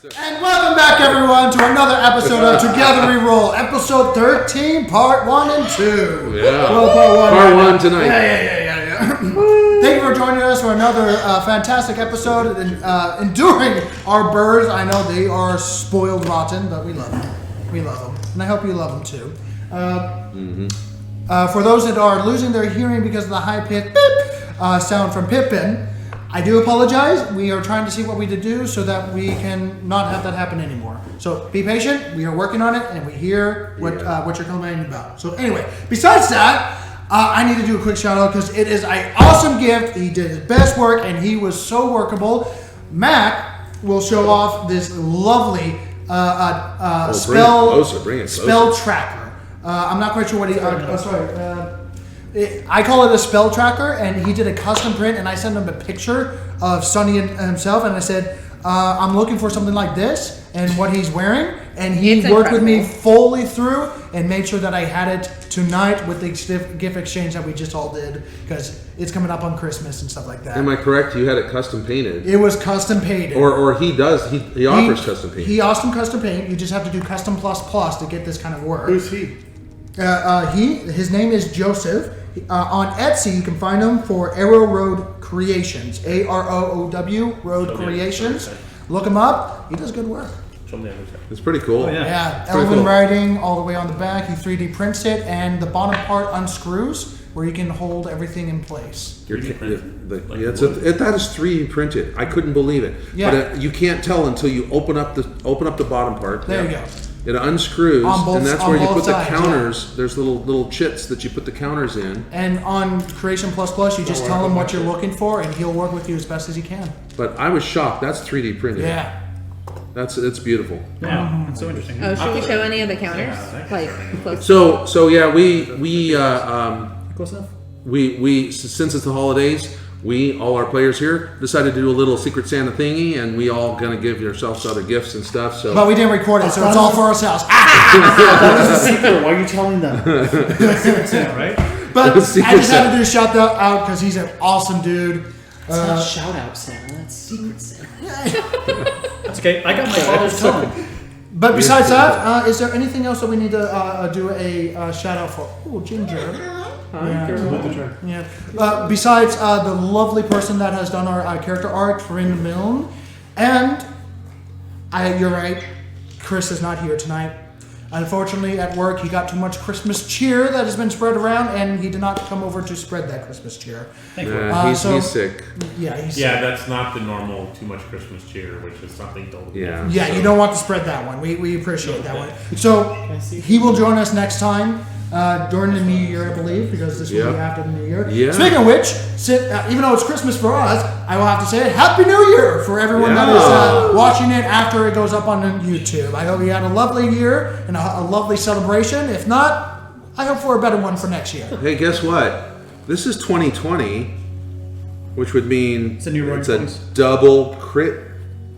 And welcome back, everyone, to another episode of Together We Roll, episode 13, part 1 and 2. Yeah. Well, part one tonight. Yeah. Thank you for joining us for another fantastic episode. Enduring our birds. I know they are spoiled rotten, but we love them. We love them. And I hope you love them too. For those that are losing their hearing because of the high-pitched beep sound from Pippin, I do apologize. We are trying to see what we could do so that we can not have that happen anymore. So be patient. We are working on it, and we hear what you're complaining about. So anyway, besides that, I need to do a quick shout out because it is an awesome gift. He did his best work, and he was so workable. Mac will show off this lovely spell tracker. I'm not quite sure what he. I call it a spell tracker, and he did a custom print, and I sent him a picture of Sonny himself, and I said, I'm looking for something like this, and what he's wearing, and he worked with me fully through, and made sure that I had it tonight with the gift exchange that we just all did, because it's coming up on Christmas and stuff like that. Am I correct? You had it custom painted. It was custom painted. Or he does, he offers custom paint. He offers custom paint. You just have to do custom plus to get this kind of work. Who's he? His name is Joseph. On Etsy, you can find him for Arrow Road Creations. AROOW Road Creations. Okay. Look him up. He does good work. It's pretty cool. Oh, yeah. Elven writing all the way on the back. He 3D prints it, and the bottom part unscrews where you can hold everything in place. That is 3D printed. I couldn't believe it. Yeah. But you can't tell until you open up the bottom part. There you go. It unscrews, and that's where you put the counters. Yeah. There's little chits that you put the counters in. And on Creation Plus, you just tell him what you're looking for, and he'll work with you as best as he can. But I was shocked. That's 3D printed. Yeah. It's beautiful. Yeah, it's so interesting. Oh, should we show any of the counters? Close. So yeah, we Close enough. we since it's the holidays, all our players here decided to do a little Secret Santa thingy, and we all gonna give ourselves other gifts and stuff. So, but we didn't record it, so it's all for ourselves. That was a secret. Why are you telling them? Secret Santa, right? But I just had to do a shout out because he's an awesome dude. It's not shout out Santa. That's Secret Santa. That's okay. I got my father's tongue. But besides that, is there anything else that we need to do a shout out for? Oh, Ginger. Yeah. Besides the lovely person that has done our character art, Corinne Milne, and you're right, Chris is not here tonight. Unfortunately, at work, he got too much Christmas cheer that has been spread around, and he did not come over to spread that Christmas cheer. He's sick. Yeah, he's sick. That's not the normal too much Christmas cheer, which is something totally different. Yeah, you don't want to spread that one. We appreciate that one. So he will join us next time. During the New Year, I believe, because this will be after the New Year. Yeah. Speaking of which, even though it's Christmas for us, I will have to say Happy New Year for everyone that is watching it after it goes up on YouTube. I hope you had a lovely year and a lovely celebration. If not, I hope for a better one for next year. Hey, guess what? This is 2020, which would mean it's a double crit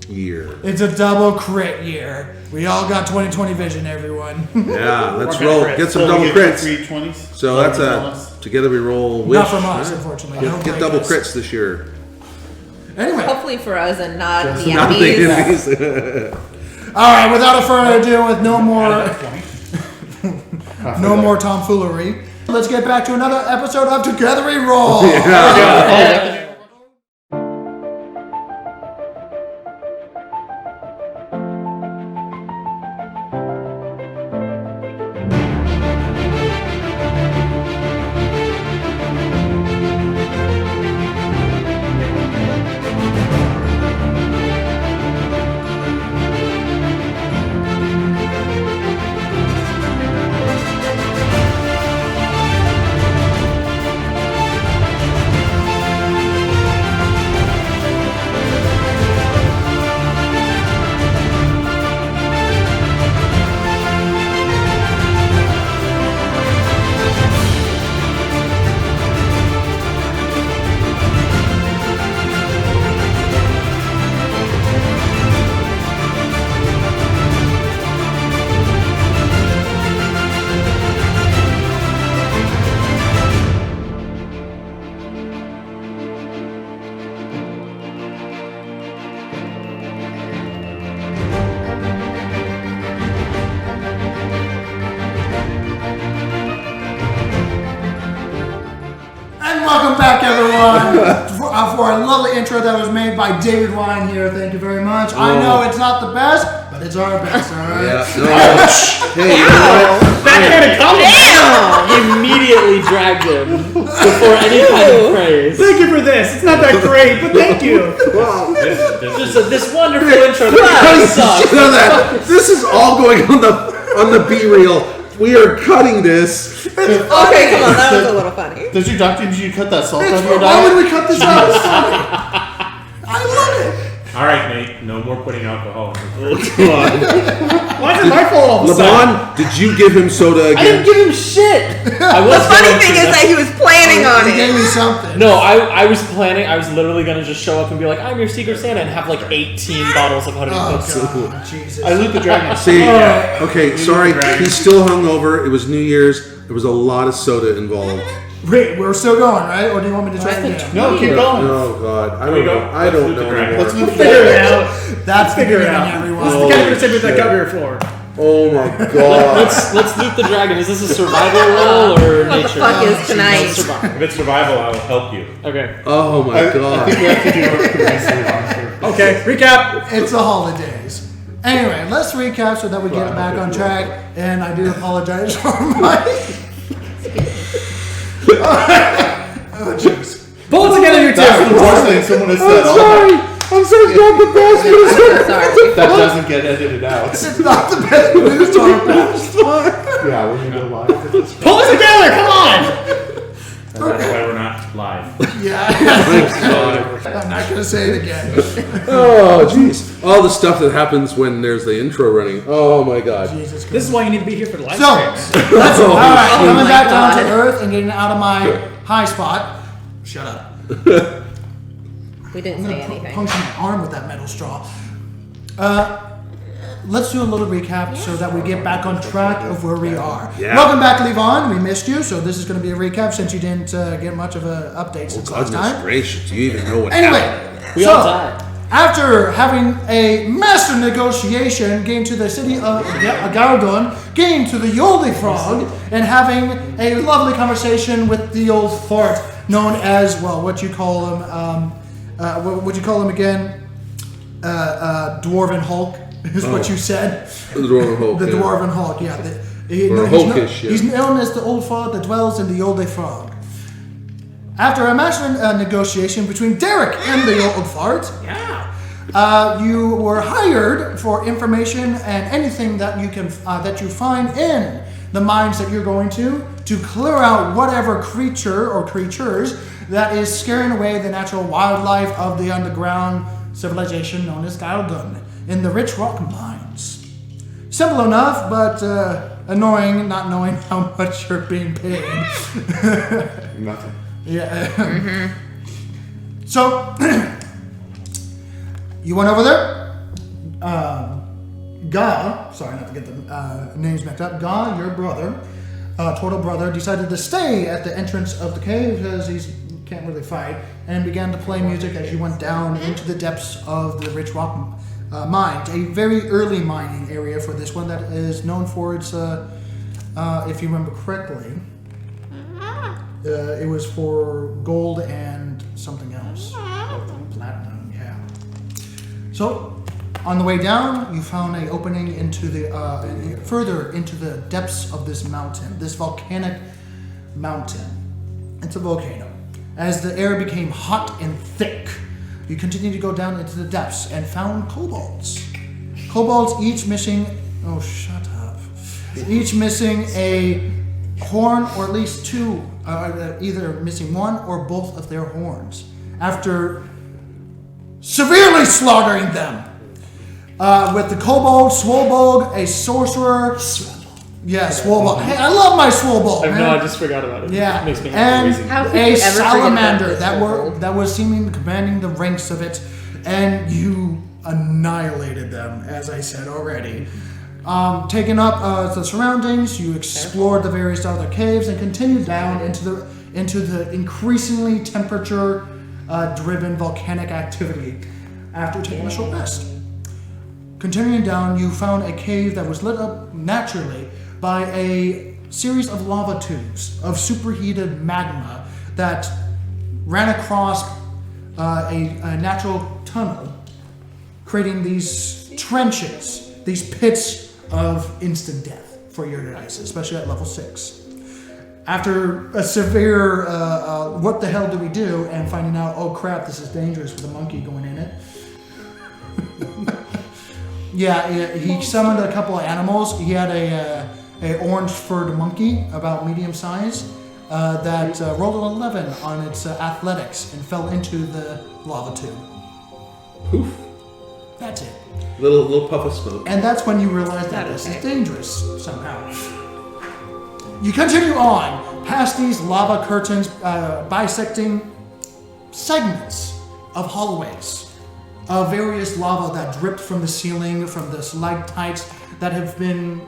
year. It's a double crit year. We all got 2020 vision, everyone. Yeah, let's roll. Get some double crits. 320s. So that's Together We Roll. Not from us, unfortunately. Get double crits this year. Anyway. Hopefully for us and not the enemies. All right, without a further ado, with no more tomfoolery, let's get back to another episode of Together We Roll. Yeah. everyone for a lovely intro that was made by David Wine here. Thank you very much. I know it's not the best, but it's our best, all right? Yeah. No. Hey, you know what? That kind of comment. Immediately dragged him before any kind of praise. Thank you for this. It's not that great, but thank you. Wow. This wonderful intro that sucks. You know that this is all going on the B reel. We are cutting this. Okay, come on, that was a little funny. Does your doctor need you to cut that salt out of Why your diet? would we cut this out? I love it. All right, Nate. No more putting alcohol in the fridge. Why is it my fault all of a sudden? LeBron, did you give him soda I didn't again? give him shit. I was The funny going thing to, is that he was planning on He gave it. me something. No, I was planning. I was literally gonna just show up and be like, "I'm your Secret Santa," and have like 18 bottles of honey Oh, cookies. God, Jesus. I loot the dragon. See, okay, sorry, Dragon. he's still hungover. It was New Year's. There was a lot of soda involved. Wait, we're still going, right? Or do you want me to try again? No, keep going. Oh God, I we don't go. know. I Let's don't loot the know dragon. anymore. Let's figure it out. That's the Figure it beginning, out. everyone. This is the kind of segment that got here for. Oh my God. Let's loot the dragon. Is this a survival roll or What the nature? fuck is tonight? Survival. If it's survival, I will help you. Okay. Oh my I God. think we have to do our Okay. Recap. It's the holidays. Anyway, let's recap so that we get back on track. And I do apologize for my. Oh, jeez. Pull it together, you That's two. the worst thing someone has said. I'm sorry, not the best. Sorry. That doesn't get edited out. It's not the best news on past. Yeah, we're gonna go live. Pull it together. Come on. That's why we're not live. Yeah. I'm not going to say it again. Oh jeez. All the stuff that happens when there's the intro running. Oh my God. Jesus Christ. This is why you need to be here for the live So, stream. let's, all right, Oh coming my back down to God. earth and getting out of my high spot. Shut up. We didn't say anything. Punch my arm with that metal straw. Let's do a little recap so that we get back on track of where we are. Yeah. Welcome back, Levon. We missed you, so this is going to be a recap since you didn't get much of an update since last Goodness time. gracious, do you even know what Anyway, happened? We all died. after having a master negotiation, getting to the city of Galdon, getting to the Yoldi Frog, and having a lovely conversation with the old fart known as, well, what you call him, what would you call him again? Dwarven Hulk is what you said. The Dwarven Hulk. The yeah. Dwarven Hulk, yeah. Or Hulkish, yeah. He's known as the old fart that dwells in the Yoldi Frog. After a master negotiation between Derek and the old fart, you were hired for information and anything that you can that you find in the mines that you're going to clear out whatever creature or creatures that is scaring away the natural wildlife of the underground civilization known as Galdun in the rich rock mines. Simple enough, but annoying not knowing how much you're being paid. Nothing. Yeah. So, you went over there. Ga, sorry not to get the names mixed up. Ga, your brother, total brother, decided to stay at the entrance of the cave because he can't really fight, and began to play music as you went down into the depths of the rich rock mines. A very early mining area for this one that is known for its, if you remember correctly, it was for gold and something else. Platinum, yeah. So, on the way down, you found an opening into the further into the depths of this mountain, this volcanic mountain. It's a volcano. As the air became hot and thick, you continued to go down into the depths and found kobolds. Kobolds each missing. Oh, shut up! Each missing a horn, or at least two, either missing one or both of their horns, after severely slaughtering them. With the kobold, Swobolg, a sorcerer. Yeah, Swobolg. Hey, I love my Swobolg, man. No, I just forgot about it. Yeah, It makes me and crazy. How could you a ever forget about salamander this that Swobolg? was seeming commanding the ranks of it, and you annihilated them, as I said already. Taking up the surroundings, you explored the various other caves and continued down into the increasingly temperature-driven volcanic activity. After taking a short rest, continuing down, you found a cave that was lit up naturally by a series of lava tubes of superheated magma that ran across a natural tunnel, creating these trenches, these pits of instant death for your guys, especially at level 6. After a severe, what the hell do we do, and finding out, oh crap, this is dangerous with a monkey going in it. Yeah, he summoned a couple of animals. He had a orange-furred monkey, about medium size, that rolled an 11 on its athletics and fell into the lava tube. Poof. That's it. Little puff of smoke. And that's when you realize that this is dangerous somehow. You continue on past these lava curtains, bisecting segments of hallways of various lava that dripped from the ceiling, from the stalactites that have been,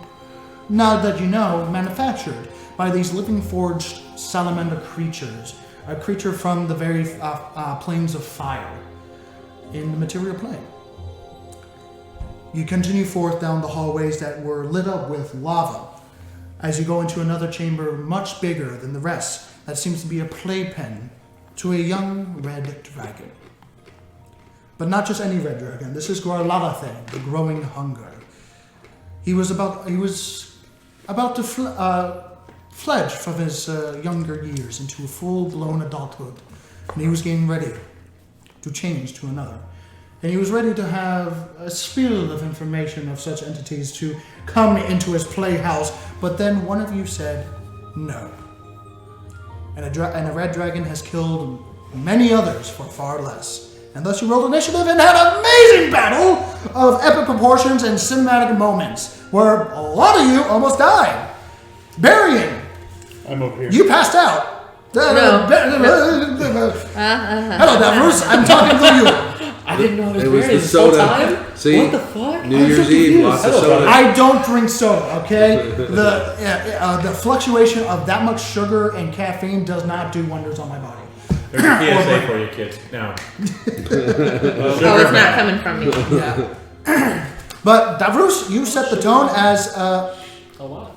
now that you know, manufactured by these living forged salamander creatures, a creature from the very planes of fire in the material plane. You continue forth down the hallways that were lit up with lava as you go into another chamber much bigger than the rest that seems to be a playpen to a young red dragon. But not just any red dragon. This is Gorlathathan, the growing hunger. He was about to fledge from his younger years into a full-blown adulthood, and he was getting ready to change to another. And he was ready to have a spill of information of such entities to come into his playhouse, but then one of you said no. And a red dragon has killed many others for far less. And thus you rolled initiative and had an amazing battle of epic proportions and cinematic moments where a lot of you almost died. Burying. I'm over here. You passed out. No. Hello, Davros. I'm talking to you. I didn't know It was the this whole soda. time. See? What the fuck? New Year's Eve, lots of soda. I don't drink soda, okay? The fluctuation of that much sugar and caffeine does not do wonders on my body. There's a PSA for you kids. Now. Oh, it's not coming from me. Yeah. But Davros, you set the tone as A lot.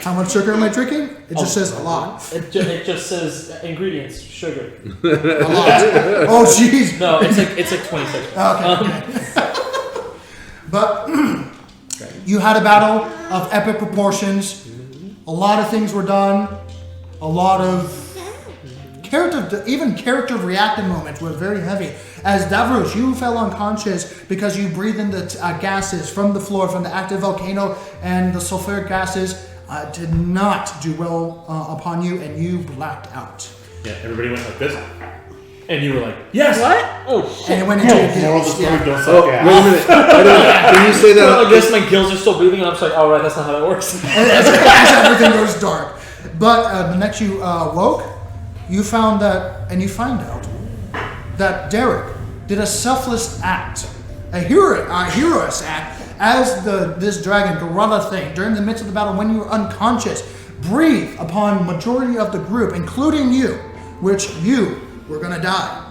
how much sugar am I drinking? It just says a lot. It just says ingredients, sugar. A lot. Oh, jeez. No, it's like 26. Okay. But you had a battle of epic proportions. A lot of things were done. A lot of character reactive moments were very heavy. As Davros, you fell unconscious because you breathed in the gases from the floor, from the active volcano, and the sulfuric gases did not do well upon you, and you blacked out. Yeah, everybody went like this. And you were like, yes! What? Oh shit. And it went into your Moral of the gills. story, Yeah. don't Oh, suck wait a ass. minute. Can you say Well, I that? guess my gills are still breathing, and I'm just like, oh right, that's not how that works. as everything goes dark. But the next you woke, you found that, and you find out that Derek did a selfless act, a heroic act, as this dragon, Gorlathathan, during the midst of the battle, when you were unconscious, breathed upon majority of the group, including you, which you were gonna die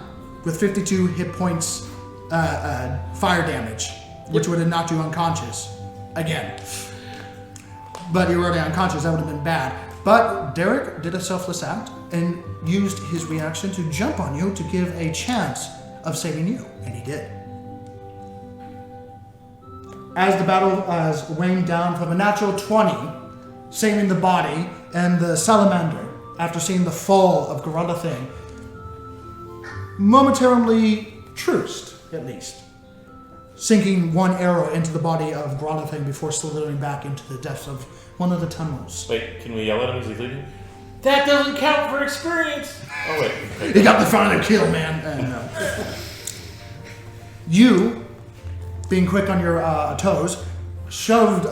with 52 hit points fire damage, which would have knocked you unconscious again. But you were already unconscious, that would have been bad. But Derek did a selfless act and used his reaction to jump on you to give a chance of saving you, and he did. As the battle was weighing down from a natural 20, saving the body and the salamander, after seeing the fall of Gorlathathan, momentarily truced, at least, sinking one arrow into the body of Gorlathathan before slithering back into the depths of one of the tunnels. Wait, can we yell at him as he's leaving? That doesn't count for experience! Oh, wait. Okay. He got the final kill, man. And, you, being quick on your toes, shoved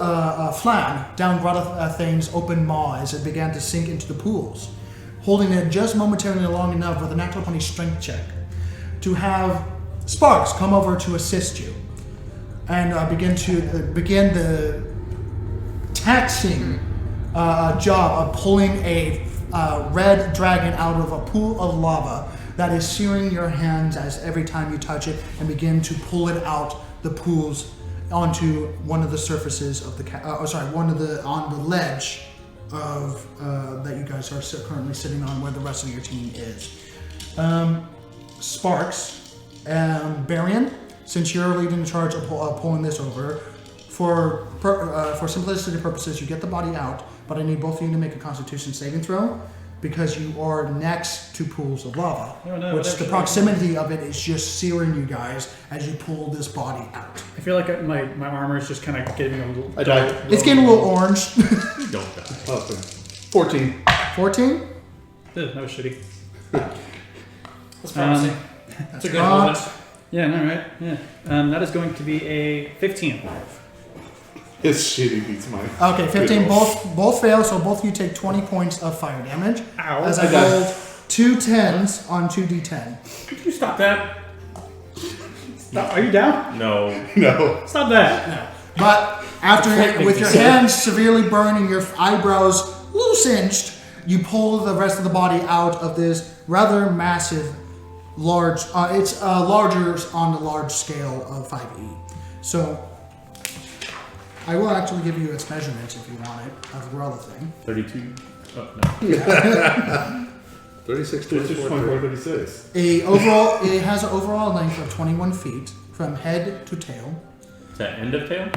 Flan down Gorlathathan's open maw as it began to sink into the pools, holding it just momentarily long enough with a natural 20 strength check to have Sparks come over to assist you and begin the taxing job of pulling a red dragon out of a pool of lava that is searing your hands as every time you touch it, and begin to pull it out the pools onto one of the surfaces of the on the ledge of that you guys are currently sitting on, where the rest of your team is. Sparks and Barian, since you're leading the charge of pulling this over, for simplicity purposes, you get the body out, but I need both of you to make a Constitution saving throw, because you are next to pools of lava, which the proximity of it is just searing you guys as you pull this body out. I feel like my armor is just kind of getting a little. I died. It's getting a little orange. Don't die. Oh, 14. 14? That was shitty. That's promising. That's a good moment. Yeah, no, right? Yeah. That is going to be a 15. His shitty beats mine. Okay, 15. Both fail, so both of you take 20 points of fire damage. Ow. As I rolled 2 10s on 2d10. Could you stop that? Stop. Are you down? No. No. Stop that. No. But after, with your hands severely burned and your eyebrows a little singed, you pull the rest of the body out of this rather massive, large, it's larger on the large scale of 5e. So, I will actually give you its measurements if you want it, of the other thing. 32. Oh, no. 36, 24, 24. 36. It has an overall length of 21 feet from head to tail. Is that end of tail?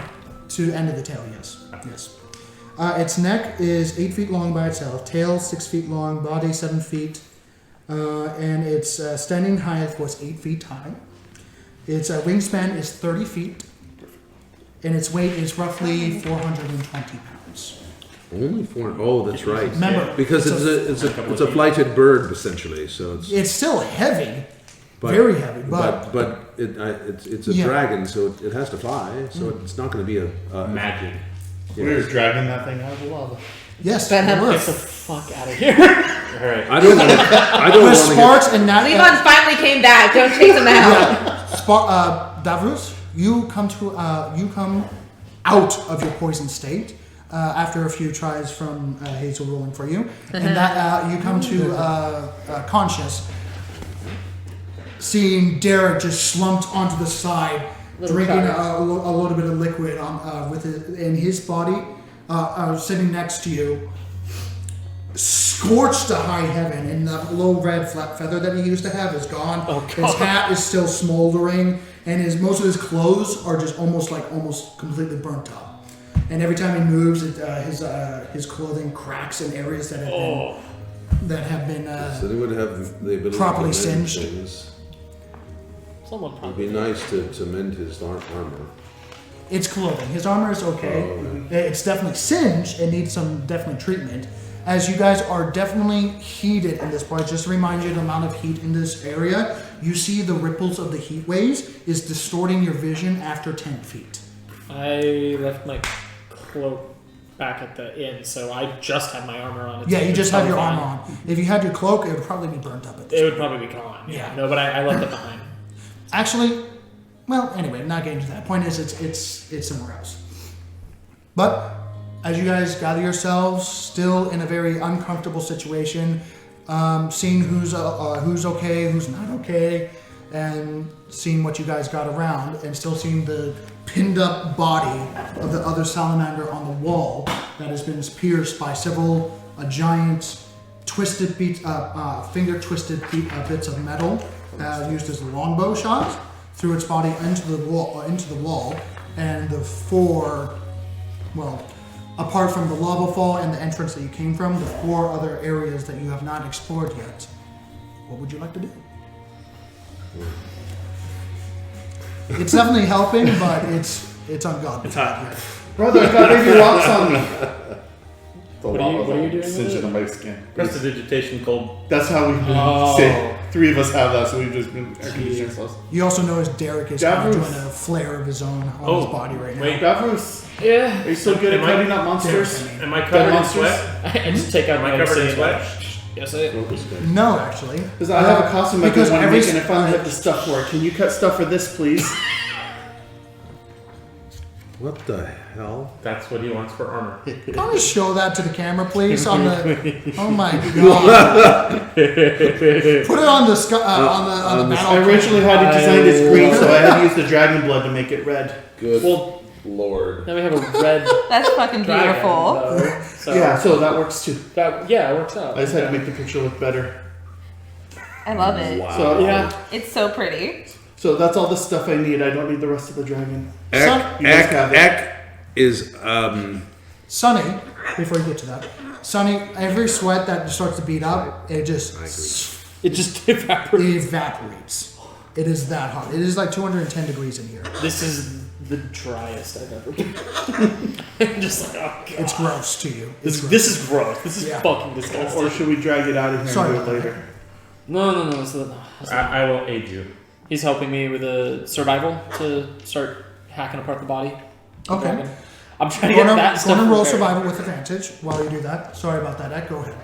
To the end of the tail, yes. Yes. Its neck is 8 feet long by itself, tail 6 feet long, body 7 feet, and its standing height was 8 feet high. Its wingspan is 30 feet, and its weight is roughly 420 pounds. Only 4. Oh, that's right. Remember, Because it's a flighted bird essentially, so it's still heavy, very heavy, but it's a Yeah. dragon, so it has to fly. So it's not going to be a Magic. Yeah. We were dragging that thing out of the lava. yes, But it Get the works. fuck out of here. Alright. I don't want to. I don't With want to. Sparks and Nat, Levon finally came back. Don't chase him out. Davros, you come out of your poison state after a few tries from Hazel rolling for you, and that you come to conscious, seeing Derek just slumped onto the side, drinking a little bit of liquid with it in his body, sitting next to you, scorched to high heaven, and the low red flat feather that he used to have is gone. Oh, his God. hat is still smoldering, and most of his clothes are just almost completely burnt up. And every time he moves, his clothing cracks in areas that have been So they would have the ability properly to mend singed. things. Someone It'd probably. be nice to mend his armor. It's clothing. His armor is okay. It's definitely singed and needs some definite treatment. As you guys are definitely heated in this part, just to remind you the amount of heat in this area, you see the ripples of the heat waves is distorting your vision after 10 feet. I left my cloak back at the inn, so I just have my armor on. Yeah, you just have your fine. armor on. If you had your cloak, it would probably be burnt up at this It point. would probably be gone. Yeah. No, but I left it behind. Actually, well, anyway, not getting to that. Point is, it's somewhere else. But as you guys gather yourselves, still in a very uncomfortable situation, seeing who's okay, who's not okay, and seeing what you guys got around, and still seeing the pinned up body of the other salamander on the wall that has been pierced by several giant twisted finger twisted bits of metal used as longbow shots through its body into the wall, and the apart from the lava fall and the entrance that you came from, the 4 other areas that you have not explored yet. What would you like to do? It's definitely helping, but it's ungodly. It's hot. Brother, I got baby rocks on me. The What are you doing with singeing it? on my skin. Prestidigitation cold. That's how we've been sick. 3 of us have that, so we've just been air conditioning ourselves. You also notice Derek is kind of Davros. doing a flare of his own on his body right now. wait. Davros, Yeah. are you so good at Am I- cutting up monsters? Derek, Am I Dead covered in monsters? sweat? I just take out my covered in insane sweat? Yes, I am. No, actually. Because I have a costume I because want to every make, and I finally have the stuff for it. Can you cut stuff for this, please? What the hell? That's what he wants for armor. Can you show that to the camera, please? On the oh my god! Put it on the battle. I originally had to design this green, so I had to use the dragon blood to make it red. Good. Well, Lord. Then we have a red That's fucking dragon. beautiful. Though, so Yeah, so that works too. that it works out. I just had to make the picture look better. I love it. Wow. So Yeah. It's so pretty. So that's all the stuff I need. I don't need the rest of the dragon. Ek, You guys have it. Ek is Sonny, before you get to that, Sonny, every sweat that starts to beat up, it just It just evaporates. evaporates. It is that hot. It is like 210 degrees in here. This is the driest I've ever been. I'm just like, oh god. It's gross to you. This is gross. This is Yeah. fucking disgusting. Or should we drag it out of here Sorry and do it about later? No. So I will aid you. he's helping me with a survival to start hacking apart the body. Okay. I'm trying to Go get on that and stuff. roll prepared. survival with advantage while you do that. Sorry about that, Ed. Go ahead.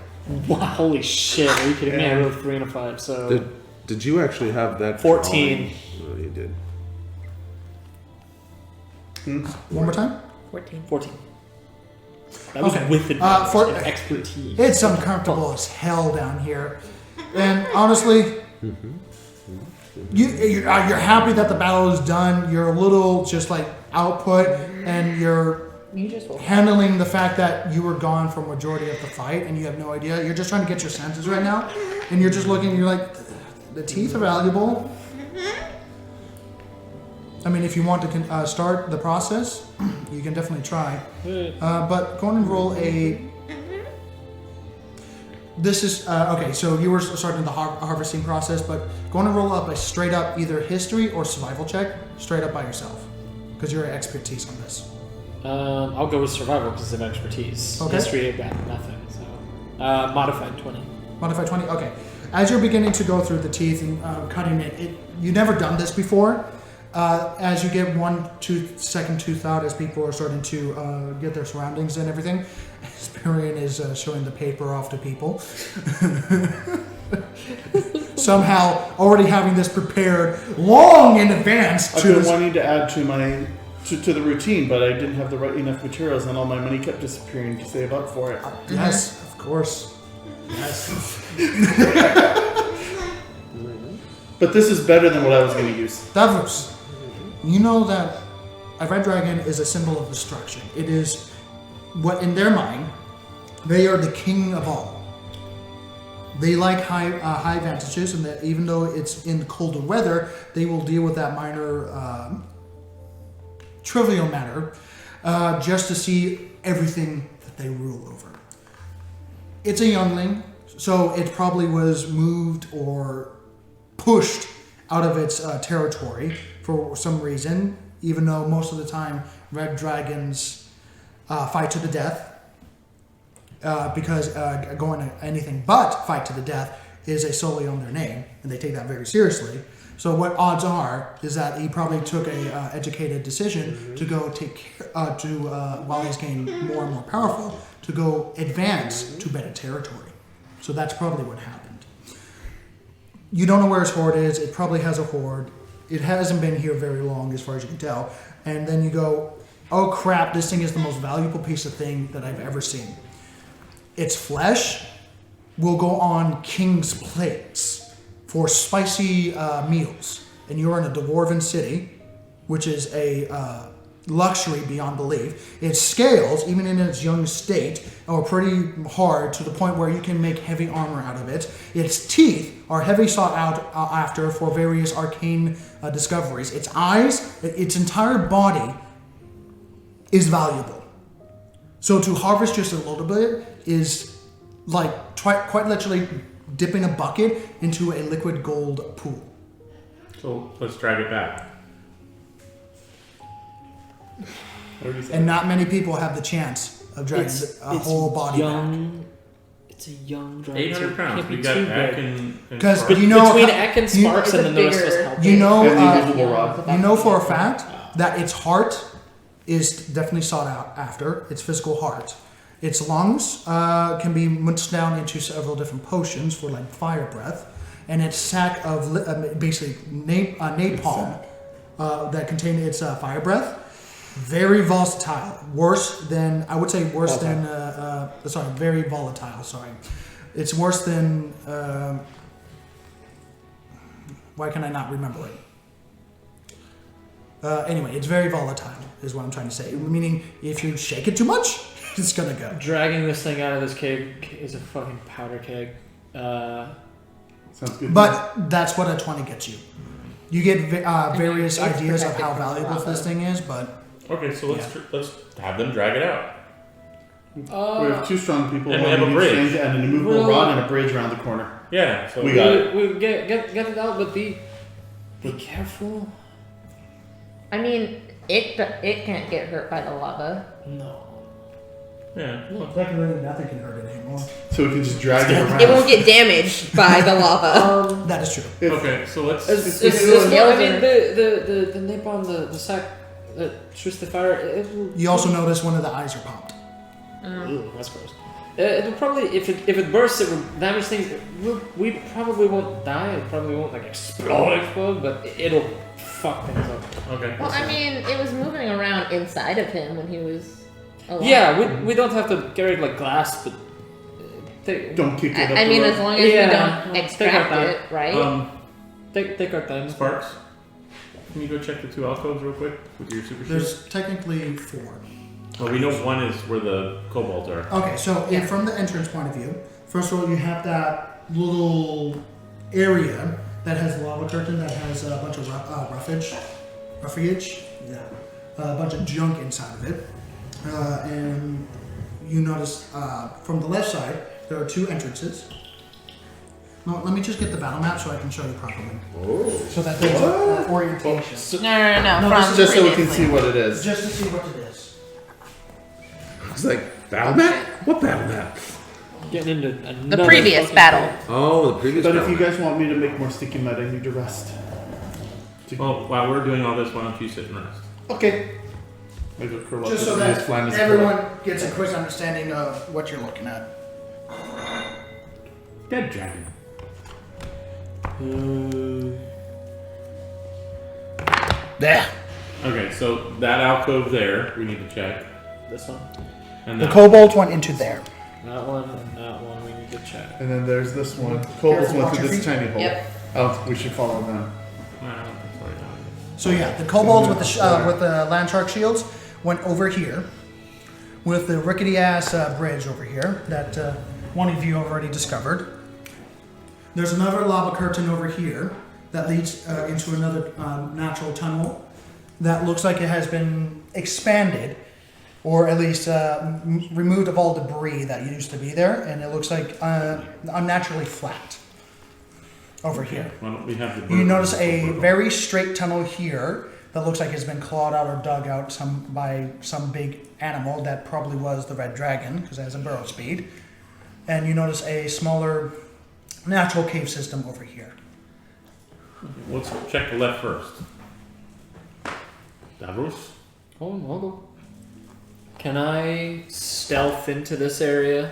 Wow, holy shit! Are you kidding me? I Yeah. rolled 3 and a 5, so Did you actually have that? 14. drawing? Oh, you did. One more time. 14. That was Okay. with advantage for- and expertise. It's uncomfortable as hell down here, and honestly, you're happy that the battle is done. You're a little just like output, and you're You just rolled. handling the fact that you were gone for majority of the fight, and you have no idea. You're just trying to get your senses right now, and you're just looking. You're like, the teeth are valuable. I mean, if you want to start the process, you can definitely try. But go on and roll a. This is okay. So you were starting the harvesting process, but go on and roll up a straight up either history or survival check, straight up by yourself, because you're expertise on this. I'll go with survival because it's an expertise. Okay. History, I've got nothing. So modified 20. Modify 20. Okay. As you're beginning to go through the teeth and cutting it, you've never done this before. As you get second tooth out, as people are starting to get their surroundings and everything, Spirian is showing the paper off to people. Somehow, already having this prepared long in advance I've to been this. wanting to add to my to the routine, but I didn't have the right enough materials, and all my money kept disappearing to save up for it. Yes, of course. Yes. But this is better than what I was going to use. Davros, you know that a red dragon is a symbol of destruction. It is what, in their mind, they are the king of all. They like high advantages, and that even though it's in colder weather, they will deal with that minor, trivial matter, just to see everything that they rule over. It's a youngling, so it probably was moved or pushed out of its territory for some reason, even though most of the time red dragons fight to the death, because going to anything but fight to the death is a solely on their name, and they take that very seriously. So what odds are is that he probably took a educated decision to go take care, while he's getting more and more powerful, to go advance to better territory. So that's probably what happened. You don't know where his horde is. It probably has a horde. It hasn't been here very long, as far as you can tell. And then you go, oh crap, this thing is the most valuable piece of thing that I've ever seen. Its flesh will go on king's plates for spicy meals. And you're in a dwarven city, which is a luxury beyond belief. Its scales, even in its young state, are pretty hard to the point where you can make heavy armor out of it. Its teeth are heavy sought out after for various arcane discoveries. Its eyes, its entire body is valuable. So to harvest just a little bit is like quite literally dipping a bucket into a liquid gold pool. So let's drag it back. And not many people have the chance of dragging a whole body back. It's a young dragon. 800 pounds. Can't be We got too Eck big. and Because Spark. you know Between how- Eck and you- Sparks It's and a then the rest bigger- was helping. You know, And the invisible rod. you know for a fact that its heart is definitely sought out after, its physical heart. Its lungs can be munched down into several different potions for like fire breath, and its sack of basically napalm that contain its fire breath, very versatile. Worse than, I would say worse than, very volatile, sorry. It's worse than, why can I not remember it? Anyway, it's very volatile. is what I'm trying to say. Meaning, if you shake it too much, it's gonna go. Dragging this thing out of this cave is a fucking powder keg. Sounds good. But that's what a 20 gets you. You get various it's ideas of protected how from valuable lava. this thing is, but Okay, so let's have them drag it out. We have 2 strong people, And we one have a medium bridge. strength, and an immovable Well- rod and a bridge around the corner. Yeah, so We got it. We get it out, but be careful. I mean, it can't get hurt by the lava. No. Yeah. technically nothing can hurt it anymore. So we can just drag it around. It won't get damaged by the lava. That is true. Okay, so let's. It's, If it's, we do it's it- not, I mean, the nip on the sack that shoots the fire, it will... You also notice one of the eyes are popped. Ooh, that's gross. It'll probably, if it bursts, it will damage things. We probably won't die. It probably won't like explode, but it'll fuck things up. Okay. Well, I mean, it was moving around inside of him when he was alive. Yeah, we don't have to carry it like glass, but Don't kick it up I the mean, road. as long as Yeah, we well, don't take extract out it, right? take our time. Sparks, can you go check the 2 alcoves real quick with your super shield? There's technically 4. Well, we know one is where the kobolds are. Okay, so from the entrance point of view, first of all, you have that little area that has a lava curtain that has a bunch of roughage, a bunch of junk inside of it. And you notice from the left side, there are 2 entrances. No, let me just get the battle map so I can show you properly. So that there's orientation. No, No, from this is Just so we can previously. see what it is. Just to see what it is. It's like battle map. What battle map? Getting into another The previous fucking- battle. Oh, the previous. But if battle you map. guys want me to make more sticky mud, I need to rest. Well, while we're doing all this, why don't you sit and rest? Okay. I go curl up Just so and that just fly in his everyone gets a quick understanding of what you're looking at. Dead dragon. There. Okay, so that alcove there, we need to check. This one, And The that kobold went into there. that one, and that one. We need to check. And then there's this one. Cole's Careful, went watch through your this feet. tiny hole. Yep. Oh, we should follow them. Sorry, So yeah, the kobolds with the land shark shields went over here, with the rickety ass bridge over here that one of you already discovered. There's another lava curtain over here that leads into another natural tunnel that looks like it has been expanded, or at least removed of all debris that used to be there, and it looks like unnaturally flat over here. Why don't we have the You bird- notice a very straight tunnel here that looks like it's been clawed out or dug out by some big animal that probably was the red dragon because it has a burrow speed. And you notice a smaller natural cave system over here. Let's check the left first. Davros? Oh, hold on. Can I stealth into this area?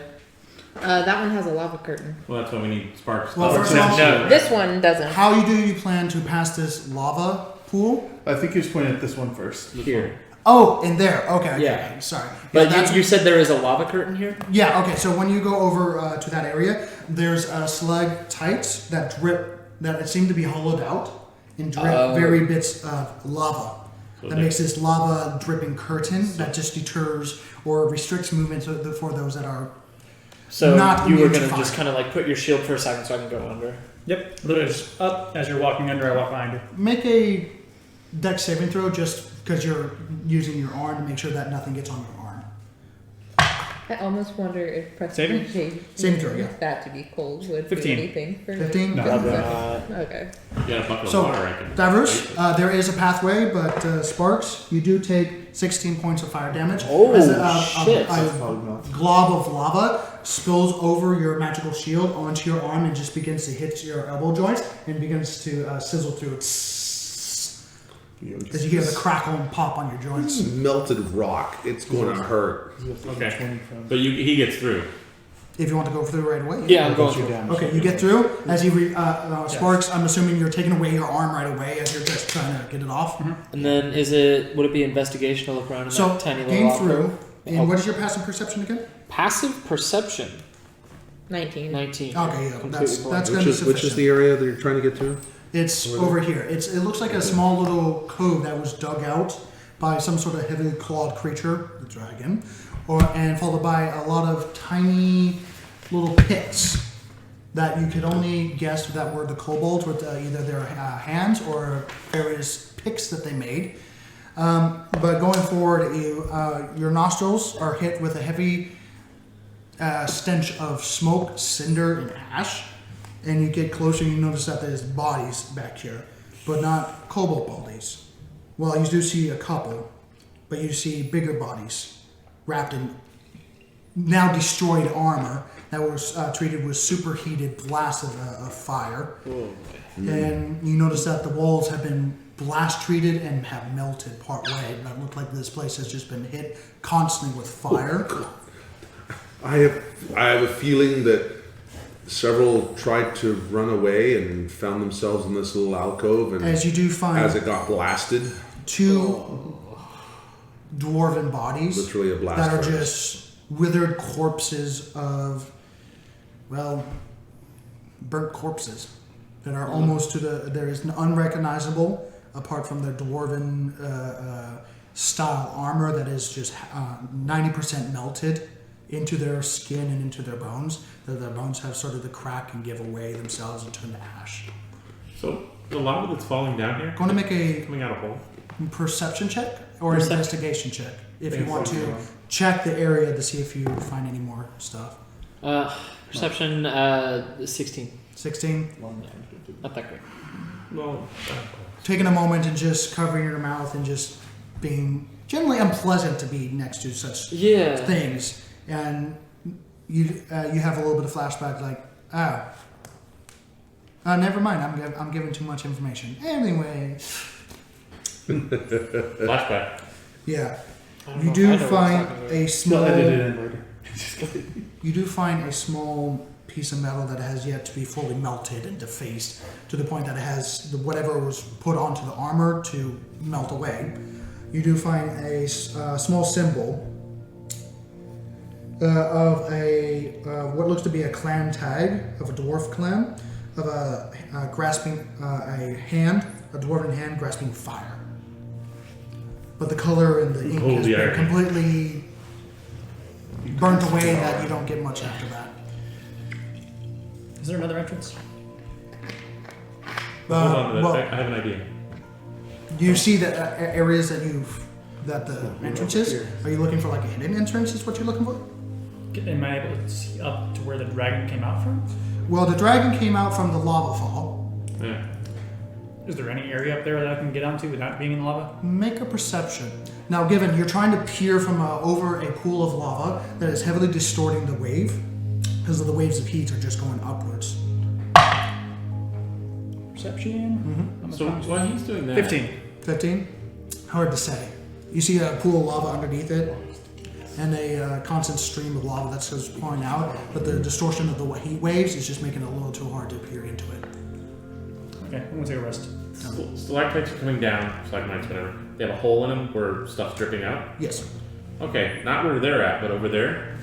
That one has a lava curtain. Well, that's why we need sparks. Well, Oh, first of all, No. This one doesn't. how you plan to pass this lava pool? I think he was pointing at this one first. Here. Oh, in there. Okay. Yeah. Okay. Sorry. But Yeah, you said there is a lava curtain here? Yeah, okay, so when you go over to that area, there's stalactites that drip, that seem to be hollowed out and drip Oh. very bits of lava. So That they- makes this lava dripping curtain that just deters or restricts movement for those that are. So Not you were immune to gonna fire. just kind of like put your shield for a second so I can go under. Yep, Ludo's up. As you're walking under, I walk behind you. Make a dex saving throw just because you're using your arm to make sure that nothing gets on your arm. I almost wonder if Saving? prestidigitation Saving throw, yeah. that to be cold would 15. do anything for 15? No. Okay. You got a bucket So, of water, I can. Davros, there is a pathway, but Sparks, you do take 16 points of fire damage. Oh, as shit. a glob of lava spills over your magical shield onto your arm and just begins to hit your elbow joints and begins to sizzle through it. As you hear the crackle and pop on your joints. Melted rock. It's going to hurt. Okay. But he gets through. If you want to go through right away. Yeah, I'm going through. Okay, you get through. As you Sparks, I'm assuming you're taking away your arm right away as you're just trying to get it off. And then would it be investigation to look around in So, that tiny little game alcove? through. And what is your passive perception again? Passive perception. 19. 19. Okay, yeah, Completely that's blind. going to be Which sufficient. is the area that you're trying to get to? It's over here. It looks like a small little cove that was dug out by some sort of heavy clawed creature, the dragon, and followed by a lot of tiny little pits that you could only guess that were the kobolds with either their hands or various picks that they made. But going forward, your nostrils are hit with a heavy stench of smoke, cinder, and ash. And you get closer and you notice that there's bodies back here, but not kobold bodies. Well, you do see a couple, but you see bigger bodies wrapped in now destroyed armor that was treated with superheated blasts of fire. And you notice that the walls have been blast treated and have melted part way. It looked like this place has just been hit constantly with fire. I have a feeling that several tried to run away and found themselves in this little alcove, and as you do find, as it got blasted, 2 dwarven bodies literally a blast that are furnace. just withered corpses of, well, burnt corpses that are almost to the, there is unrecognizable apart from their dwarven style armor that is just 90% melted into their skin and into their bones. Their bones have started to crack and give away themselves and turn to ash. So the lava that's falling down here, Going to make a coming out of hole. perception check or an investigation check if you want to check the area to see if you find any more stuff. Perception 16. 16. Not that great. Well, Taking a moment and just covering your mouth and just being generally unpleasant to be next to such things. And you have a little bit of flashback like, never mind, I'm giving too much information. Anyway. flashback. Yeah. You do find a small... No, edit it in later. You do find a small piece of metal that has yet to be fully melted and defaced to the point that it has whatever was put onto the armor to melt away. You do find a small symbol of a what looks to be a clan tag of a dwarf clan of a grasping a dwarven hand grasping fire. But the color and the ink has been completely burnt away that you don't get much after that. Is there another entrance? Hold on, Well, I have an idea. you see the areas that the entrance is? Are you looking for like a hidden entrance is what you're looking for? Am I able to see up to where the dragon came out from? Well, the dragon came out from the lava fall. Yeah. Is there any area up there that I can get onto without being in the lava? Make a perception. Now, given you're trying to peer from over a pool of lava that is heavily distorting the wave, because the waves of heat are just going upwards. Perception? So while he's doing that, 15. 15? Hard to say. You see a pool of lava underneath it, and a constant stream of lava that's just pouring out, but the distortion of the heat waves is just making it a little too hard to peer into it. Okay, I'm gonna take a rest. stalactites are coming down, stalagmites, whatever. They have a hole in them where stuff's dripping out. Yes. Okay, not where they're at, but over there.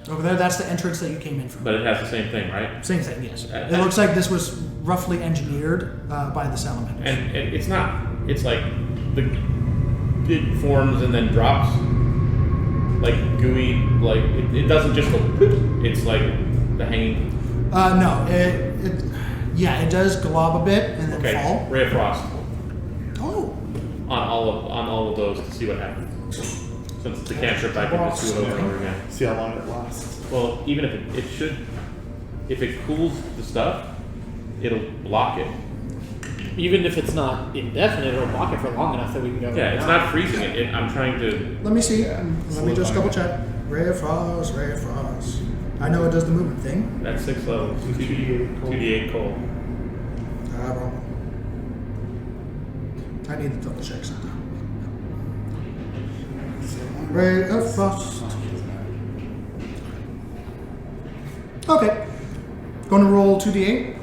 Over there, that's the entrance that you came in from. But it has the same thing, right? Same thing, yes. It looks like this was roughly engineered by the salamanders. And it's not. It's like it forms and then drops, like gooey. Like it doesn't just go. Bloop. It's like the hanging. No, it does glob a bit and then fall. Ray of Frost Oh. on all of those to see what happens. Since it's a cantrip, I can just do it over and over again. See how long it lasts. Well, even if it should, if it cools the stuff, it'll block it. Even if it's not indefinite, it'll block it for long enough that we can go. Yeah, it's not freezing it. I'm trying to. Let me see. Let me just double check. Ray of Frost, Ray of Frost. I know it does the movement thing. That's 6 levels. 2d8 cold. Wrong. I need to double check something. Ray of Frost. Okay. Going to roll 2d8.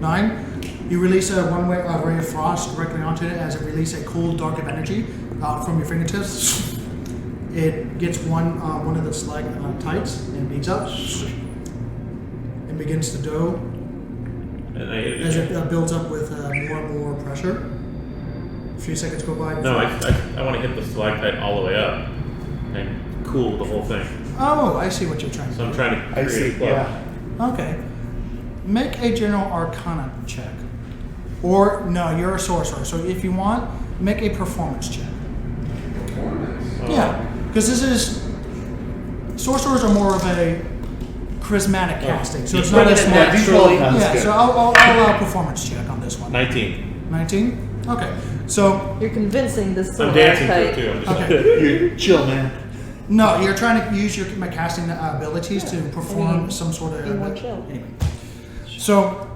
Nine. You release a one-way ray of frost directly onto it as it releases a cool dark of energy from your fingertips. It gets one of the stalactites and beats up. It and begins to dough And I hit it as again. it builds up with more and more pressure. A few seconds go by. No, I want to hit the stalactite all the way up and cool the whole thing. Oh, I see what you're trying to So I'm do. trying to I create see. a club. Yeah. Okay. Make a general arcana check. Or, no, you're a sorcerer. So if you want, make a performance check. Oh. Yeah. Because this is. Sorcerers are more of a charismatic casting. So it's not as smart. Naturally. Yeah, so I'll allow performance check on this one. 19. 19? Okay. So, You're convincing this I'm dancing to it stalactite. too. I'm just okay. You're chill, man. No, you're trying to use your casting abilities to perform some sort of. be more chill. Anyway. So,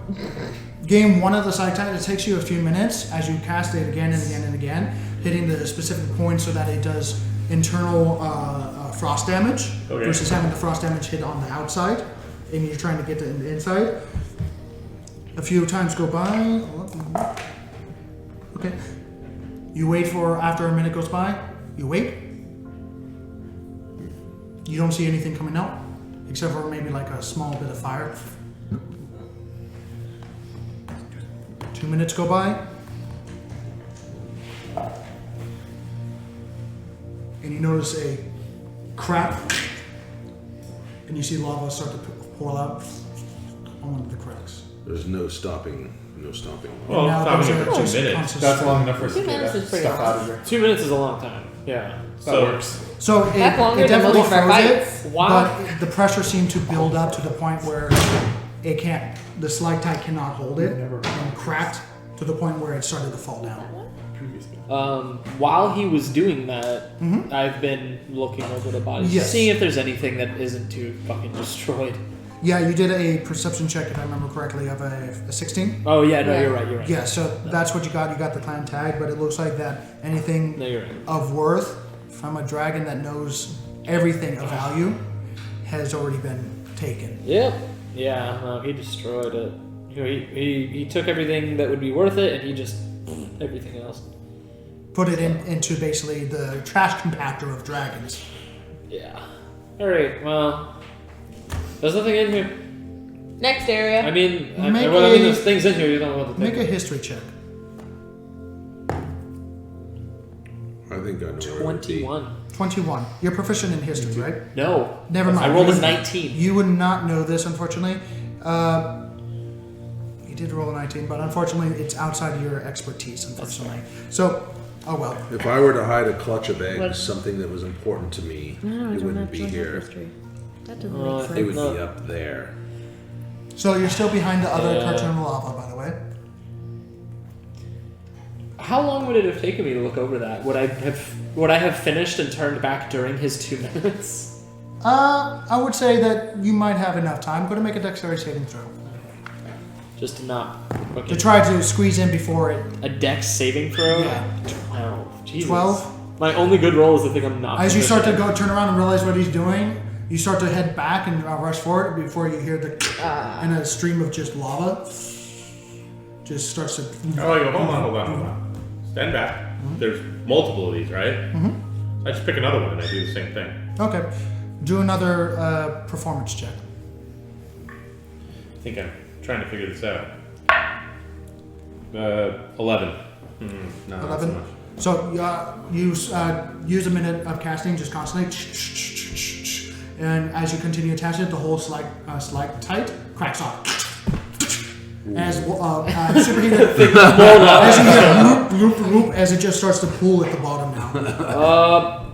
game one of the stalactite, it takes you a few minutes as you cast it again and again and again, hitting the specific point so that it does internal frost damage Okay. versus having the frost damage hit on the outside, and you're trying to get to the inside. A few times go by. Okay. You wait for after a minute goes by. You wait. You don't see anything coming out, except for maybe like a small bit of fire. 2 minutes go by. And you notice a crack. And you see lava start to pour out on one of the cracks. There's no stopping. No stopping. well, And now stopping those it are for 2 just minutes. conscious- That's long enough for us 2 to get minutes that is pretty stuff long. out of here. 2 minutes is a long time. Yeah. So- That works. So That's it longer than definitely most of our froze fights. it, Wow. but the pressure seemed to build up to the point where it can't, the stalactite cannot hold it, and cracked to the point where it started to fall down. While he was doing that, I've been looking over the bodies, Yes. seeing if there's anything that isn't too fucking destroyed. Yeah, you did a perception check, if I remember correctly, of a 16. Oh yeah, no, Yeah. you're right. You're right. Yeah, so that's what you got. You got the clan tag, but it looks like that anything No, you're right. of worth from a dragon that knows everything of value has already been taken. Yep. Yeah. No, he destroyed it. He took everything that would be worth it, and he just everything else. Put it into basically the trash compactor of dragons. Yeah. All right. Well, there's nothing in here. Next area. I mean, Make there's things in here you don't want to Make take. a history check. I think I know where it would be. 21. 21. You're proficient in history, right? No. Never mind. I rolled You a would- 19. You would not know this, unfortunately. You did roll a 19, but unfortunately, it's outside of your expertise, unfortunately. So, oh well. If I were to hide a clutch of eggs, What? something that was important to me, No, I it don't wouldn't be actually have here. history. That doesn't Oh, make I sense. It would No. be up there. So you're still behind the other Yeah. cartoon lava, by the way. How long would it have taken me to look over that? Would I have finished and turned back during his 2 minutes? I would say that you might have enough time. Go to make a dexterity saving throw Just to not to fucking try to squeeze in before it. a dex saving throw? Yeah. 12. Jesus. 12? My only good roll is the thing I'm not. As you start to proficient go turn around and realize what he's doing, you start to head back and rush forward before you hear the and a stream of just lava just starts to. Oh, you go, hold on. Stand back. There's multiple of these, right? I just pick another one and I do the same thing. Okay, do another performance check. I think I'm trying to figure this out. 11. No, not so 11. much. So you use a minute of casting just constantly, and as you continue to cast it, the whole stalactite cracks off. As superheated, as you hear loop, loop, loop, as it just starts to pool at the bottom now.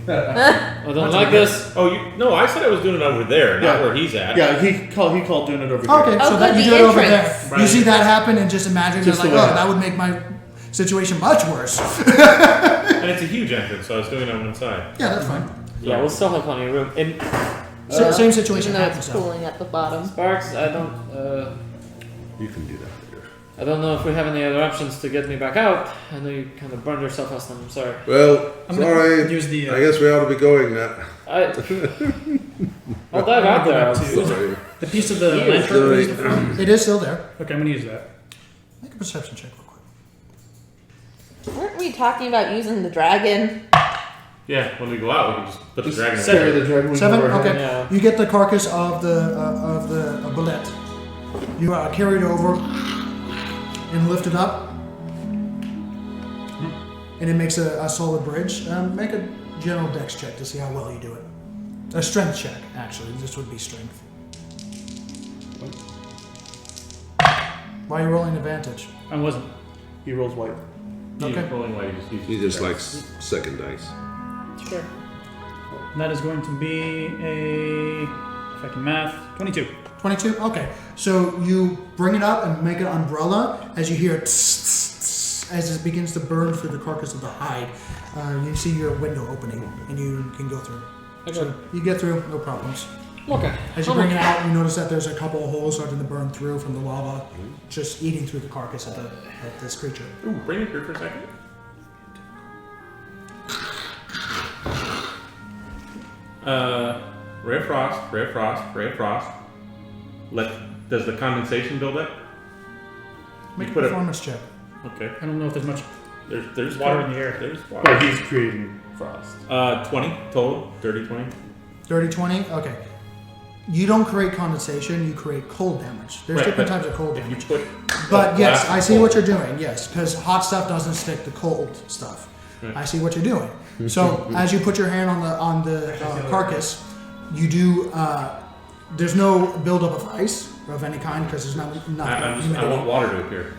I don't like this. Oh, no, I said I was doing it over there, not Yeah. where he's at. Yeah, he called doing it over here. Okay, so Oh, that good, you the do it over there. entrance. You Right. see that happen, and just imagine Just you're the like, way oh, that would make my situation much worse. And it's a huge entrance, so I was doing it on one side. Yeah, that's fine. Yeah, we'll still have plenty of room. And Same situation Even though happens it's though. cooling at the bottom. Sparks, I You can do that later. don't know if we have any other options to get me back out. I know you kind of burned yourself last time. I'm sorry. Well, I'm gonna sorry. use the. I guess we ought to be going now. I'll dive out go there. back to- Sorry. The piece of the He is lantern we used doing- before. It is still there. Okay, I'm gonna use that. Make a perception check real quick. Weren't we talking about using the dragon? Yeah, when we go out, we can just put the dragon in Carry there. the dragon wing 7. overhead. Okay. Yeah. You get the carcass of the bullet. You carry it over and lift it up, and it makes a solid bridge. Make a general dex check to see how well you do it. A strength check, actually. This would be strength. Why are you rolling advantage? I wasn't. He rolls white. Okay. Rolling white, you just use He just likes second dice. Sure. And that is going to be a, if I can math, 22. 22? Okay. So you bring it up and make an umbrella as you hear it tss, tss, tss, as it begins to burn through the carcass of the hide. You see your window opening and you can go through. So you get through, no problems. Okay. As you bring it out, you notice that there's a couple of holes starting to burn through from the lava, just eating through the carcass of this creature. Ooh, bring it here for a second. Ray of frost, ray of frost, ray of frost. Does the condensation build up? Make a put it- performance check. Okay. I don't know if there's much There's water in the air. There's But water. he's creating frost. 20 total. Dirty 20. Dirty 20? Okay. You don't create condensation, you create cold damage. There's Right, different but types of cold If you damage. put. But yes, glass I of see cold- what you're doing, yes, because hot stuff doesn't stick to cold stuff. Right. I see what you're doing. So as you put your hand on the carcass, you do. There's no buildup of ice of any kind because there's not I humidity. want water to appear.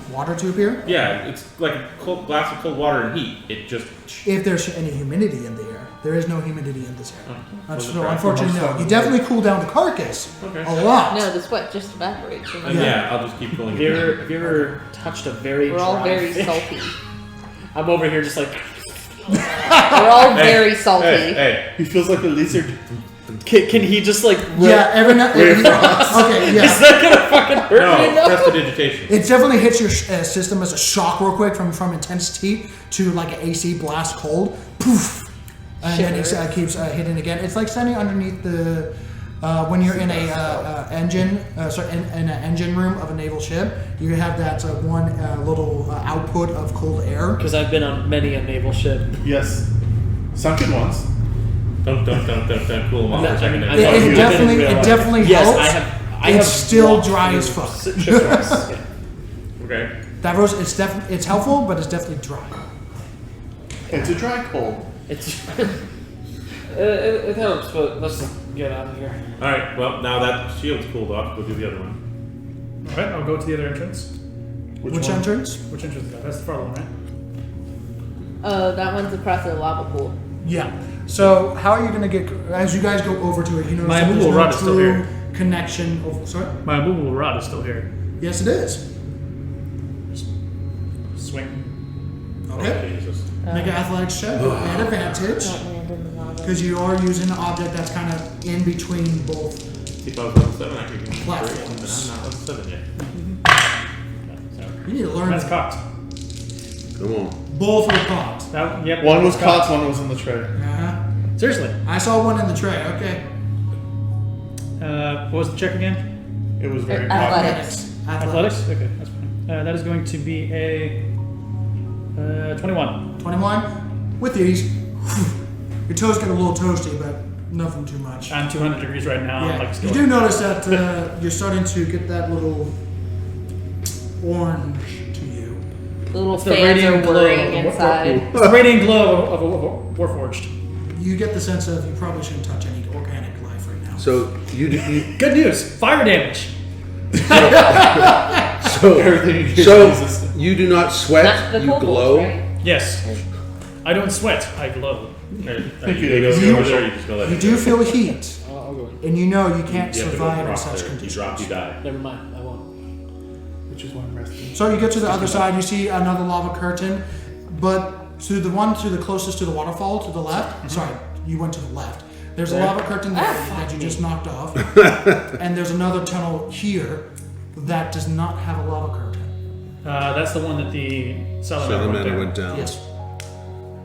Water to appear. Yeah, it's like a cold glass of cold water and heat. It just. If there's any humidity in the air, there is no humidity in this air. Was it So dry? unfortunately, no. You definitely cool down the carcass Okay. a lot. No, the sweat just evaporates. You know? Yeah, I'll just keep filling Have it. you ever touched a very We're all dry very fish? salty. I'm over here just like, We're all very salty. Hey, He feels like a lizard. can he just like rip? Yeah, every now. Okay, Is yeah. that gonna fucking hurt me no, enough? prestidigitation. It definitely hits your system as a shock real quick from intense heat to like an AC blast cold. Poof. And then it Shiver. keeps hitting again. It's like standing underneath the when you're in a engine, in an engine room of a naval ship. You have that one little output of cold air. Because I've been on many a naval ship. Yes. Sunken once. Don't cool them off for a second. I It- thought it you were definitely- in real it life. definitely yes, helps. I have It's still walked dry as through fuck. shipwrecks. Yeah. Okay. That rose, it's helpful, but it's definitely dry. It's a dry cold. It's it helps, but let's get out of here. All right. Well, now that shield's cooled off, we'll do the other one. All right, I'll go to the other entrance. Which one? entrance? Which entrance is that? That's the far one, right? That one's across the lava pool. Yeah. So how are you gonna get as you guys go over to it? You notice My that there's immovable no rod is still true here. connection. Oh, sorry. My immovable rod is still here. Yes, it is. Swing. Okay. Oh, Jesus. Make an athletics check at advantage Don't land in the lava. because you are using an object that's kind of in between both. See if I was level 7, I could give you Platforms. but I'm not level 7 yet. You need to learn. That's cocked. Come on. Both were caught. That, yep. One was caught, one was in the tray. Uh-huh. Seriously. I saw one in the tray. Okay. What was the check again? It was very Athletics. Athletics? Okay, that's fine. That is going to be a 21. 21 with these. Your toes get a little toasty, but nothing too much. I'm 200 degrees right now. Yeah, Like you still. do notice that you're starting to get that little orange to you. The little It's the fans are radiant glow whirring of inside. It's the radiant glow of a Warforged. You get the sense of you probably shouldn't touch any organic life right now. So you Good news. Fire damage. Everything you so get resistant. you do not sweat. Not the You cold glow. ones, right? Yes. I don't sweat. I glow. Thank you, You David. go over there, you just go let You it do go. feel heat, I'll go. and you know you can't You have to go survive in across such there. You conditions. drop, you die. Never mind. I won't. Which is why I'm resting. So you get to the other side, you see another lava curtain, but to the one to the closest to the waterfall to the left. Sorry, you went to the left. There's a lava curtain there that you just knocked off, and there's another tunnel here that does not have a lava curtain. That's the one that the Salamander went down. Yes.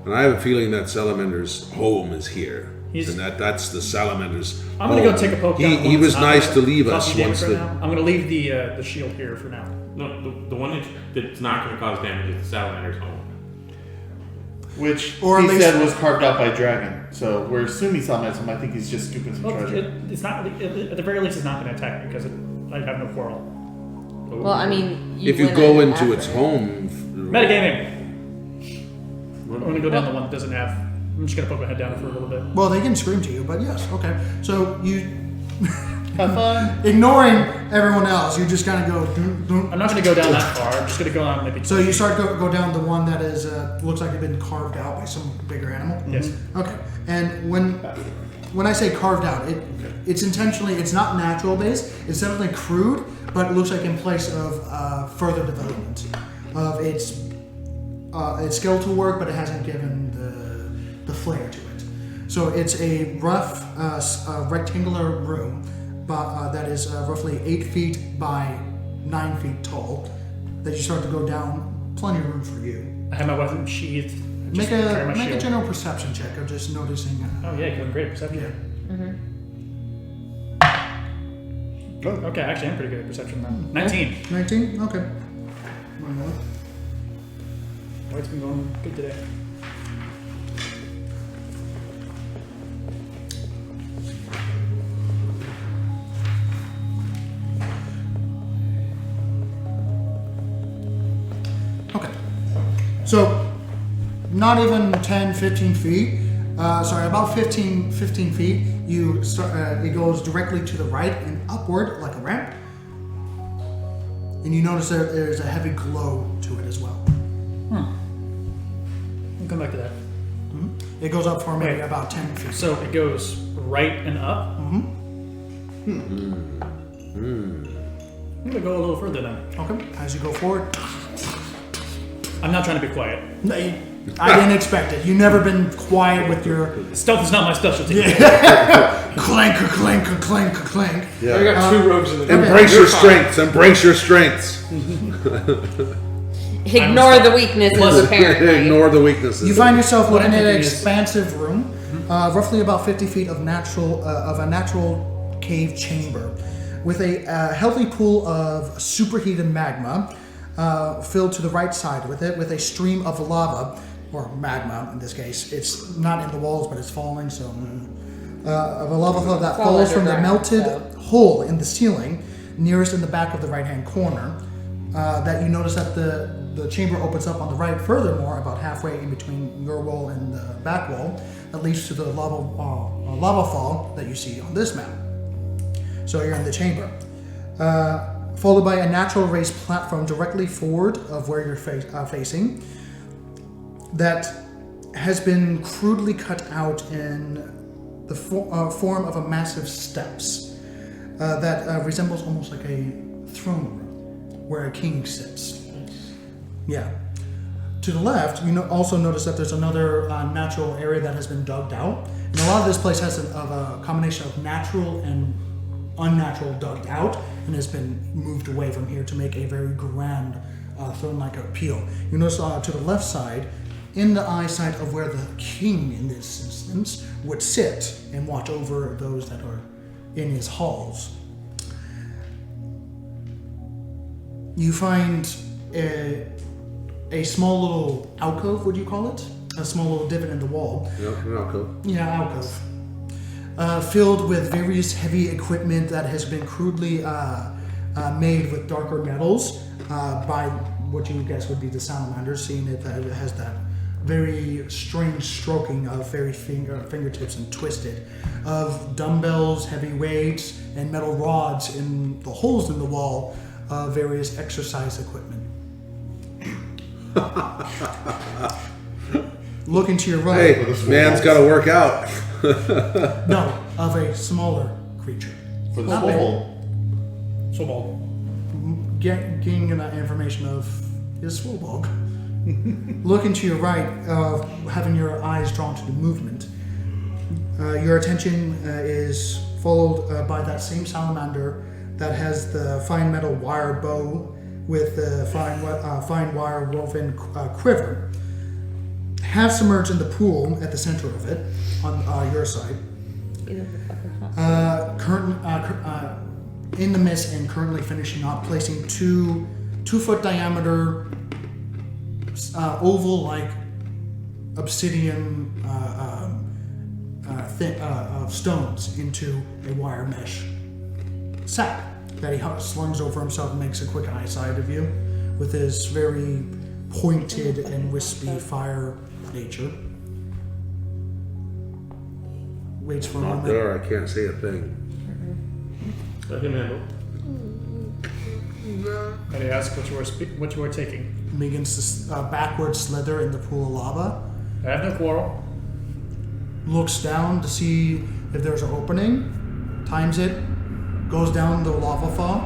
And I have a feeling that Salamander's home is here. He's- and that's the Salamander's I'm gonna home. go take a poke He, down. he was nice to leave us Copy damage once for the... now. I'm gonna leave the shield here for now. No, the one that's not going to cause damage is the Salamander's home. Which Or at he least- said was carved out by a dragon. So we're assuming Salmanism. I think he's just scooping some Well, treasure. it's not. At the very least, it's not going to attack me because I have no quarrel. Well, I mean, If you went go in into after its it. home, Metagaming. I'm going to go down the one that doesn't have. I'm just going to poke my head down for a little bit. Well, they can scream to you, but yes, okay. So you, Have fun. ignoring everyone else, you just kind of go. Dun, dun. I'm not going to go down that far. I'm just going to go on maybe. So you start go down the one that is looks like it's been carved out by some bigger animal. Yes. Okay. And when I say carved out, it's intentionally, it's not natural based. It's definitely crude, but it looks like in place of further development of its skeletal work, but it hasn't given the flair to it. So it's a rough rectangular room, but that is roughly 8 feet by 9 feet tall. That you start to go down. Plenty of room for you. I have my weapon sheathed. Make Just carry my a shield. general perception check of just noticing. Oh yeah, you're great at perception. Okay, actually, I'm pretty good at perception now. 19. 19? Okay. Oh, it's been going good today. Okay. So, not even 10, 15 feet. About 15 feet. You start. It goes directly to the right and upward like a ramp. And you notice there's a heavy glow to it as well. We'll come back to that. It goes up for maybe Wait. about 10 feet. So it goes right and up. I'm gonna go a little further then. Okay. As you go forward. I'm not trying to be quiet. I didn't expect it. You've never been quiet with your Stealth is not my specialty. clank, clank, clank, clank. I got two rogues in the group. embrace your strengths. Embrace your strengths. Ignore the weaknesses, apparently. Ignore the weaknesses. You find yourself What looking I'm at an thinking is- expansive room, roughly about 50 feet of a natural cave chamber, with a healthy pool of superheated magma filled to the right side with a stream of lava, or magma in this case. It's not in the walls, but it's falling. So, of a lava flow that It's all falls from the underground, melted so. hole in the ceiling, nearest in the back of the right-hand corner. That you notice that the chamber opens up on the right. Furthermore, about halfway in between your wall and the back wall, that leads to the lava fall that you see on this map. So you're in the chamber, followed by a natural raised platform directly forward of where you're facing. That has been crudely cut out in the form of a massive steps that resembles almost like a throne room where a king sits. Yeah. To the left, you also notice that there's another natural area that has been dug out. And a lot of this place has a combination of natural and unnatural dug out and has been moved away from here to make a very grand throne-like appeal. You notice to the left side, in the eyesight of where the king in this instance would sit and watch over those that are in his halls. You find a small little alcove, would you call it? A small little divot in the wall. Yeah, alcove. Filled with various heavy equipment that has been crudely made with darker metals by what you would guess would be the salamanders, seeing it that it has that very strange stroking of very fingertips and twisted, of dumbbells, heavy weights, and metal rods in the holes in the wall of various exercise equipment. Looking to your right. Hey, man's got to work out. No, of a smaller creature. For the Not big. soul. So bald. Getting that information of his Swobolg. Looking to your right, having your eyes drawn to the movement, your attention is followed by that same salamander that has the fine metal wire bow with the fine wire woven quiver, half submerged in the pool at the center of it on your side. In the midst and currently finishing up, placing 2 foot diameter oval-like obsidian stones into a wire mesh sack that he slings over himself and makes a quick eyesight of you with his very pointed and wispy fire nature. Waits for a Not moment. there. I can't say a thing. Let him handle. But he asks what you are taking. Begins to backward slither in the pool of lava. I have no quarrel. Looks down to see if there's an opening. Times it. Goes down the lava fall.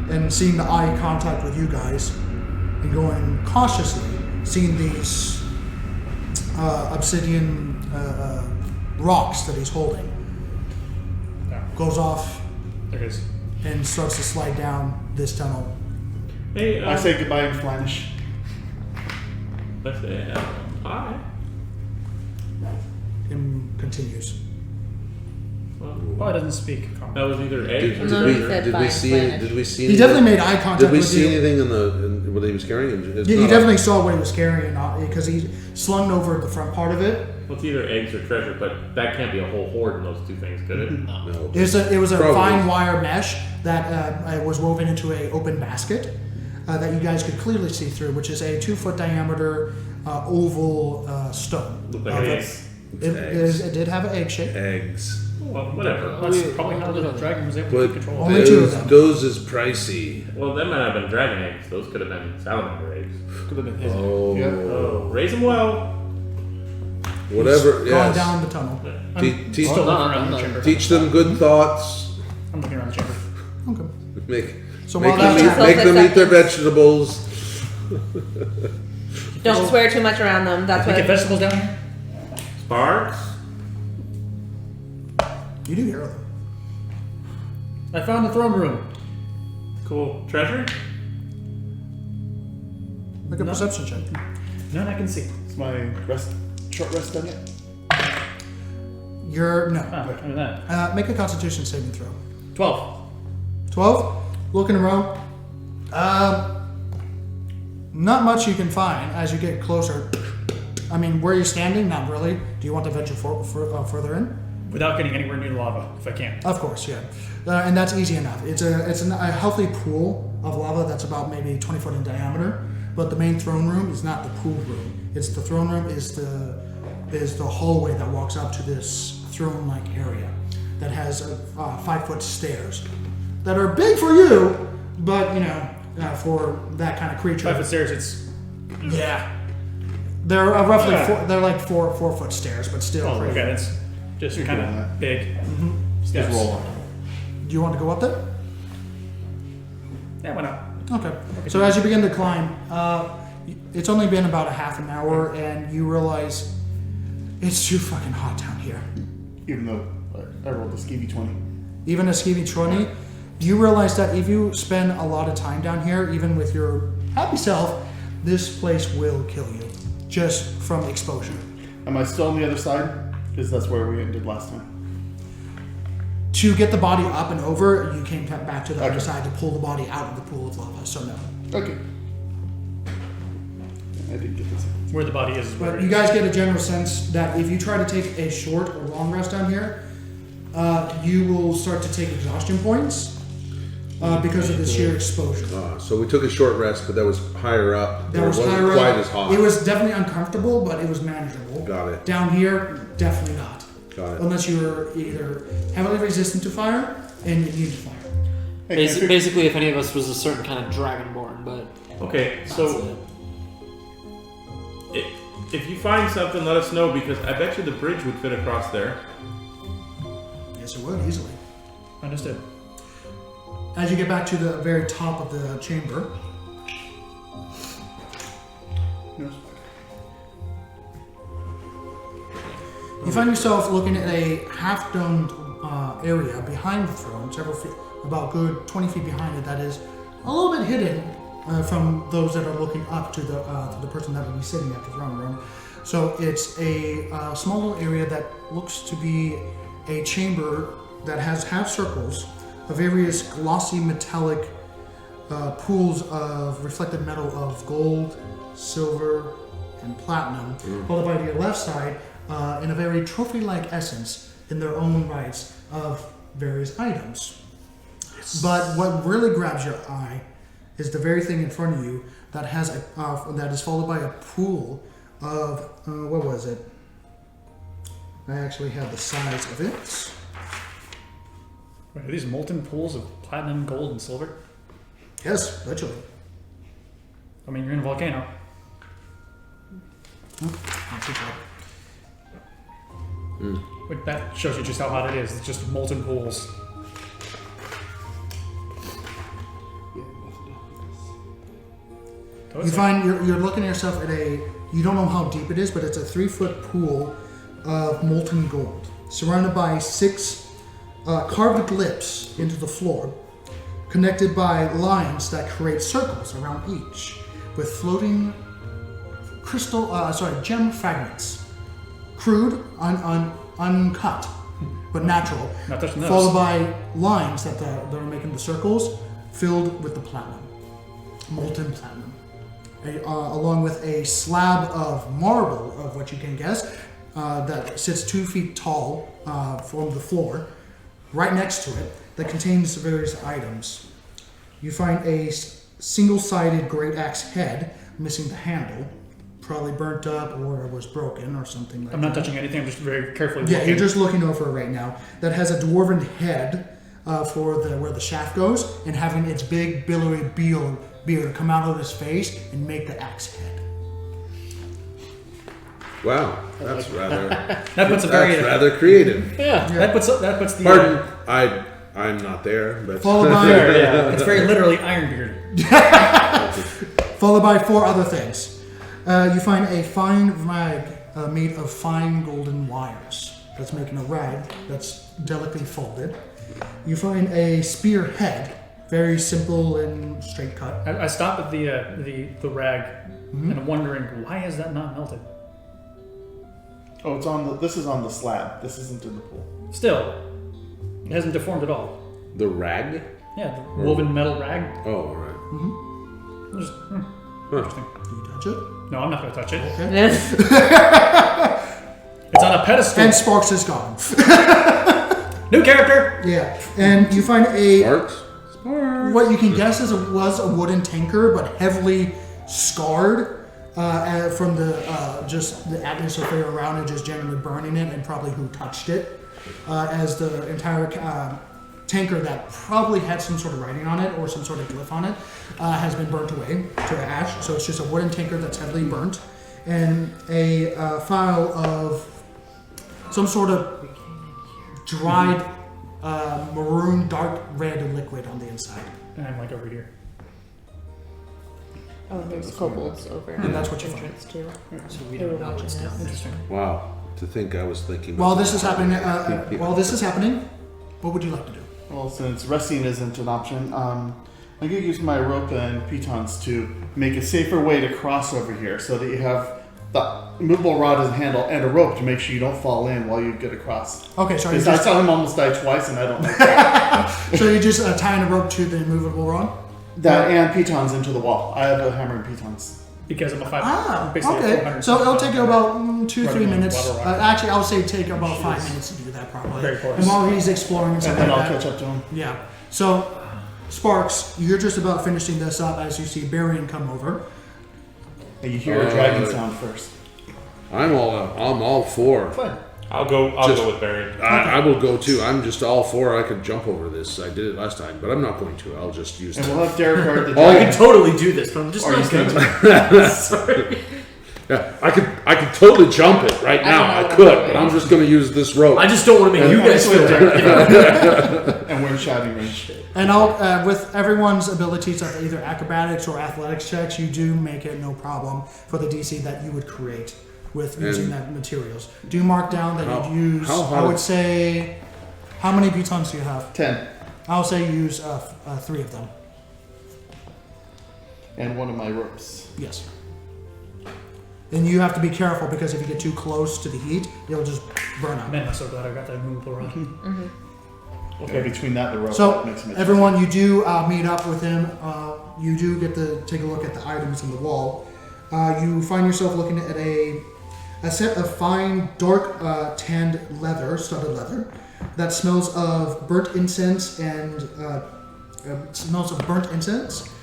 And seeing the eye contact with you guys. And going cautiously. Seeing these obsidian rocks that he's holding. Yeah. Goes off There it is. and starts to slide down this tunnel. Hey, I say goodbye in Flemish. let's say hi. And continues. Oh, it doesn't speak. That was either eggs Did, or No, we, he said did we fine, see? Spanish. Did we see? He anything? definitely made eye contact Did we with see you. anything in what he was carrying? It's Yeah, you not- definitely saw what he was carrying because he slung over the front part of it. Well, it's either eggs or treasure, but that can't be a whole hoard in those two things, could it? No. It was a Probably. fine wire mesh that was woven into a open basket that you guys could clearly see through, which is a 2-foot diameter oval stone. Looked like eggs. It did have an egg shape. Eggs. Well, whatever. That's probably how the dragon was able to But keep control. Only two of those, them. those is pricey. Well, that might have been dragon eggs. Those could have been salamander eggs. Could have been his. Oh, Oh, raise them well. whatever. Gone Yes. down the tunnel. Teach Still looking around I'm the not- chamber. teach them good thoughts. I'm looking around the chamber. Okay. Make So make while them that's eat, make them eat their Self-acceptance. vegetables. Don't swear too much around them. That's Can we get what. vegetables down here? Sparks. You do hear them. I found the throne room. Cool. Treasure. Make a No. perception check. None I can see. Is my short rest done yet? You're no. Ah, look at that. Make a Constitution saving throw. 12. 12. Looking around. Not much you can find as you get closer. I mean, where you're standing, not really. Do you want to venture further in? Without getting anywhere near the lava, if I can. Of course, yeah. And that's easy enough. It's a healthy pool of lava that's about maybe 20 foot in diameter. But the main throne room is not the pool room. It's the throne room is the hallway that walks up to this throne-like area that has 5-foot stairs that are big for you, but for that kind of creature. 5 foot stairs, it's. Yeah. They're roughly Yeah. they're like 4-foot stairs, but still. Oh, okay, that's just You're kind good on of that. big. Just Steps. roll on. Do you want to go up there? Yeah, why not? Okay. So as you begin to climb, it's only been about a half an hour, and you realize it's too fucking hot down here. Even though I rolled a skeevy 20. Even a skeevy 20, you realize that if you spend a lot of time down here, even with your happy self, this place will kill you just from exposure. Am I still on the other side? Because that's where we ended last time. To get the body up and over, you came back to the other Okay. side to pull the body out of the pool of lava. So no. Okay. I didn't get this. Where the body is where But it you is. guys get a general sense that if you try to take a short or long rest down here, you will start to take exhaustion points because of the sheer exposure. So we took a short rest, but that was higher up. That was it wasn't higher quite up. as hot. It was definitely uncomfortable, but it was manageable. Got it. Down here, definitely not. Got it. Unless you're either heavily resistant to fire and immune to fire. Hey, can I pick- Basically, if any of us was a certain kind of dragonborn, but Okay, that's so it. if you find something, let us know because I bet you the bridge would fit across there. Yes, it would easily. Understood. As you get back to the very top of the chamber, No. you find yourself looking at a half-domed area behind the throne, several feet, about good 20 feet behind it. That is a little bit hidden from those that are looking up to the person that would be sitting at the throne room. So it's a small little area that looks to be a chamber that has half circles of various glossy metallic pools of reflected metal of gold, silver, and platinum, followed by to your left side in a very trophy-like essence in their own rights of various items. But what really grabs your eye is the very thing in front of you that has that is followed by a pool of what was it? I actually have the size of it. Wait, are these molten pools of platinum, gold, and silver? Yes, literally. I mean, you're in a volcano. Not too bad. Wait, that shows you just how hot it is. It's just molten pools. You find you're looking at yourself at you don't know how deep it is, but it's a 3-foot pool of molten gold, surrounded by 6 carved lips into the floor, connected by lines that create circles around each, with floating gem fragments, crude, uncut, but natural, Not touching those. followed by lines that are making the circles filled with the platinum, molten platinum. Along with a slab of marble of what you can guess that sits 2 feet tall from the floor, right next to it, that contains various items. You find a single-sided great axe head missing the handle, probably burnt up or was broken or something like that. I'm not touching anything. I'm just very carefully Yeah, looking. you're just looking over it right now. That has a dwarven head for where the shaft goes, and having its big billowy beard come out of his face and make the axe head. Wow, that's rather That puts a very rather creative. Yeah. that puts the Pardon, I'm not there, but Followed by it's very literally Ironbeard. followed by 4 other things. You find a fine rag made of fine golden wires. That's making a rag that's delicately folded. You find a spear head, very simple and straight cut. I stop at the rag, and I'm wondering why is that not melted? Oh, it's on the. This is on the slab. This isn't in the pool. Still, it hasn't deformed at all. the rag. Yeah, the woven metal rag. Oh, all right. Just, Huh. Do you touch it? no, I'm not going to touch it. Okay. It's on a pedestal. And Sparks is gone. New character. Yeah. And you find a Sparks. what you can guess was a wooden tanker, but heavily scarred from the just the atmosphere around it, just generally burning it, and probably who touched it, as the entire tanker that probably had some sort of writing on it or some sort of glyph on it has been burnt away to ash. So it's just a wooden tanker that's heavily burnt, and a phial of some sort of dried maroon dark red liquid on the inside. And I'm like over here. Oh, there's kobolds over. And that's what you find. entrance too. So we They were don't know watching what's down. us. Interesting. Wow. To think I was thinking. While this is happening, what would you like to do? Well, since resting isn't an option, I'm going to use my rope and pitons to make a safer way to cross over here so that you have the movable rod as a handle and a rope to make sure you don't fall in while you get across. Okay, so you Because I just, saw him almost die twice and I don't like that. so you just tying a rope to the immovable rod? That and pitons into the wall. I have a hammer and pitons. Because I'm a Ah, basically a okay. 400 So it'll take you about 2-3 Running minutes. water rock. Actually, I'll say take about 5 minutes to do that probably. Very close. And while he's exploring and stuff And then like I'll that. catch up to him. Yeah. So, Sparks, you're just about finishing this up as you see Barian come over. And you hear a dragon sound first. I'm all for. Fine. I'll go Just- with Barry. I will go too. I'm just all for. I could jump over this. I did it last time, but I'm not going to. I'll just use And it. we'll have Derek guard the Oh, I dragon. can totally do this, but I'm just Or not you can going to. Sorry. Yeah, I could totally jump it right now. I could, but I'm just going to use this rope. I just don't want to make you guys feel bad. And we're in shouting range. And I'll, with everyone's abilities of either acrobatics or athletics checks, you do make it no problem for the DC that you would create with using And- that materials. Do mark down that How- you'd use, how I hard- would say, how many pitons do you have? 10. I'll say use 3 of them. And one of my ropes. Yes. And you have to be careful because if you get too close to the heat, it'll just burn out. Man, I'm so glad I got that movable rod. Okay, between that and the rope, So, that makes me everyone, you do meet up with him. You do get to take a look at the items in the wall. you find yourself looking at a set of fine, dark tanned leather, studded leather, that smells of burnt incense and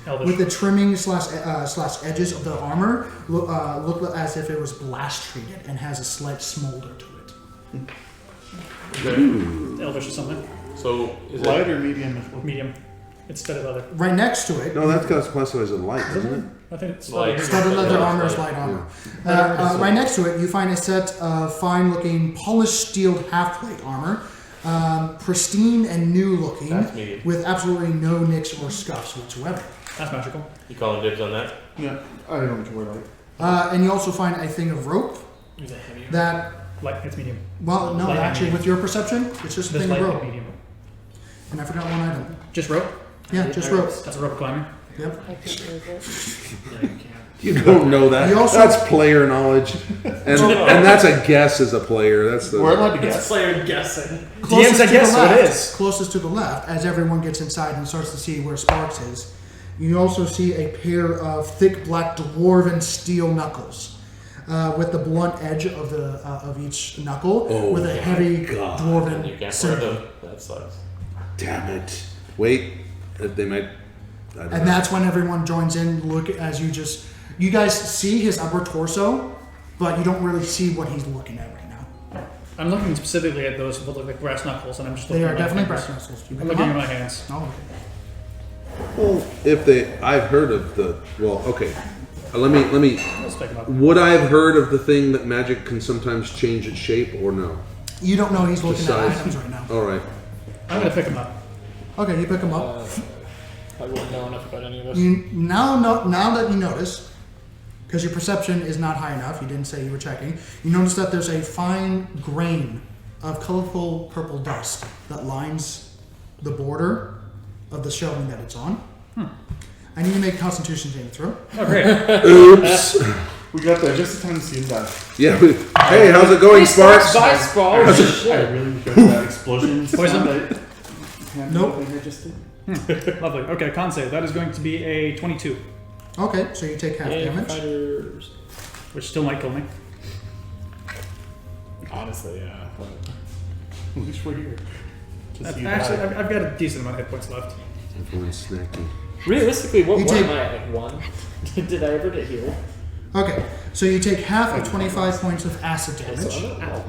Elvish. with the trimming slash edges of the armor look as if it was blast treated and has a slight smolder to it. Okay. Elvish or something. So is Light it or medium? Medium. It's studded leather. Right next to it, No, that's because classifies as light, isn't it? I think it's Light. studded leather Yeah, armor is light. light armor. Right next to it, you find a set of fine-looking polished steel half-plate armor, pristine and new-looking, That's medium. with absolutely no nicks or scuffs whatsoever. That's magical. You calling dibs on that? Yeah, I don't know where light. And you also find a thing of rope Is it heavier? that, Light. It's medium. well, no, Light and actually, medium. with your perception, it's just a This thing of light rope. and medium. And I forgot one item. Just rope. Yeah, just rope. That's a rope climber. Yep. I can't use it. No, you can't. You don't know that. You also- That's player knowledge, and that's a guess as a player. That's the. We're allowed to It's guess. player guessing. Closest I to guess the what left, it is. Closest to the left, as everyone gets inside and starts to see where Sparks is, you also see a pair of thick black dwarven steel knuckles, with the blunt edge of the of each knuckle, Oh with a my heavy God. dwarven You can't wear symbol. them. That sucks. Damn it! Wait, they might. I don't know. And that's when everyone joins in. Look as you guys see his upper torso, but you don't really see what he's looking at right now. I'm looking specifically at those what look like brass knuckles, and I'm just They looking are at my definitely fingers. brass knuckles. You I'm pick looking them at up? my hands. Oh, okay. Well, if they, I've heard of the. Well, okay. Let me. Let's pick them up. Would I have heard of the thing that magic can sometimes change its shape or no? You don't know he's looking at Besides- items right now. All right. I'm gonna pick them up. Okay, you pick them up. I wouldn't know enough about any of this. You now that you notice, because your perception is not high enough, you didn't say you were checking. You notice that there's a fine grain of colorful purple dust that lines the border of the shelving that it's on. I need to make a Constitution saving throw. Oh, great. Oops. We got there just in time to see him die. Yeah. Hey, how's it going, Sparks? Bye, Sparks. I Shit. really enjoyed that explosion. Poison? sound. Nope. I just did. Lovely. Okay, con save. That is going to be a 22, Okay, so you take half Yeah, damage. fighters. which still might kill me. Honestly, yeah. At least we're here. To see you Actually, die. I've got a decent amount of hit points left. Everyone's snacky. Realistically, what You am take- I at? Like 1? Did I ever get healed? Okay, so you take half of 25 points of acid damage. So I'm at,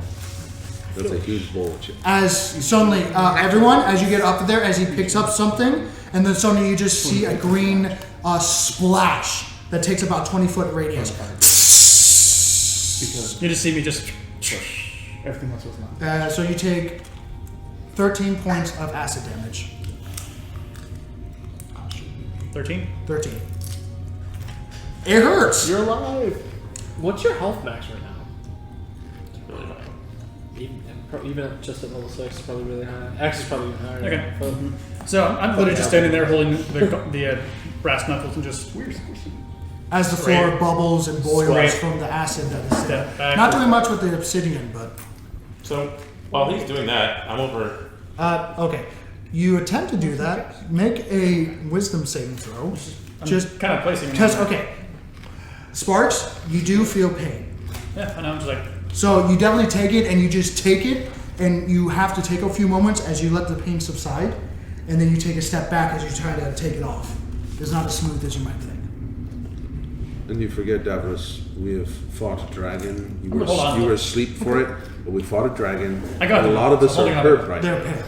That's a huge bowl of chips. As suddenly, everyone, as you get up there, as he picks up something, and then suddenly you just see a green splash that takes about 20-foot radius. Because You just see me just. everything else was not. So you take 13 points of acid damage. 13. 13. It hurts. You're alive. what's your health max right now? It's really high. Even at just at level 6, it's probably really high. X is probably even higher. Okay. But So I'm literally just standing there holding the brass knuckles and just. As the floor Great. bubbles and boils Great. from the acid that is there. Step back. Not doing much with the obsidian, but So while he's doing that, I'm over. okay. You attempt to do that. Make a wisdom saving throw. I'm Just kind of placing. because, okay. Sparks, you do feel pain. Yeah, I know. I'm just like. So you definitely take it, and you just take it, and you have to take a few moments as you let the pain subside, and then you take a step back as you try to take it off. It's not as smooth as you might think. And you forget, Davros, we have fought a dragon. You I'm gonna hold on. were asleep for it, but we fought a dragon. I got and a it. lot of us I'm are holding on. hurt right They're now. pale.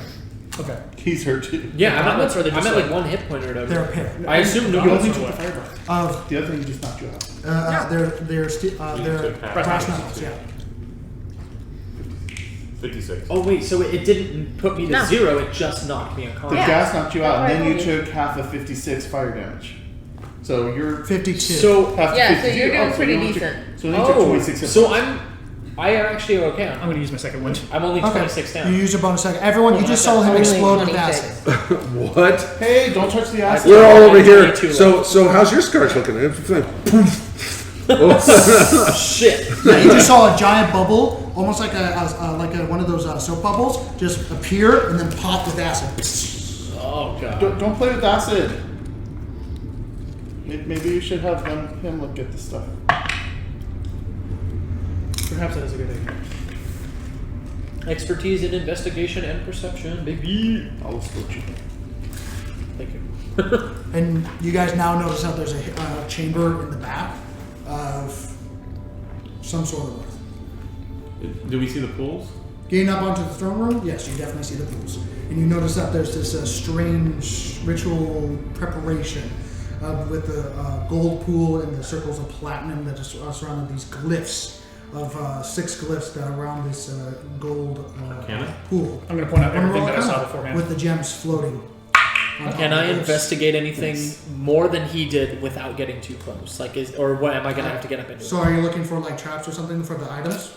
Okay. He's hurt too. yeah, I'm Gauntlets, or at, they're I'm just at like like- 1 hit point or whatever. They're pale. I assume no You Gauntlets only or took the what? fireball. Of The other thing just knocked you out. they're took half. brass knuckles. Yeah. 56. Oh wait, so it didn't put me to No. 0, it just knocked me The unconscious. Yeah. gas knocked you out, and then you That's what I took half of 56 fire damage. So you're 52. So, half Yeah, of so 52. you're doing so pretty you only took- decent. So then you took oh, 26 hit so points. I am actually okay. I'm going to use my second wind. I'm only Okay. 26 down. You use your bonus second. Everyone, you just saw him Only explode with 26. acid. What? Hey, don't touch the acid. We're all over here. 22 So how's your scars looking? It's like, Shit. Yeah, you just saw a giant bubble, almost like one of those soap bubbles, just appear and then pop with acid. Oh god. Don't play with acid. Maybe you should have him look at this stuff. Perhaps that is a good idea. Expertise in investigation and perception, baby. I'll split you. Thank you. And you guys now notice that there's a chamber in the back of some sort of earth. Do we see the pools? Getting up onto the throne room, yes, you definitely see the pools. And you notice that there's this strange ritual preparation with the gold pool and the circles of platinum that are surrounded these glyphs of 6 glyphs that are around this gold pool. I'm going to point out everything that I Arcana saw beforehand. with the gems floating. on top Can of I the glyphs. investigate anything more than he did without getting too close? Like, or what am I gonna have to get up into? So are you looking for like traps or something for the items?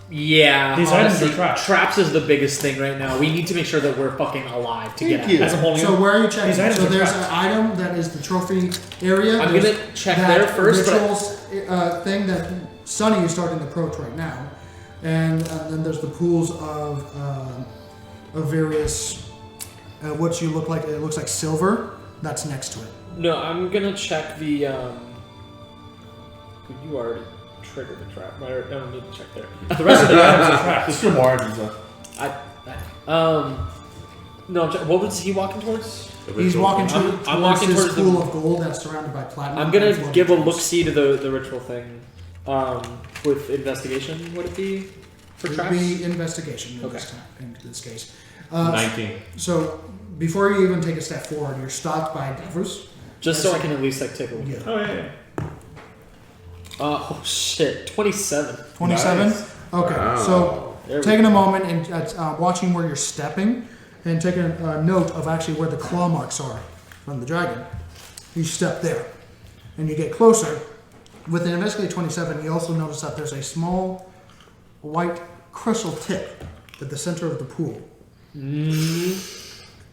Yeah. These items honestly, are traps. Traps is the biggest thing right now. We need to make sure that we're fucking alive to get out. you. That's a whole new. So where are you checking? These items So are there's traps. an item that is the trophy area. I'm There's gonna check that there first, but Rituals thing that Sunny is starting to approach right now, and then there's the pools of various what you look like. It looks like silver. That's next to it. no, I'm gonna check the. You already triggered the trap. I don't need to check there. The rest of the items are traps. There's still more items though. No, what was he walking towards? He's walking I'm towards walking this towards the- pool of gold that's surrounded by platinum. I'm and gonna floating give a gems. look see to the ritual thing. With investigation, would it be for It would traps? be investigation in, Okay. in this case. 19. So before you even take a step forward, you're stopped by Devers. Just so I can at least like take a look. Yeah. Oh, yeah. Oh shit, 27. 27? Nice. Okay, Wow. so There we taking a moment and watching where you're stepping and taking a note of actually where the claw marks are from the dragon. You step there and you get closer. With the Investigate 27, you also notice that there's a small white crystal tip at the center of the pool.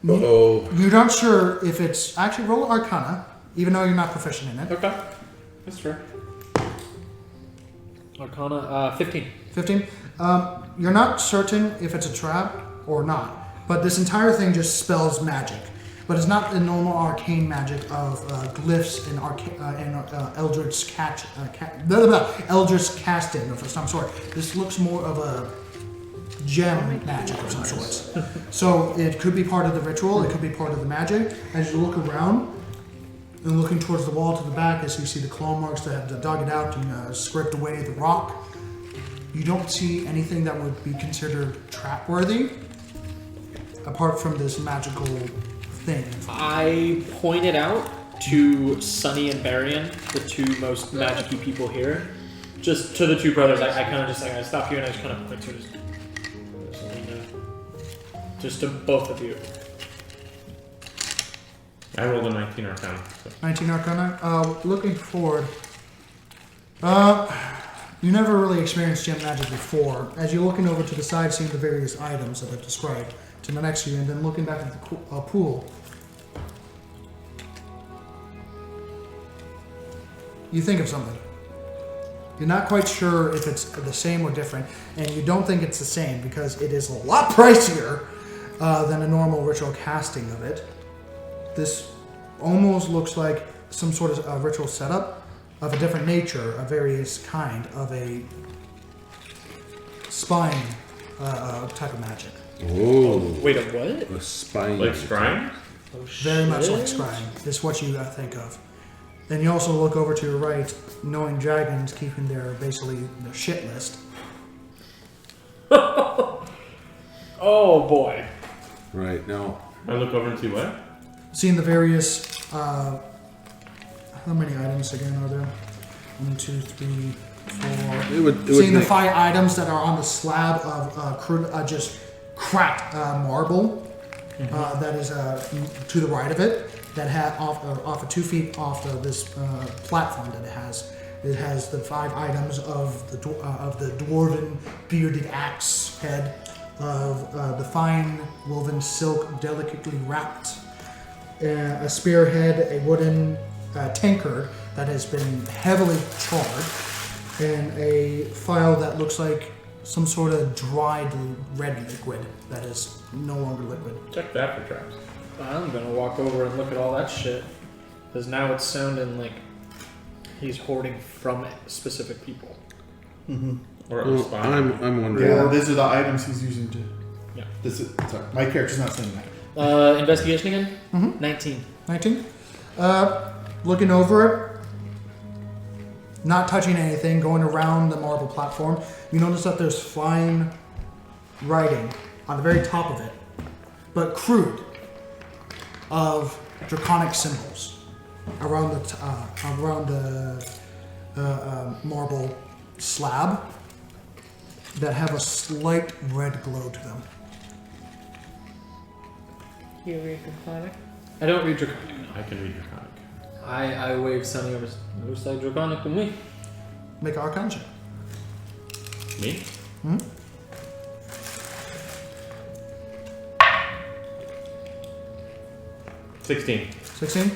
Uh-oh. You're not sure if it's actually roll Arcana, even though you're not proficient in it. Okay, that's fair. Arcana, 15. 15. You're not certain if it's a trap or not, but this entire thing just spells magic. But it's not the normal arcane magic of glyphs and eldritch casting of some sort. This looks more of a gem magic of some sorts. So it could be part of the ritual, it could be part of the magic. As you look around and looking towards the wall to the back, as you see the claw marks that have dug it out and scraped away the rock, you don't see anything that would be considered trap-worthy, apart from this magical thing. I pointed out to Sunny and Barian, the two most magic-y people here, just to the two brothers. I kind of just like I stop you and I just kind of point to just to both of you. I rolled a 19 Arcana. So. 19 Arcana. Looking forward. You never really experienced gem magic before. As you're looking over to the side, seeing the various items that I've described to the next to you, and then looking back at the pool, you think of something. You're not quite sure if it's the same or different, and you don't think it's the same because it is a lot pricier than a normal ritual casting of it. This almost looks like some sort of ritual setup of a different nature, a various kind of a spine type of magic. Oh. Wait, a what? A spine. Like scrying? Oh, Very much like shit. scrying is what you think of. And you also look over to your right, knowing dragons keeping their shit list. Oh boy. Right, now. I look over and see what? Seeing the various, how many items again are there? 1, 2, 3, 4. It would Seeing the make- 5 items that are on the slab of just cracked marble that is to the right of it, that had off of 2 feet off of this platform that it has. It has the 5 items of the dwarven bearded axe head, of the fine woven silk delicately wrapped, a spearhead, a wooden tankard that has been heavily charred, and a file that looks like some sort of dried red liquid that is no longer liquid. Check that for traps. I'm gonna walk over and look at all that shit, because now it's sounding like he's hoarding from specific people. Or Well, spy. I'm wondering. Yeah, these are the items he's using to. Yeah. This is sorry. My character's not saying that. Investigation again? Mhm. 19. 19. Looking over it, not touching anything, going around the marble platform, you notice that there's fine writing on the very top of it, but crude, of draconic symbols around the marble slab that have a slight red glow to them. You read Draconic? I don't read Draconic. I can read Draconic. I wave Sunny over side Draconic to me. Make an Arcana check. Me? Hmm? $16. 16?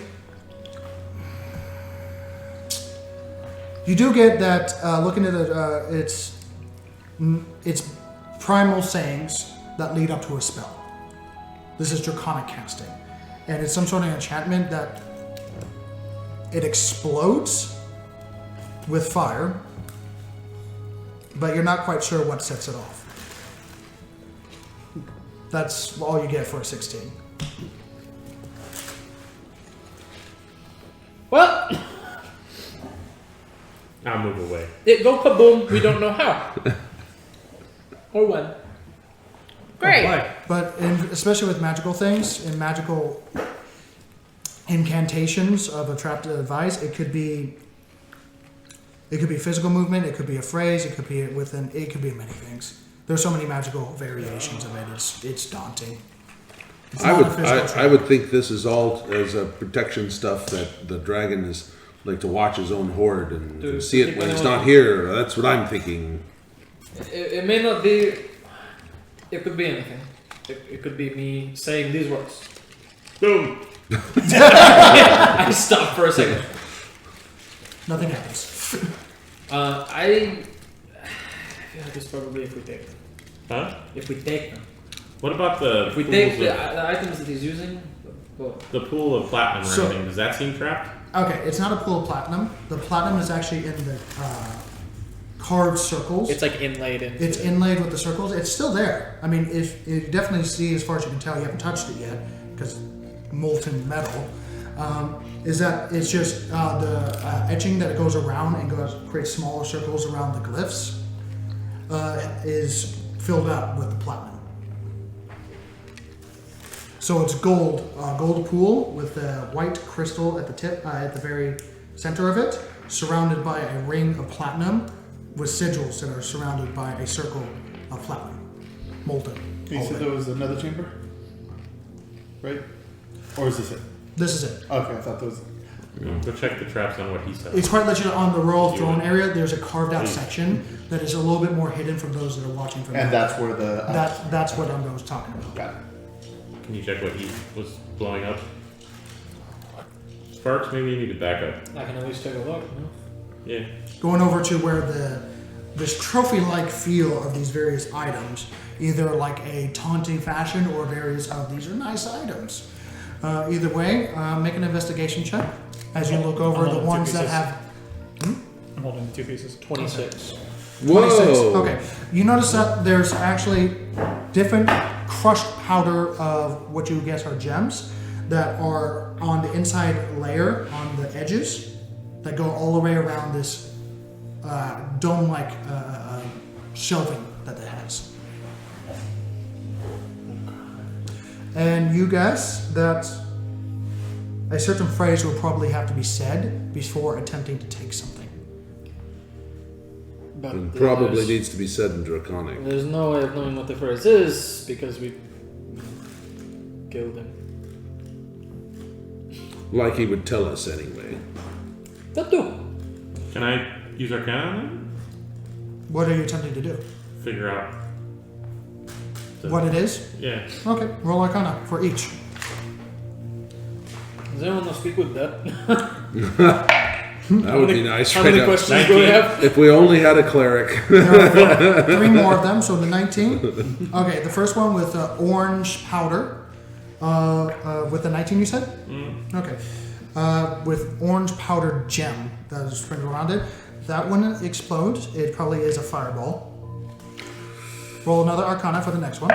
You do get that, looking at it, it's primal sayings that lead up to a spell. This is draconic casting. And it's some sort of enchantment that it explodes with fire, but you're not quite sure what sets it off. That's all you get for a 16. Well, I'll move away. it go kaboom. We don't know how. Or when. Great. But especially with magical things, in magical incantations of a trapped device, it could be physical movement, it could be a phrase, it could be many things. There's so many magical variations of it. It's daunting. It's I not would a physical I trap. would think this is all as a protection stuff that the dragon is like to watch his own horde and To see it keep when it's anyone- not here. That's what I'm thinking. It may not be. It could be anything. It could be me saying these words. Boom! I stopped for a second. Nothing happens. I feel like it's probably if we take them. Huh? If we take them. What about the If we pools take the of, items that he's using. Well, the pool of platinum or So- anything? Does that seem trapped? Okay, it's not a pool of platinum. The platinum is actually in the carved circles. it's like inlaid in. It's inlaid with the circles. It's still there. I mean, if you definitely see, as far as you can tell, you haven't touched it yet because molten metal. Is that it's just the etching that goes around and creates smaller circles around the glyphs is filled up with the platinum. So it's gold pool with a white crystal at the tip, at the very center of it, surrounded by a ring of platinum with sigils that are surrounded by a circle of platinum, molten. You all said of there it. was another chamber, right? Or is this it? This is it. Okay, I thought there was. Go check the traps on what he said. It's quite legit on the royal throne area. There's a carved out section that is a little bit more hidden from those that are watching from And there. that's where the. That's what I was talking about. Got it. Can you check what he was blowing up? Sparks, maybe you need to back up. I can at least take a look. No? Yeah. Going over to where this trophy-like feel of these various items, either like a taunting fashion or various of these are nice items. Either way, make an investigation check as you look over I'm the on ones two that pieces. have. I'm holding the 2 pieces. 26. 26. Whoa! Okay. You notice that there's actually different crushed powder of what you guess are gems that are on the inside layer on the edges that go all the way around this dome-like shelving that it has. And you guess that a certain phrase will probably have to be said before attempting to take something. But And probably there's- needs to be said in Draconic. There's no way of knowing what the phrase is because we killed him. Like he would tell us anyway. That too. Can I use Arcana on What are you attempting to do? that? Figure out. the- What it is? Yeah. Okay, roll Arcana for each. Does anyone know speak with that? That would be nice. How right many now. questions do we have? If we only had a cleric. There are 3 more of them, so the 19. Okay, the first one with orange powder. With the 19 you said? Okay. With orange powdered gem that is sprinkled around it. that one explodes. It probably is a fireball. Roll another Arcana for the next one.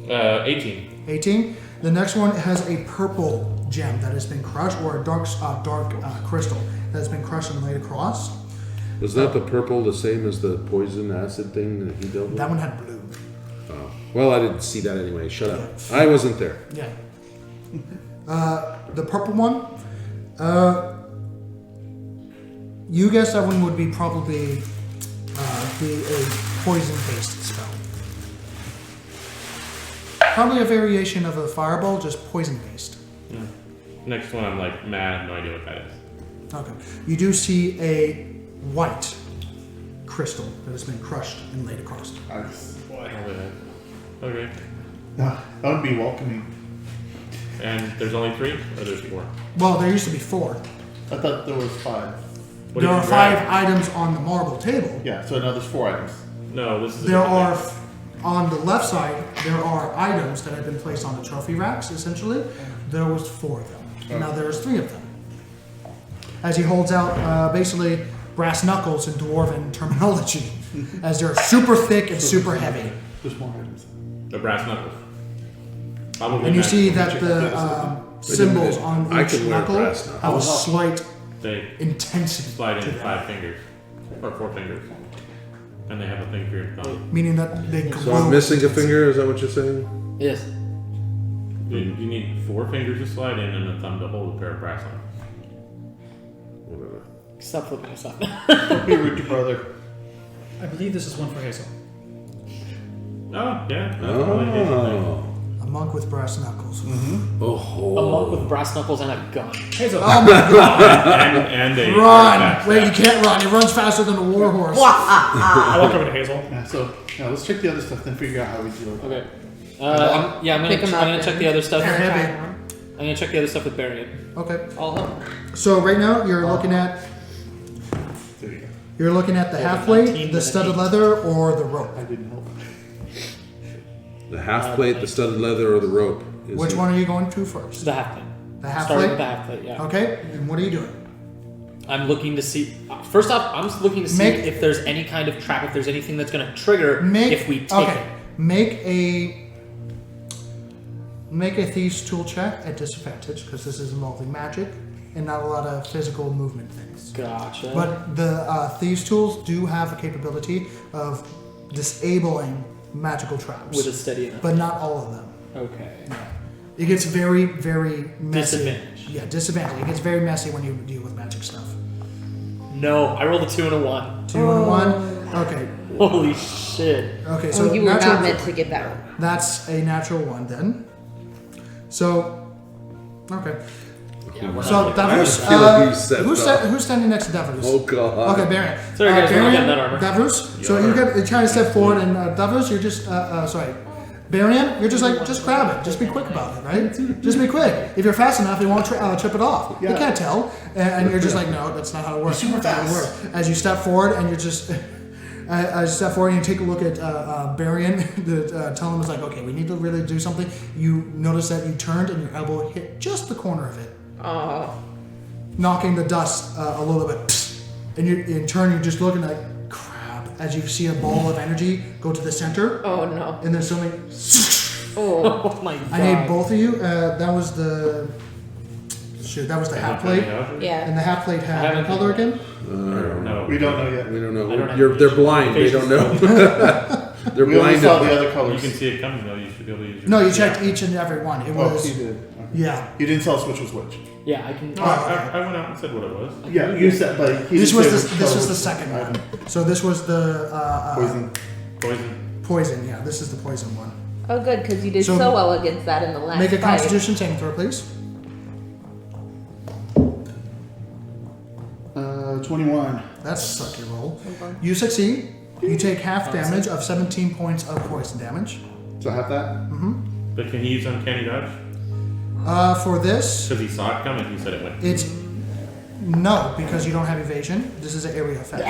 18. 18. The next one has a purple gem that has been crushed, or a dark crystal that has been crushed and laid across. Was that the purple the same as the poison acid thing that he dealt with? That one had blue. Oh. Well, I didn't see that anyway. Shut up. I wasn't there. Yeah. The purple one, you guess that one would be probably be a poison-based spell. Probably a variation of a fireball, just poison-based. Yeah. Next one, I'm like, I have no idea what that is. Okay. You do see a white crystal that has been crushed and laid across. Nice. Okay. That would be welcoming. And there's only 3, or there's 4? Well, there used to be 4. I thought there was 5. What There did are you 5 grab? items on the marble table. Yeah, so now there's 4 items. No, this is. a There different are, thing. on the left side, there are items that have been placed on the trophy racks, essentially. There was 4 of them. Now there's 3 of them. As he holds out, basically, brass knuckles in dwarven terminology, as they're super thick and super heavy. There's more items. The brass knuckles. Probably And you not. see that the symbols on I each can wear knuckle brass have a knuckles. slight They intensity slide to in them, 5 fingers. Or 4 fingers. And they have a thing for your thumb. meaning that they So glow. I'm missing a finger, is that what you're saying? Yes. You need 4 fingers to slide in and a thumb to hold a pair of brass knuckles. Whatever. Stop flipping us up. Don't be rude to brother. I believe this is one for Hazel. Oh, yeah. That's probably a decent thing. Oh. A monk with brass knuckles. Oh. A monk with brass knuckles and a gun. Hazel. Oh my god! And a Run! Wait, you can't run. He runs faster than a warhorse. I walk over to Hazel. Yeah, so let's check the other stuff, then figure out how we deal with it. Okay. I'm gonna Pick 'em up check and- the other stuff. They're heavy. I'm gonna check the other stuff with Barian. Okay. I'll help. So right now you're looking at There you go. the Oh, half 19 plate, the with studded an 8. leather, or the rope. I didn't help. The half plate, the studded leather, or the rope? Is Which it- one are you going to first? The half plate. The half Starting with plate. the half plate. Yeah. Okay. And what are you doing? I'm looking to see. First off, I'm just looking to see Make- if there's any kind of trap. If there's anything that's gonna trigger Make if we take okay. it. Make a thieves tool check at disadvantage because this is involving magic and not a lot of physical movement things. Gotcha. But the thieves tools do have a capability of disabling magical traps, with a steady enough. but not all of them. Okay. It gets very, very messy. Disadvantage. Yeah, disadvantage. It gets very messy when you deal with magic stuff. No, I rolled a 2 and a 1. 2 and 1. Okay. Holy shit. Okay. So Oh, you were natural, not meant to get that one. That's a natural 1 then. So. Okay. Yeah, we're So not. Davros, I feel like you set up. who's standing next to Davros? Oh god. Okay, Baron. Sorry, guys, we're not getting that Baron, armor. Davros. So you try to step forward, and Davros, you're just sorry. Baron, you're just like, just grab it. Just be quick about it, right? Just be quick. If you're fast enough, you won't trip it off. You Yeah. can't tell, and you're just like, no, that's not how it works. You're super That's not how it fast. works. As you step forward, and you're just. As you step forward and you take a look at Barian, tell him it's like, okay, we need to really do something. You notice that you turned and your elbow hit just the corner of it, Oh. knocking the dust a little bit. And you, in turn, you're just looking like crap as you see a ball of energy go to the center, Oh no. and then suddenly, Oh. Oh my god. I need both of you. That was the half plate, Yeah. and the half plate had haven't- color again. No. We don't know yet. We don't know. I don't have They're any blind. They don't know. They're We only blinded. saw the other You colors. can see it coming though. You should be able to use your. No, you checked each and every one. It Oh, was he did. Okay. yeah. You didn't tell us which was which. Yeah, I can. Oh, I went out and said what it was. Yeah, you said, but he This didn't was say the, which this color was the second one. So this was the Poison. Poison. poison. Yeah, this is the poison one. Oh, good, because you did So- so well against that in the last Make a fight. Constitution saving throw, please. 21. That's a sucky roll. You succeed. You take half damage of 17 points of poison damage. So I have that? But can he use uncanny dodge? For this, Because he saw it coming. He said it went. it's no, because you don't have evasion. This is an area effect.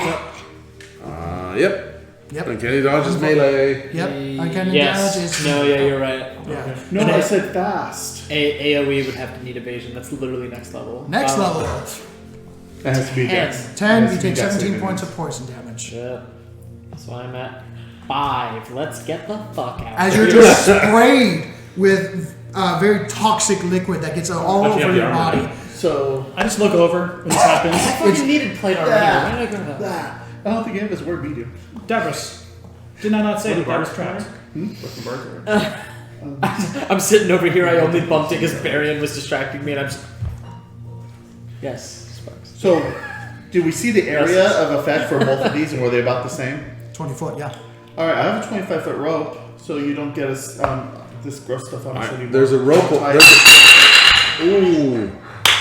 Yep. Yep. Uncanny dodge is melee. Yep. Uncanny Yes. damage is No, yeah, you're right. yeah. No, And I it- said fast. AOE would have to need evasion. That's literally next level. Next level. It has to be 10. dex. 10, It has you to be take dex 17 saving. points of poison damage. Yeah. So I'm at 5. Let's get the fuck out. As of you're here. just sprayed with very toxic liquid that gets all But you over have your the armor. body. So, I just look over when this happens. I fucking needed plate armor. Yeah. Why did I go to that? I don't think any of us were medium. Davros. Did I not say that Davros trapped? What the birds are. I'm sitting over here. I only bumped it because Barian was distracting me, and I'm just. Yes, Sparks. So, do we see the area of effect for both of these, and were they about the same? 20 foot, yeah. All right, I have a 25-foot rope, so you don't get us this gross stuff on us Alright, anymore. there's a rope. Tie it. Ooh.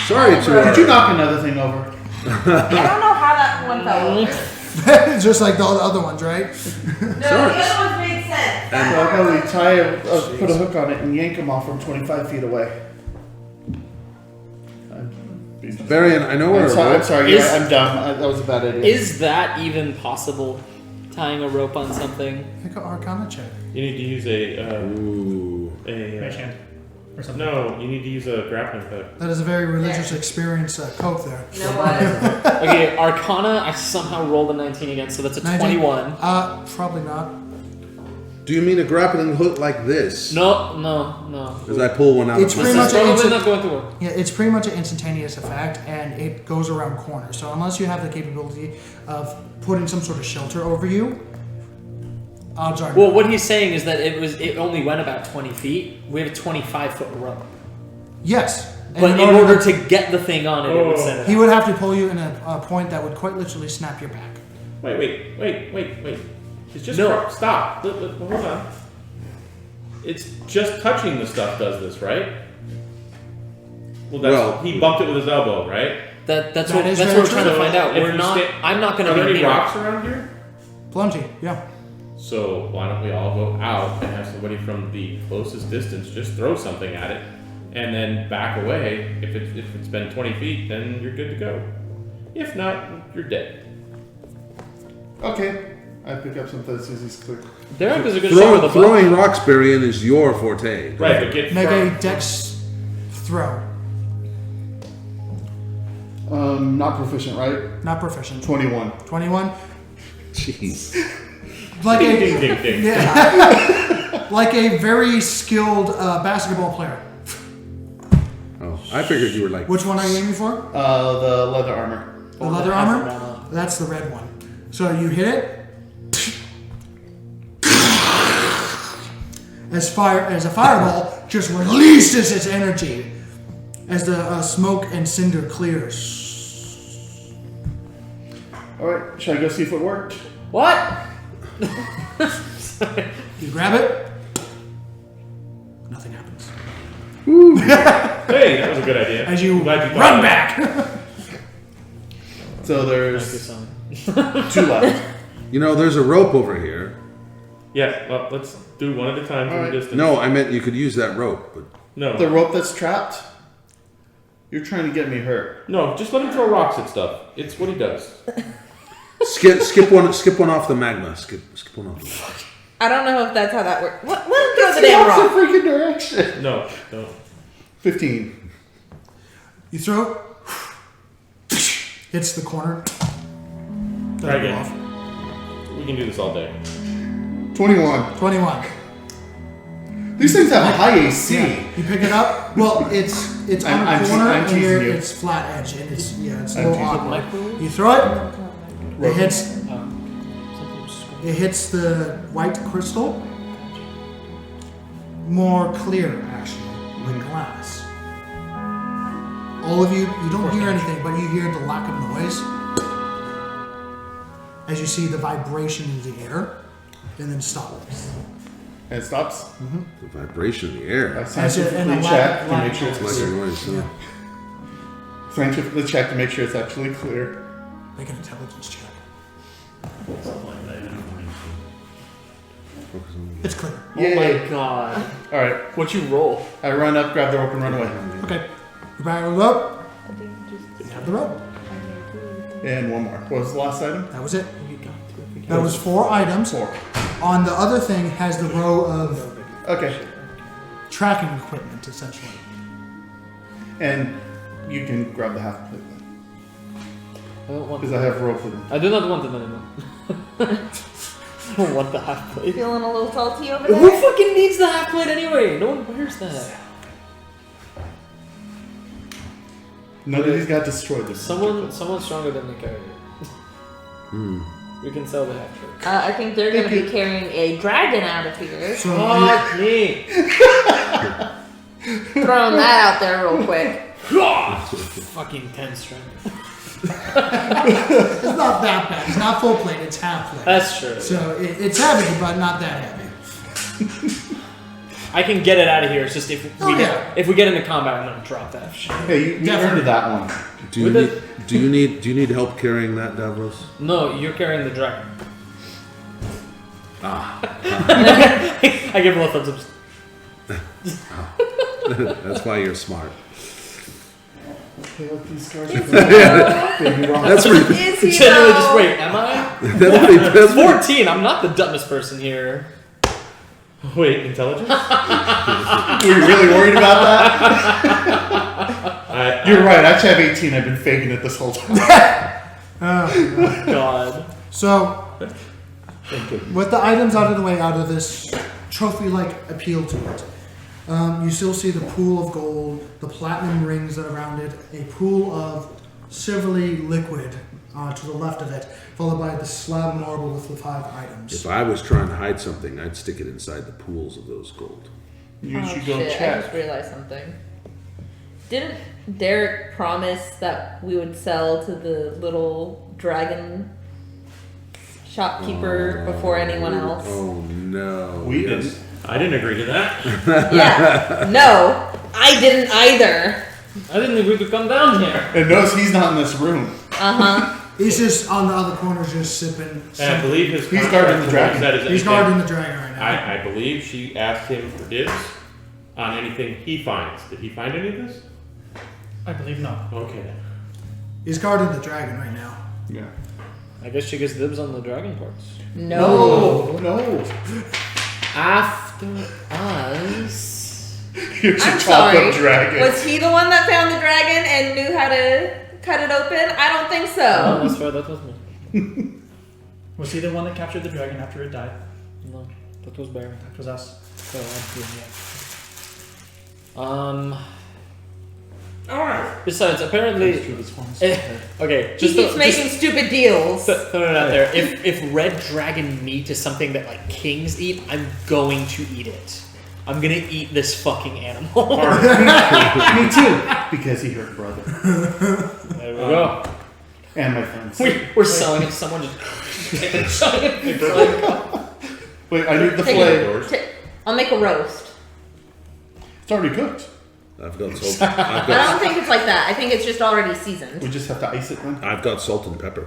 Sorry to Did you knock another thing over? I don't know how that one fell over. It's just like the other ones, right? No, the other ones made sense. Well, how about we tie put a hook on it and yank them off from 25 feet away? Varian, I know where a I'm rope. sorry, Is- I'm dumb. That was a bad idea. Is that even possible? Tying a rope on something? Make an Arcana check. You need to use a Ooh. Mage hand. Or something. no. You need to use a grappling hook. That is a very religious experience coat there. No, what? Okay, Arcana, I somehow rolled a 19 again, so that's a 19. 21. Probably not. Do you mean a grappling hook like this? No. As I pull one out It's of pretty my much This is an probably instant- not going to work. Yeah, it's pretty much an instantaneous effect, and it goes around corners. So unless you have the capability of putting some sort of shelter over you, odds are. Well, what he's saying is that it only went about 20 feet. We have a 25-foot rope. Yes. And But in order to get the thing on it, it would send it he out. would have to pull you in a point that would quite literally snap your back. Wait. It's just No. stop. Hold on. It's just touching the stuff does this, right? Well- He bumped it with his elbow, right? That's That what is we're very trying to true. find out. If We're you not. sta- I'm not going Are to there be any near. rocks around here? Plenty, yeah. So why don't we all go out and have somebody from the closest distance just throw something at it, and then back away. If it's been 20 feet, then you're good to go. If not, you're dead. Okay. I pick up something that says he's clear. Derek is a good shot with a bow. Throwing rocks, Varian, is your forte. Right, but get Make from- a dex throw. Not proficient, right? Not proficient. 21. 21. Jeez. Like ding, a ding, ding, ding. yeah, like a very skilled basketball player. Oh, I figured you were like. Which one are you aiming for? The leather armor. The leather armor? That's the red one. So you hit it. As a fireball just releases its energy as the smoke and cinder clears. All right. Should I go see if it worked? What? You grab it. Nothing happens. Hey, that was a good idea. As you Glad you thought run of that. back. So there's Son. 2 left. You know, there's a rope over here. Yeah, well, let's do one at a time from Alright. a distance. No, I meant you could use that rope. But No. The rope that's trapped. You're trying to get me hurt. No, just let him throw rocks at stuff. It's what he does. skip one off the magma. Skip one off. I don't know if that's how that works. What? Let him throw the damn rock. freaking direction. No. 15. You throw it. Hits the corner. Try again. We can do this all day. 21. 21. These things have a high AC. Yeah. You pick it up. Well, it's on I'm a corner I'm and teasing here you. it's flat edge and it's it's a I'm little teasing awkward. Microwave? You throw it. It hits. Something screaming. It hits the white crystal. More clear, actually, like glass. All of you don't hear anything, but you hear the lack of noise as you see the vibration in the air, and then stops. And it stops. The vibration in the air. I And scientifically a check to lack make sure of it's Like clear. a noise. Huh? Yeah. Scientifically check to make sure it's actually clear. Make an intelligence check. Focus on- It's clear. Oh Yay. my god. All right. What'd you roll? I run up, grab the rope, and run away. Okay. You back it up. You have the rope. And one more. What was the last item? That was it. You got to. That was 4 items. 4. On the other thing has the row of Okay. tracking equipment, essentially. And you can grab the half plate then. don't want Because I have rope with them. I do not want it anymore. I don't want the half plate. Feeling a little salty over Who there? fucking needs the half plate anyway? No one wears that. None of these got destroyed. This Someone stronger than me carry it. We can sell the half plate. I think they're going to be carrying a dragon out of here. So Fuck me. Throwing that out there real quick. Fucking 10 strength. it's not that bad. It's not full plate. It's half plate. That's true. So it's heavy, but not that heavy. I can get it out of here. It's just if we yeah. if we get into combat, I'm gonna drop that shit. Hey, you earned that one. Do you need help carrying that, Davros? No, you're carrying the dragon. Ah. I give him a thumbs up. That's why you're smart. Okay, look, these scars Is are baby wrong. That's where Is he Generally, just though? wait. Am I? that's where 14. I'm not the dumbest person here. Wait, intelligence? Were you really worried about that? You're right. I actually have 18. I've been faking it this whole time. God. So, with the items out of the way, out of this trophy-like appeal to it, you still see the pool of gold, the platinum rings that are around it, a pool of silvery liquid to the left of it, followed by the slab of marble with the 5 items. If I was trying to hide something, I'd stick it inside the pools of those gold. You should go shit, I check. just realized something. Didn't Derek promise that we would sell to the little dragon shopkeeper before anyone else? Oh no. We Yes. didn't. I didn't agree to that. Yeah. No, I didn't either. I didn't agree to come down here. And notice he's not in this room. Uh-huh. He's just on the other corner, just sipping. And I believe his He's contract guarding the from what he dragon. said is He's anything- guarding the dragon right now. I believe she asked him for dibs on anything he finds. Did he find any of this? I believe not. Okay. He's guarding the dragon right now. Yeah. I guess she gets dibs on the dragon parts. No. No. After us. You're I'm a chopped sorry. up dragon. Was he the one that found the dragon and knew how to cut it open? I don't think Oh, so. that's right. That was me. Was he the one that captured the dragon after it died? No, that was Barry. That was us. So Besides, apparently. Okay, He keeps making stupid deals. Throw it out there. If red dragon meat is something that like kings eat, I'm going to eat it. I'm gonna eat this fucking animal. Me too. Because he hurt brother. There we go. And my friends. We're selling it to someone. Just Wait, I need the Take flavor. I'll make a roast. It's already cooked. I've got salt. I don't think it's like that. I think it's just already seasoned. We just have to ice it then. I've got salt and pepper,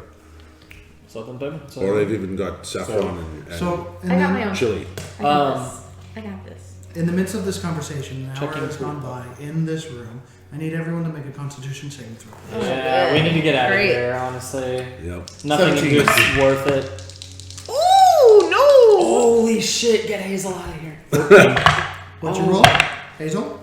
Salt and pepper. or I've even got saffron and So, and I got then my own. chili. I got this. I got this. in the midst of this conversation, an hour Checking has gone by in this room. I need everyone to make a Constitution saving throw. Yeah, we need to get out of Great. here. Honestly, Yep. nothing 17. is worth it. Ooh, no! Holy shit! Get Hazel out of here. What'd you roll, Hazel?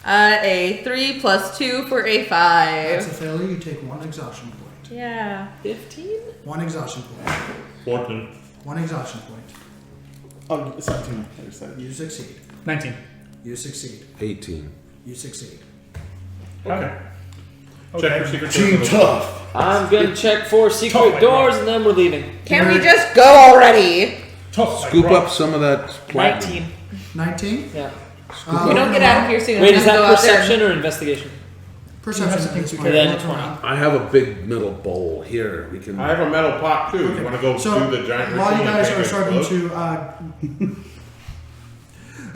A 3 plus 2 for a 5. That's a failure. You take 1 exhaustion point. Yeah. 15. 1 exhaustion point. 14. 1 exhaustion point. Oh, 17. I just said. You succeed. 19. You succeed. 18. You succeed. Okay. Check for secret Team doors. tough. I'm gonna check for secret doors and then we're leaving. Can we just go already? Tough. Scoop up some of that platinum. 19. 19? Yeah. We don't get out of here soon. Wait, I'm is gonna that go out there. perception or investigation? Perception at this point. Then Look 20. around. I have a big metal bowl here. We can. I have a metal pot too. Okay. You want to go So, do the giant while you ritual and guys take are it starting close? to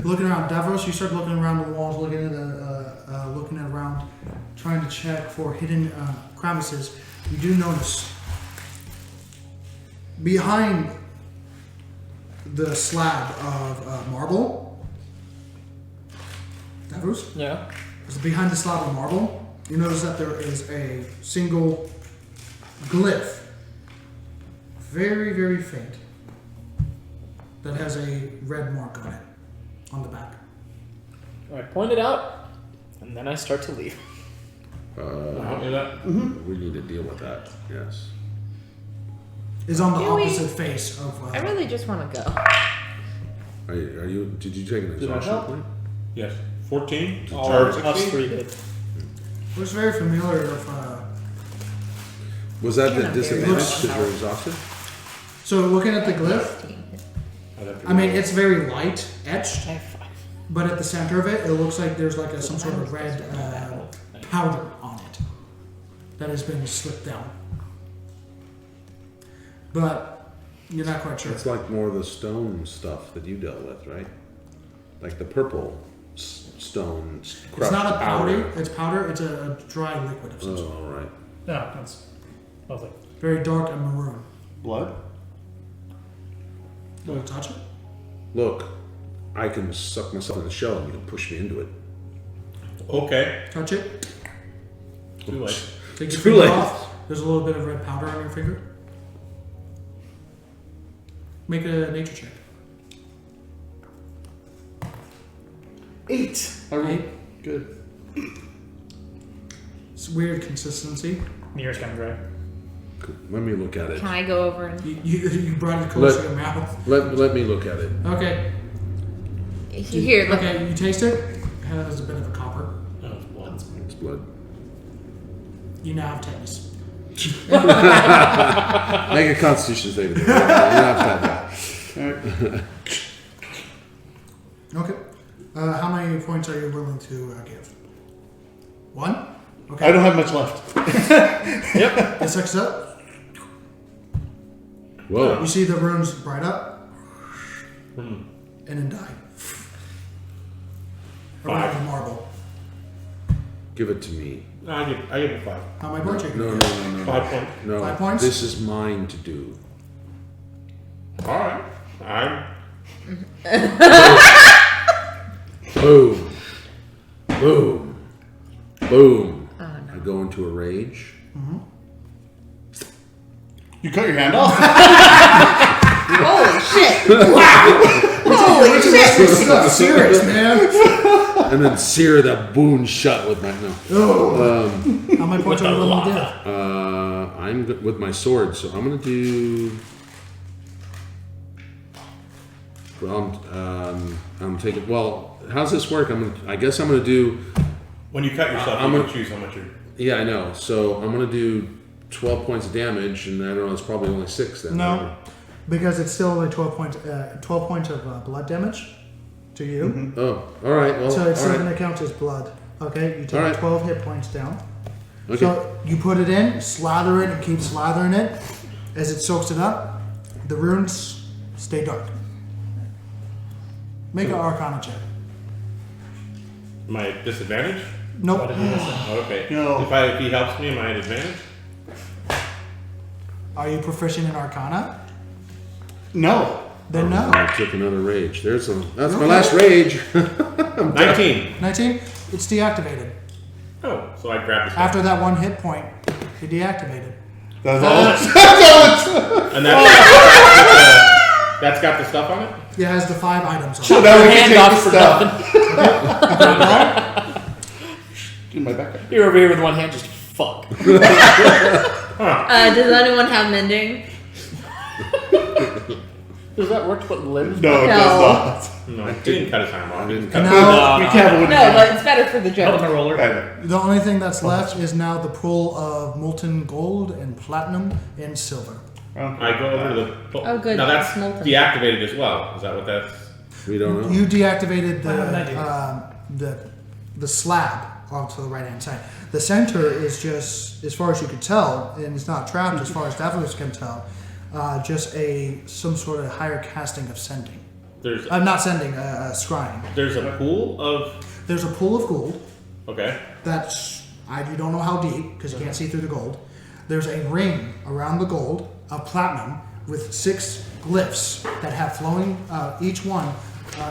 looking around, Davros, you start looking around the walls, looking at around, trying to check for hidden crevices. You do notice behind the slab of marble, Davros, Yeah. behind the slab of marble, you notice that there is a single glyph, very, very faint, that has a red mark on it, on the back. I point it out, and then I start to leave. Help me with that. We need to deal with that. Yes. Is on the Do we- opposite face of. I really just want to go. Are you? Did you take an Did I exhaustion help? point? Yes. 14. All Or us 16? three did. Looks very familiar. Of, Was that the Yeah, very disadvantage much. because you're exhausted? so looking at the glyph, I'd have to I mean it's very light etched, I have 5. but at the center of it, it looks like there's like some sort of red powder on it that has been slipped down. But you're not quite sure. It's like more of the stone stuff that you dealt with, right? Like the purple stone. It's not a powder. It's powder. It's a dry liquid of some Oh, sort. all right. Yeah, that's lovely. Very dark and maroon. Blood? You want to touch it? Look, I can suck myself in the shell and you can push me into it. Okay. Touch it. Too late. Take your Too finger late. off. There's a little bit of red powder on your finger. Make a nature check. 8. I rolled 8. good. It's weird consistency. Mirror's kind of dry. Let me look at it. Can I go over and You brought it close to your mouth. Let me look at it. Okay. here? Look. Okay, you taste it. It has a bit of a copper. Oh, it's blood. It's blood. You now have tetanus. Make a Constitution saving throw. You don't have to have that. Okay. How many points are you willing to give? 1? Okay. I don't have much left. It sucks up. Whoa. You see the runes bright up Hmm. and then die. 5. Around the marble. Give it to me. No, I give it 5. How many points are you No, gonna no, give? no, no. 5 points. No. 5 points? This is mine to do. Alright. Boom. Boom. Boom. Oh, no. I go into a rage. You cut your hand off? Holy shit! Holy shit! This stuff's serious, man. And then sear that wound shut with my no. How many points are you willing to give? I'm good with my sword, so I'm gonna do. Well, I'm taking. Well, how's this work? I guess I'm gonna do. When you cut yourself, I'm you gonna- can choose how much you're. Yeah, I know. So I'm gonna do 12 points of damage, and I don't know. It's probably only 6 then. No, because it's still only 12 points. 12 points of blood damage to you. Oh, all right. Well, So it's all still right. going to count as blood. Okay, you take All right. 12 hit points down. Okay. So you put it in, slather it, and keep slathering it as it soaks it up. The runes stay dark. Make an Arcana check. My disadvantage? Nope. Oh, okay. No. If he helps me, am I at advantage? Are you proficient in Arcana? No. Then no. I took another rage. That's my Okay. last rage. 19. 19. It's deactivated. Oh, so I grabbed the stuff. After that one hit point, you deactivated. That's all. And that's got the stuff on it? It has the 5 items on So it. now we can Hand take off the for stuff. nothing. In my backpack. You're over here with one hand, just fuck. Does anyone have mending? Does that work to put limbs? No, it No. does not. No, I didn't cut his arm off. I didn't And cut now, We can't have a No, but it's better for the Help joke. the roller. the only thing that's left is now the pool of molten gold and platinum and silver. I go over to the. Oh, good, Now that's it's molten. deactivated as well. Is that what that's? We don't know. You deactivated I have an idea. the slab off to the right hand side. The center is just, as far as you could tell, and it's not trapped as far as Daphnis can tell, just some sort of higher casting of sending. There's Not sending, scrying. there's a pool of. There's a pool of gold Okay. that's, you don't know how deep because you can't see through the gold. There's a ring around the gold of platinum with 6 glyphs that have flowing, each one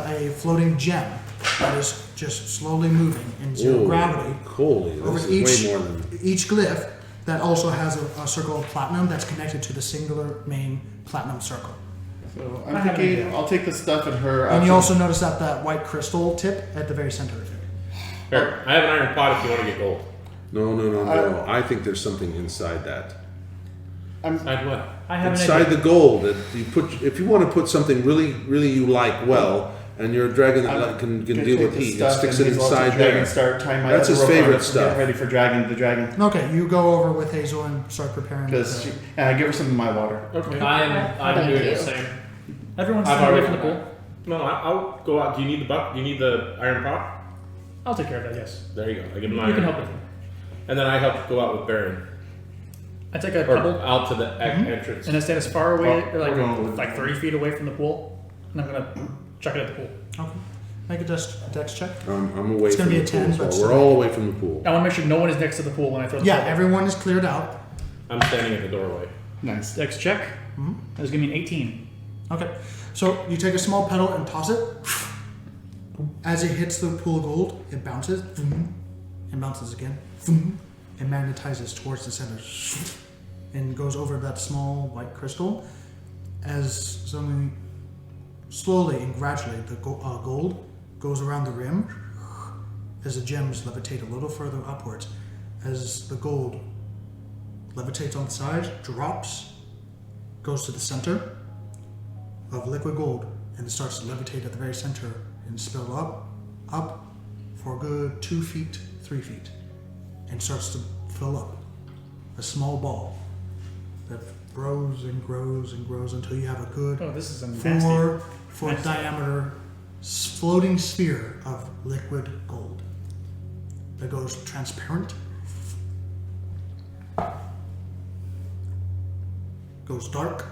a floating gem that is just slowly moving in zero Whoa, gravity. Holy, Over this each is way more than. each glyph that also has a circle of platinum that's connected to the singular main platinum circle. So I'm thinking I'll take the stuff in her. And you also notice that white crystal tip at the very center of it. Here, I have an iron pot if you want to get gold. No. I think there's something inside that. Inside what? I have an Inside idea. the gold that you put. If you want to put something really you like and you're a dragon that can deal with heat, it sticks it inside there. Start tying my That's other his rope on favorite it to stuff. Get ready for the dragon. Okay, you go over with Hazel and start preparing. And I give her some of my water. Okay. I'm Thank doing you. the same. Everyone's I've staying away already from the done pool. No, I'll go out. Do you need the buck? Do you need the iron pot? I'll take care of that. Yes. There you go. I give him You iron. can help with it. And then I help go out with Baron. I take a Or pebble out to the entrance. and I stand as far away, Oh, we're going like 30 feet away from the pool, and I'm gonna chuck it at the pool. Okay. Make a dex check. I'm away It's from gonna be the a pool 10, as well. but We're still. all away from the pool. I want to make sure no one is next to the pool when I throw the Yeah, pebble. everyone is cleared out. I'm standing at the doorway. Nice. Dex check. That's gonna be an 18. Okay. So you take a small petal and toss it. As it hits the pool of gold, it bounces. And bounces again. And magnetizes towards the center. And goes over that small white crystal. As something slowly and gradually the gold goes around the rim. As the gems levitate a little further upwards. As the gold levitates on the sides, drops, goes to the center of liquid gold, and it starts to levitate at the very center and spill up for a good 2 feet, 3 feet, and starts to fill up a small ball that grows and grows and grows until you have a good Oh, this is a nasty. 4-foot nasty. diameter floating sphere of liquid gold that goes transparent, goes dark,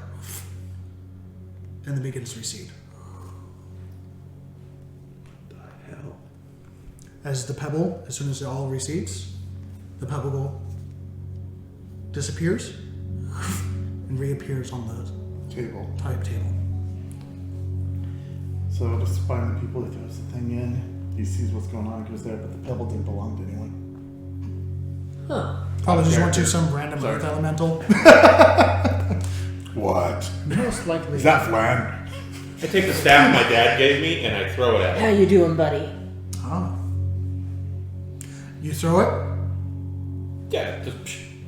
and then begins to recede. Hell. As the pebble, as soon as it all recedes, the pebble disappears and reappears on the Table. type table. So just find the people, he throws the thing in, he sees what's going on, he goes there, but the pebble didn't belong to anyone. Huh. Probably just went to some random earth elemental. What? Most likely. Is that Flan? I take the staff my dad gave me and I throw it at How him. you doing, buddy? Ah. You throw it? Yeah, just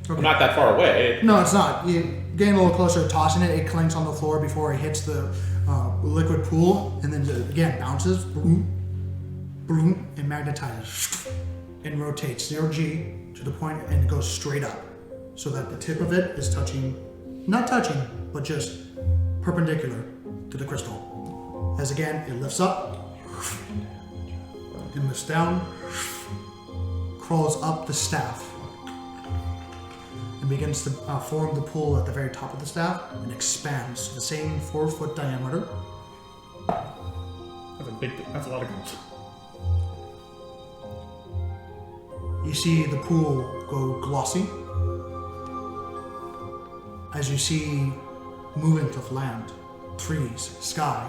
Okay. I'm not that far away. No, it's not. You getting a little closer, tossing it, it clinks on the floor before it hits the liquid pool, and then again bounces, boom, boom, and magnetizes, and rotates 0G to the point, and it goes straight up, so that the tip of it is not touching, but just perpendicular to the crystal. As again, it lifts up, and lifts down, crawls up the staff, and begins to form the pool at the very top of the staff and expands to the same 4-foot diameter. That's a lot of gold. You see the pool go glossy as you see movement of land, trees, sky.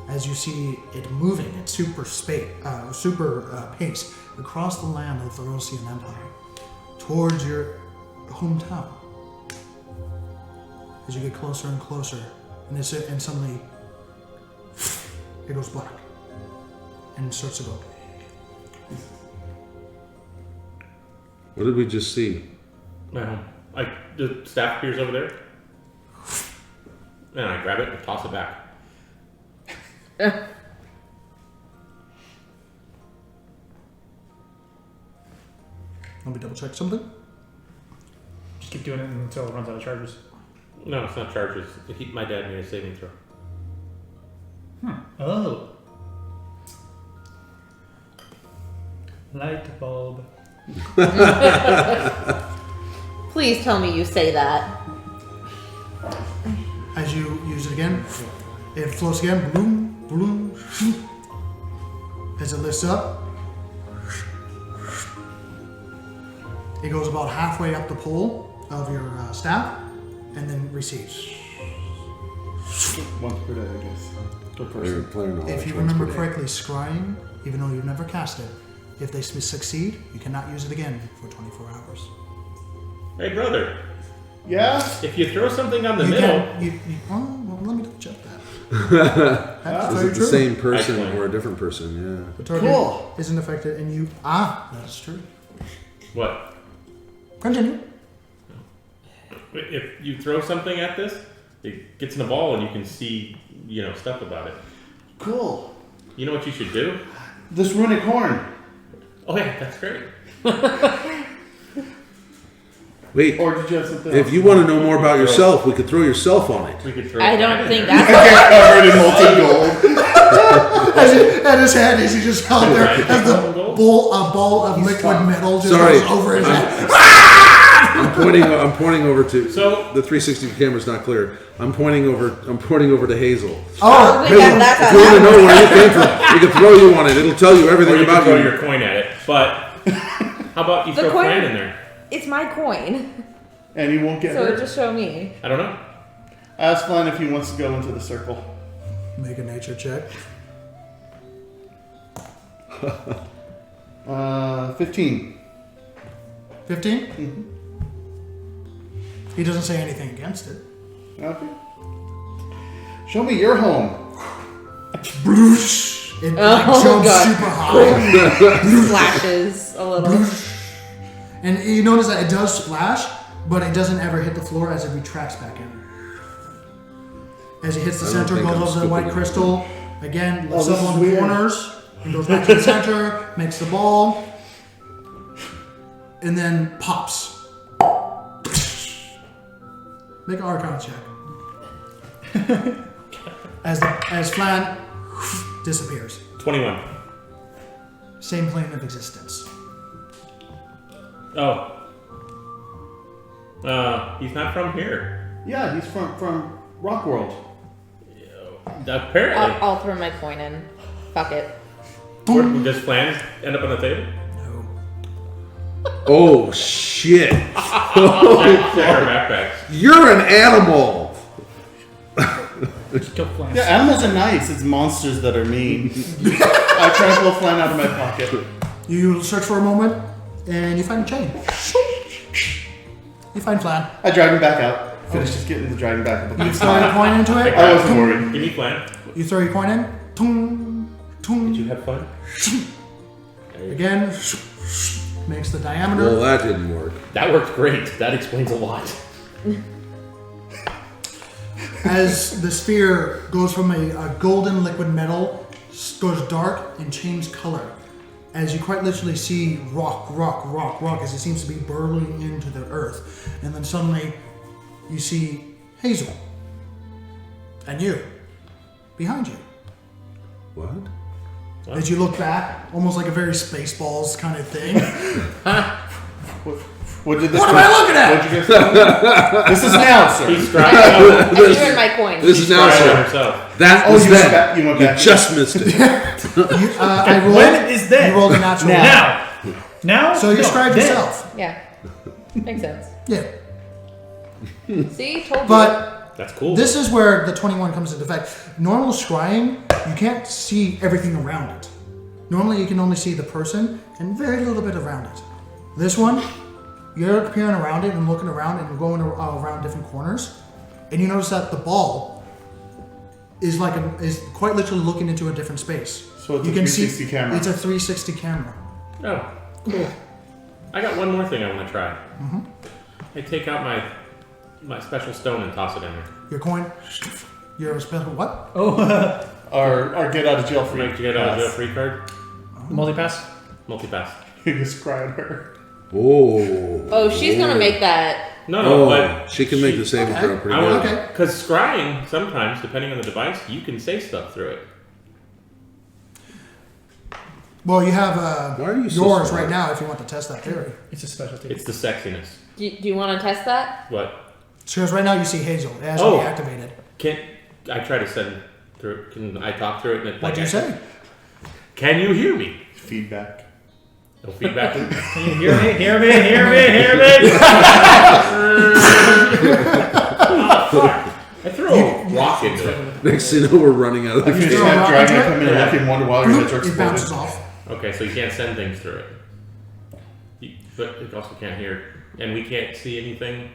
As you see it moving at super pace across the land of the Rosian Empire towards your hometown. As you get closer and closer, and suddenly it goes black and starts to go. What did we just see? The staff appears over there. And I grab it and toss it back. Let me double check something. Just keep doing it until it runs out of charges. No, it's not charges. My dad made a saving throw. Oh. Light bulb. Please tell me you say that. As you use it again, it floats again. Bloom, bloom. As it lifts up, it goes about halfway up the pole of your staff, and then recedes. Once per day, I guess. Per person. Player knowledge. If you once remember per day. correctly, scrying, even though you've never cast it, if they succeed, you cannot use it again for 24 hours. Hey, brother. Yeah? If you throw something on the You middle, can, well, let me double check that. That's Is very it the true. same person Excellent. or a different person? The target Cool. isn't affected, and you. That is true. What? Continue. If you throw something at this, it gets in a ball and you can see, stuff about it. Cool. You know what you should do? This runic horn. Oh yeah, that's great. Wait, Or did you have something if else? you want to know more about yourself, we could throw yourself on it. We could throw I that don't in think there. that's. Covered in molten gold. At his head, as he just held there, Right. as the ball of liquid metal just Sorry. goes over his head. I'm pointing over to. So- the 360 camera's not clear. I'm pointing over to Hazel. Oh, We got that. If you want to know where you came from, we can throw you on it. It'll tell you Or everything you can about throw you. your coin at it. But how about you The throw coin- Fran in there? It's my coin, And he won't get so hurt. just show me. I don't know. Ask Flan if he wants to go into the circle. make a nature check. 15. 15? He doesn't say anything against it. Okay. Show me your home. It like, Oh, jumps God. super high. Flashes a little. And you notice that it does splash, but it doesn't ever hit the floor as it retracts back in. As it hits the I don't center, think goes I'm over the white scooping crystal. Again, Oh, lifts this up is on the weird. corners, and goes back to the center, makes the ball, and then pops. Make an Arcana check. as Flan disappears. 21. Same plane of existence. Oh. He's not from here. Yeah, he's from Rock World. Apparently. I'll throw my coin in. Fuck it. Does Flan end up on the table? No. Oh shit! Check our backpacks. You're an animal. Just kill Flan. Yeah, animals are nice. It's monsters that are mean. I try to pull Flan out of my pocket. You search for a moment, and you find a chain. You find Flan. I drag him back out. Finish just getting the dragon back in the You box. throw your coin into it. I wasn't worried. Give me Flan. You throw your coin in. Tung, tung. Did you have fun? Again, makes the Well, diameter. that didn't work. That worked great. That explains a lot. As the sphere goes from a golden liquid metal, goes dark and changes color. As you quite literally see rock, as it seems to be burrowing into the earth. And then suddenly you see Hazel. And you. Behind you. What? As you look back, almost like a very Spaceballs kind of thing. What did this? What am I looking at? What'd you guys say? This is now, sir. He's trying I threw in my coin. This is now, sir. himself. That Oh, was you went then. back- you went back. just missed it. I rolled, When is that? You rolled a natural. Now. Now. So you No, describe then. yourself. Yeah. Makes sense. Yeah. See, told you. But That's cool. this is where the 21 comes into effect. Normal scrying, you can't see everything around it. Normally you can only see the person and very little bit around it. This one, you're peering around it and looking around and going around different corners, and you notice that the ball is is quite literally looking into a different space. So it's you a can 360 camera. It's a 360 camera. Oh, cool. I got one more thing I want to try. I take out my special stone and toss it in there. Your coin, your special what? Our get out of jail free. Make you get out of jail free card. Multi-pass. Multi-pass. You just cry at her. Oh. Oh, she's gonna make that. No, Oh, but she can make the saving throw pretty I good. want Okay. because scrying sometimes, depending on the device, you can say stuff through it. Well, you have Why are you so yours smart? right now if you want to test that theory. It's a specialty. It's the sexiness. Do you want to test that? What? Because right now you see Hazel. It has Oh. to be activated. Can I try to send through? Can I talk through it? And it What'd you say? Can you hear me? Feedback. No feedback. Can you hear me? Hear me? Hear me? Hear me? I throw a rock into it. Next thing you know, we're running out of the You just throw a have rock dragon into it? come in and look and wonder why your heads are It bounces exploded. off. Okay, so you can't send things through it. But it also can't hear, and we can't see anything.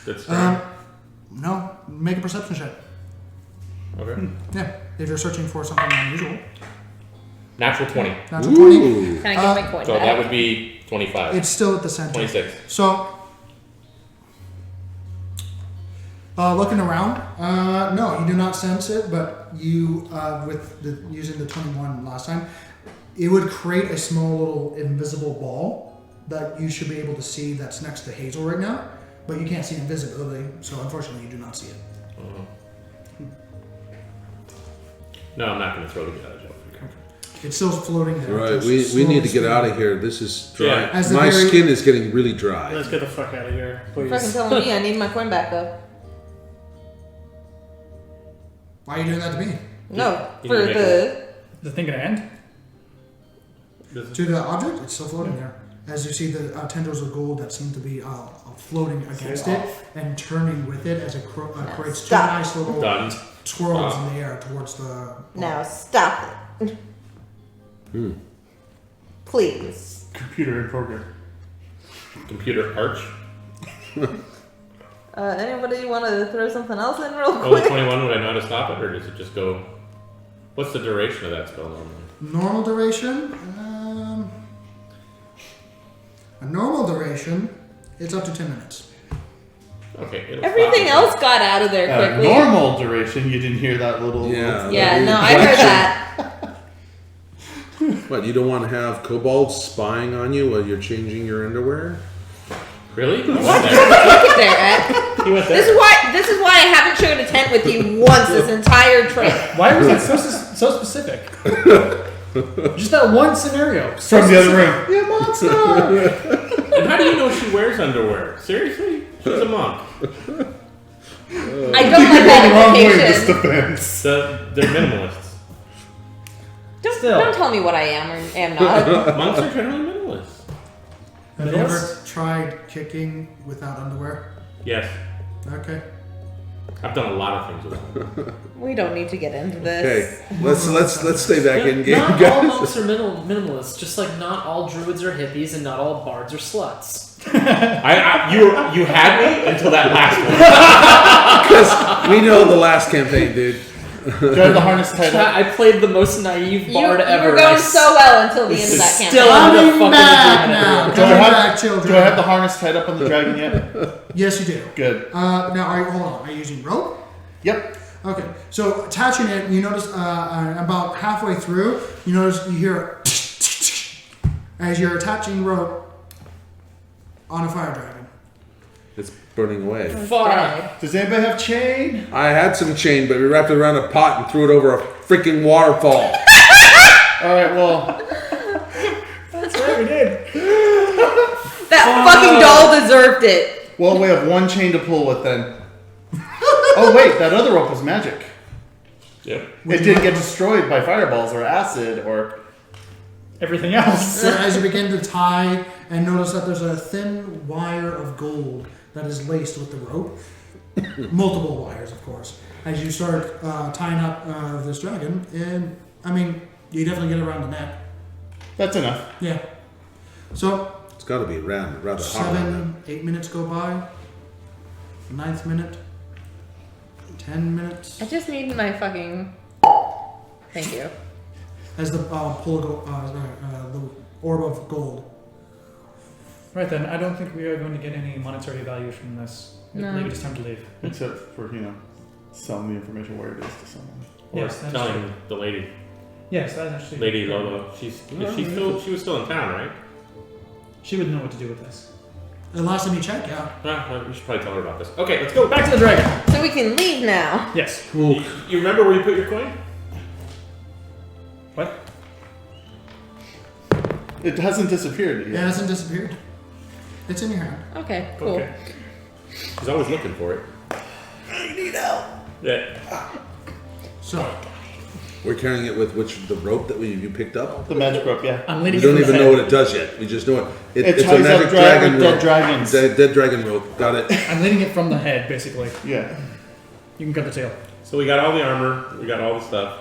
That's No, make a perception check. okay. Yeah, if you're searching for something unusual. Natural 20. Natural 20. Ooh. Can I get my coin So back? that would be 25. It's still at the center. 26. So, looking around, no, you do not sense it, but you, using the 21 last time, it would create a small little invisible ball that you should be able to see that's next to Hazel right now, but you can't see invisibility, so unfortunately you do not see it. No, I'm not going to throw the out of jail. It's still floating there. Right, just we need to slowly get out of spinning. here. This is dry. Yeah. As the My very- skin is getting really dry. Let's get the fuck out of here, please. Fucking telling me I need my coin back though. Why are you doing that to me? No, You for need to make the. The thing gonna end? To the object, it's still floating there. As you see the tendrils of gold that seem to be floating against it and turning with it as it creates two Stop. nice little Done. swirls in the air towards the ball. Now stop it. Please. Computer in program. Computer arch. Anybody want to throw something else in real Oh, quick? 21, would I know how to stop it, or does it just go... What's the duration of that spell normally? Normal duration? A normal duration, it's up to 10 minutes. Okay, it'll Everything stop. else got out of there quickly. Normal duration, you didn't hear that little... Yeah. Yeah, no, I heard that. What, you don't want to have kobolds spying on you while you're changing your underwear? Really? He went What? there. Look at there, Ed. He went This there. is why I haven't shared a tent with you once this entire trip. Why was that so specific? Just that one scenario. From the other room. You monster! And how do you know she wears underwear? Seriously? She's a monk. I don't like that Wrong way in this implication. defense. They're minimalists. Don't tell me what I am or am not. Monks are generally minimalists. Have you Yes. ever tried kicking without underwear? Yes. Okay. I've done a lot of things with them. We don't need to get into this. Okay, let's stay back in game, Not all guys. monks are minimalists, just like not all druids are hippies and not all bards are sluts. You had me until that last one. Because we know the last campaign, dude. Do I have the harness tied up? I played the most naive You, bard you ever. were and going I so well until the end of that still campaign. under the Coming fucking back agreement now. everywhere. Do I Coming have- back, children. Do I have the harness tied up on the dragon yet? Yes, you do. Good. Now, hold on. Are you using rope? Yep. Okay. So attaching it, you notice about halfway through, you hear as you're attaching rope on a fire dragon. It's burning away. Fuck. Does anybody have chain? I had some chain, but we wrapped it around a pot and threw it over a freaking waterfall. Alright, well, That's right, we did. That fucking doll deserved it. well, we have one chain to pull with then. Oh wait, that other rope was magic. Yep. It didn't get destroyed by fireballs or acid or... Everything else. So as you begin to tie and notice that there's a thin wire of gold that is laced with the rope, multiple wires, of course, as you start tying up this dragon, and I mean, you definitely get around the neck. That's enough. Yeah. So It's got to be around rather hot. 8 minutes go by. 9th minute. 10 minutes. I just need my fucking. Thank you. As the the orb of gold. Right then, I don't think we are going to get any monetary value from this. No. Maybe it's time to leave. Except for, selling the information where it is to someone. Or Yes, that's telling true. the lady. Yes, that's actually. Lady Lolo. She was still in town, right? She would know what to do with this. The last time you checked, yeah. Well, we should probably tell her about this. Okay, let's go. Back to the dragon. So we can leave now. Yes. You remember where you put your coin? What? It hasn't disappeared It yet. hasn't disappeared. It's in your hand. Okay, cool. Okay. He's always looking for it. I need help. Yeah. So, We're carrying it with the rope that you picked up. The magic rope, yeah. I'm We leading don't you from even the know head. what it does yet. We just know it. It It's a ties up magic dragon dragon with dead rope. dragons. Dead dragon rope. Got it. I'm leading it from the head, basically. Yeah. You can cut the tail. So we got all the armor. We got all the stuff.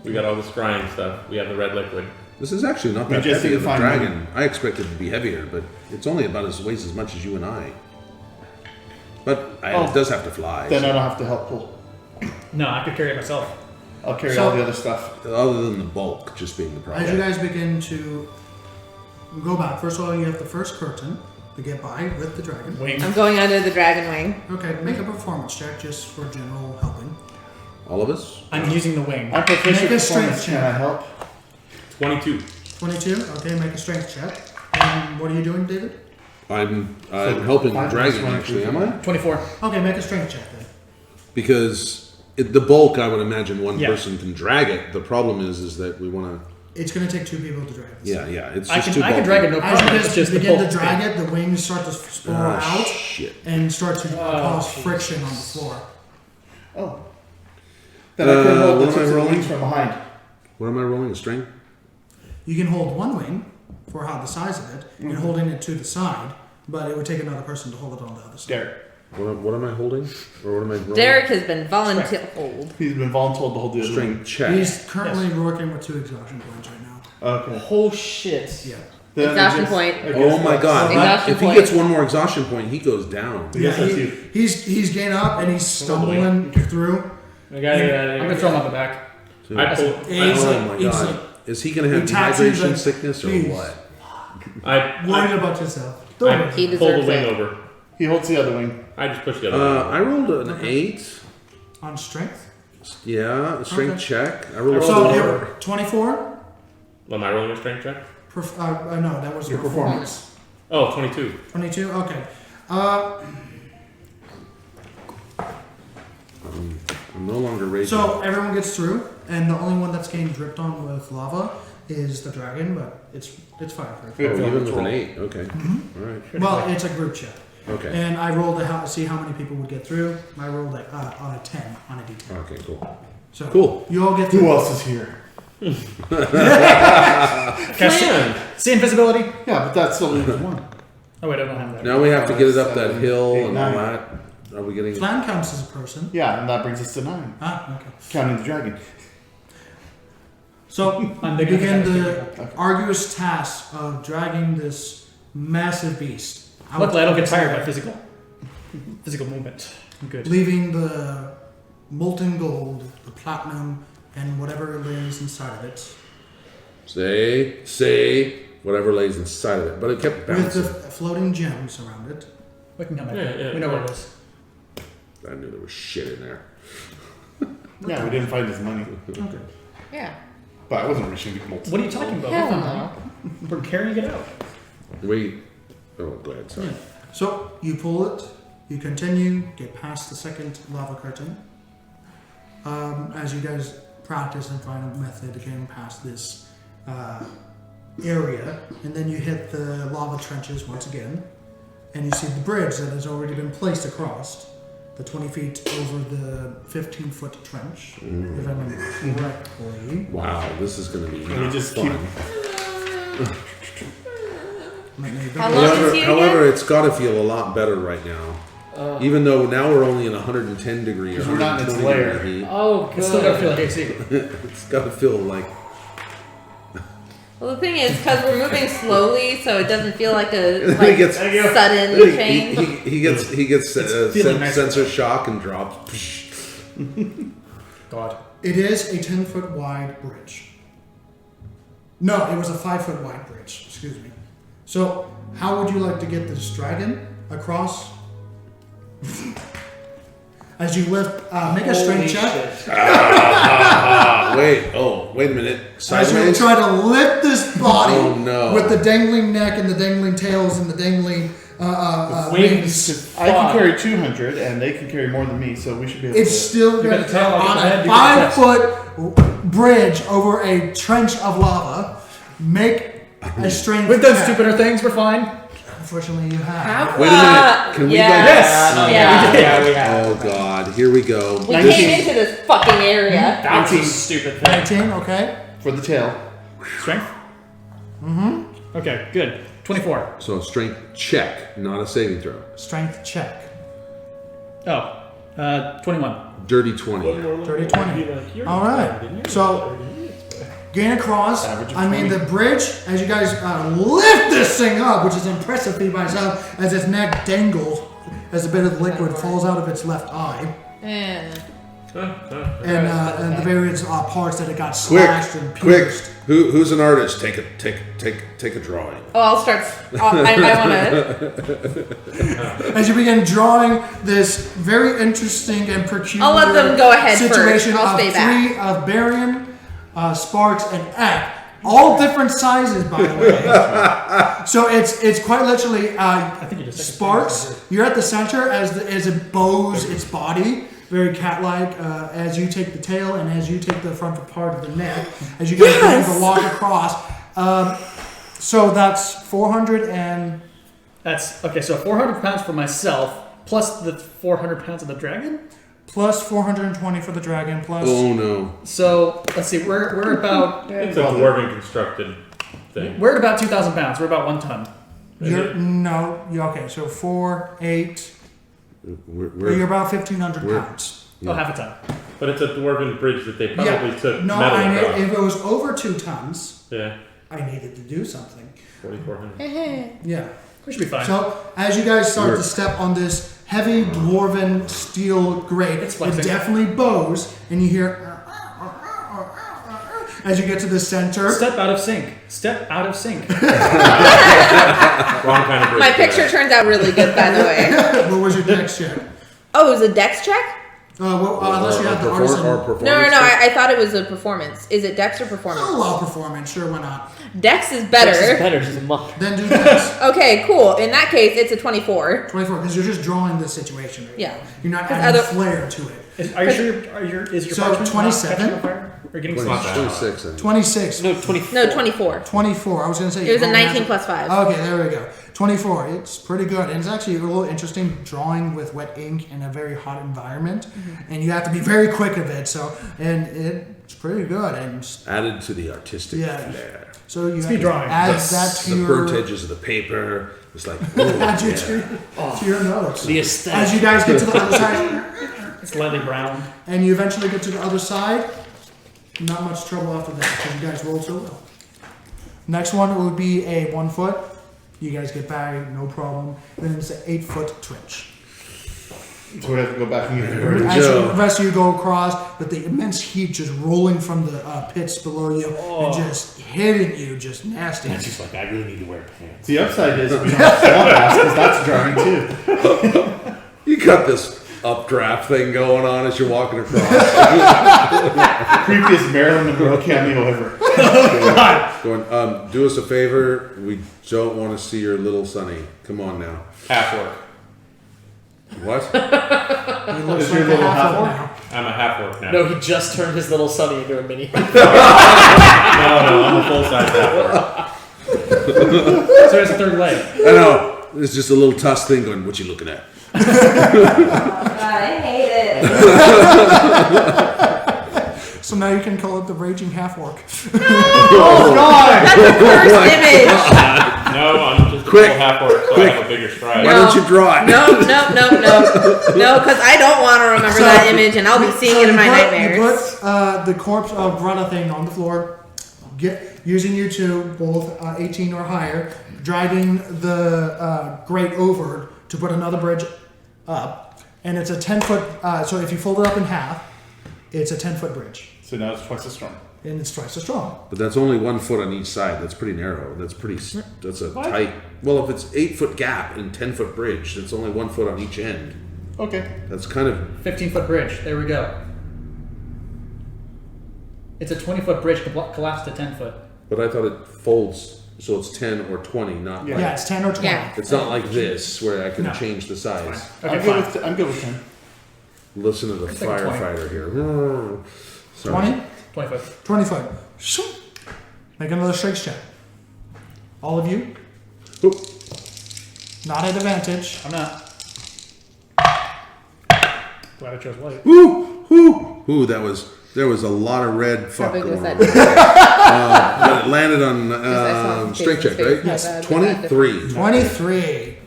We got all the scrying stuff. We have the red liquid. This is actually not We that just heavy need of to a find dragon. I expected it to be heavier, but it's only about weighs as much as you and I. But it does have to fly. Then so- I don't have to help pull. No, I could carry it myself. I'll carry So- all the other stuff. Other than the bulk just being the problem. as you guys begin to go back. First of all, you have the first curtain to get by with the dragon. Wing. I'm going under the dragon wing. Okay, make a performance check just for general helping. All of us? I'm using the wing. I'm proficient Make a in strength performance. Can I help? 22. 22. Okay, make a strength check. And what are you doing, David? I'm helping the dragon, actually, am I? 24. Okay, make a strength check then. Because the bulk, I would imagine one Yeah. person can drag it. The problem is that we want to. It's going to take 2 people to drag this. Yeah, it's I just can, too I can bulky. drag it no As problem. you It's guys just the begin bulk to drag thing. it, the wings start to spiral Ah, out shit. and start to cause friction on the floor. Oh. Then I can hold what the am I tips of the rolling? wings from behind. What am I rolling? A strength? You can hold one wing for how the size of it, and holding it to the side, but it would take another person to hold it on the other side. Derek. What am I holding? Or what am I rolling? Derek has been volunteer hold. He's been voluntold to hold the other Strength wing. check. He's currently working with 2 exhaustion points right now. Okay. Oh shit. Yeah. Then I Exhaustion guess- point. I guess Oh my that's- god. Exhaustion If he point. gets one more exhaustion point, he goes down. I guess that's you. He's getting up and he's stumbling through. I got it. I'm going to throw him on the back. So- I pull, He's oh like- my he's god. like Is he going to have he taps you, he's dehydration like, sickness or "Please." what? worried I about yourself. Don't I worry. He pull the deserves wing it. over. He holds the other wing. I just push the other wing. I rolled an 8. On strength. Yeah, a strength Okay. check. I rolled a So 4. you're 24. Am I rolling a strength check? No, that was Your performance. Oh, 22. 22. Okay. I'm no longer raging. So everyone gets through, and the only one that's getting dripped on with lava is the dragon, but it's fine for Oh, Good. even with Roll. an 8. Okay. Mm-hmm. All right. Well, it's a group check. Okay. And I rolled to see how many people would get through. I rolled on a 10 on a d10. Okay, cool. So Cool. you all get Who through. else is here? Cast see invisibility. Yeah, but that's still leaves one. Oh, wait, I don't have that. Now we have to get it up that 7, hill 8, and all 9. that. Are we getting? Flan counts as a person. Yeah, and that brings us to 9. Ah, okay. Counting the dragon. So I'm you big begin enough to the Okay. arduous task of dragging this massive beast. out Luckily, I don't get of tired the- by physical movement. I'm good. leaving the molten gold, the platinum, and whatever lays inside of it, Say whatever lays inside of it, but it kept with the bouncing. floating gems around it. We can come back. Yeah, yeah, we know where yeah. it is. I knew there was shit in there. Yeah, we didn't find his money. Okay. Yeah. But I wasn't reaching the What are you talking about? Hell We found no. it. We're carrying it out. We. Oh, go ahead. Sorry. So you pull it, you continue, get past the second lava curtain. As you guys practice and find a method of getting past this area, and then you hit the lava trenches once again, and you see the bridge that has already been placed across the 20 feet over the 15-foot trench, if I remember correctly. Wow, this is going to be we not just fun. How long is he However, again? it's got to feel a lot better right now. Even though now we're only in 110 degree or Because we're not in its 120 lair. degree heat. Oh, It's still gotta feel good. like AC. It's got to feel like. Well, the thing is, because we're moving slowly, so it doesn't feel like a He like, gets- sudden change. He gets feeling nice. sensor shock and drops. God. It is a 10-foot wide bridge. No, it was a 5-foot wide bridge. Excuse me. So, how would you like to get this dragon across? As you lift, make a strength check. Wait a minute. As you Sideways. try to lift this body Oh, no. with the dangling neck and the dangling tails and the dangling wings. I can carry 200, and they can carry more than me, so we should be able It's to. still You going gotta tell on the a head, you gotta 5-foot bridge over a trench of lava. Make a strength We've done check. stupider things. We're fine. Unfortunately, you have. Wait a minute. Can we yeah. go? Yes. Yeah. Yeah, we have. Oh God! Here we go. We This came is- into this fucking area. That was a stupid thing. 19, okay. For the tail. Strength. Mm-hmm. Okay. Good. 24. So strength check, not a saving throw. Strength check. Oh. 21. Dirty 20. Dirty 20. All right. So, gain across. Average of I mean, 20. the bridge, as you guys lift this thing up, which is impressive feat by itself, as its neck dangles as a bit of liquid falls out of its left eye. Yeah. and the various parts that it got slashed and Quick! pierced. Who's an artist? Take a drawing. Oh, I'll start. I want to. As you begin drawing this very interesting and peculiar I'll let them go ahead situation first. I'll of stay back. three of Barian, Sparks, and Eck, all different sizes, by the way. So it's quite literally I think you just Sparks. You're at the center as it bows its body, very cat-like. As you take the tail and as you take the front part of the neck, as you guys begin to walk across. So that's 400 and. That's okay. So 400 pounds for myself, plus the 400 pounds of the dragon. Plus 420 for the dragon, plus... Oh no. So let's see. We're about It's a dwarven constructed thing. we're at about 2,000 pounds. We're about 1 ton. Okay, so 4, 8... We're you're about 1,500 we're- pounds. Oh, half a ton. But it's a dwarven bridge that they probably took No, metal across. if it was over 2 tons, Yeah, I needed to do something. 4,400. Yeah. We should be fine. So, as you guys start We're- to step on this heavy dwarven steel grate, It's it flexing. definitely bows, and you hear... as you get to the center... Step out of sync. Step out of sync. Wrong kind of bridge. My for picture that. turns out really good, by the way. What was your next check? Oh, it was a dex check? Unless you have the artisan... performance. No, I thought it was a performance. Is it dex or performance? I'll allow performance, sure, why not? Dex is better. This is better. She's a monk. Then do this. Okay, cool. In that case, it's a 24. 24, because you're just drawing the situation. Right? Yeah. You're not 'Cause adding other- flair to it. Are you sure? Is your So, parchment not 27? catching on fire? Or getting Not slashed? bad. 26. I think. 26. No, 24. No, 24. 24. I was going to say... It was a oh, 19 natural- plus 5. Okay, there we go. 24. It's pretty good. And it's actually a little interesting drawing with wet ink in a very hot environment. Mm-hmm. And you have to be very quick of it. So, and it's pretty good. And Added to the artistic Yeah. flair. so you Speed have to drawing. add that to The your... burnt edges of the paper. It's like, oh, add you yeah. to your notes. The As aesthetic. you guys get to the other side, It's lightly brown. and you eventually get to the other side, not much trouble after that because you guys rolled so well. Next one would be a 1 foot. You guys get by, no problem. Then it's an 8 foot trench. So we have to go back and get the bridge. As Joe. the rest of you go across, but the immense heat just rolling from the pits below you and just hitting you, just nasty. And she's like, I really need to wear pants. The upside is we don't have swamp ass because that's drawing too. You got this updraft thing going on as you're walking across. Creepiest Marilyn Monroe cameo ever. Going, do us a favor. We don't want to see your little sonny. Come on now. Half orc. What? He looks Is like your a little half half orc orc? now. I'm a half orc now. No, he just turned his little sonny into a mini. no, I'm a full size half orc. So there's a third leg. I know. It's just a little tusk thing going, what you looking at? God, I hate it. So now you can call it the Raging Half Orc. Oh God! That's the first image. No, I'm just Quick, a full half orc, so I have a bigger stride. Why don't you draw it? No, because I don't want to remember that image, and I'll be seeing it in my nightmares. You put the corpse of Brothathane on the floor, using you two, both 18 or higher, dragging the grate over to put another bridge up. And it's a 10 foot, so if you fold it up in half, it's a 10 foot bridge. So now it's twice as strong. And it's twice as strong. But that's only 1 foot on each side. That's pretty narrow. That's a tight. Well, if it's 8 foot gap and 10 foot bridge, that's only 1 foot on each end. Okay. That's kind of 15-foot bridge. There we go. It's a 20-foot bridge collapsed to 10 foot. But I thought it folds so it's 10 or 20, not Yeah. like Yeah, it's 10 or 20. Yeah. it's not like this where I can No. change the size. Okay, I'm good with 10. Listen to the It's like a 20. firefighter here. Sorry. 20? 20 foot. 20 foot. Shoop. Make another strength check. All of you, Oop. not at advantage. I'm not. Glad I chose white. Ooh, there was a lot of red fuck big was going that? on. But it landed on I saw strength check, Jason's right? face. Yes. Yeah, 23. 23.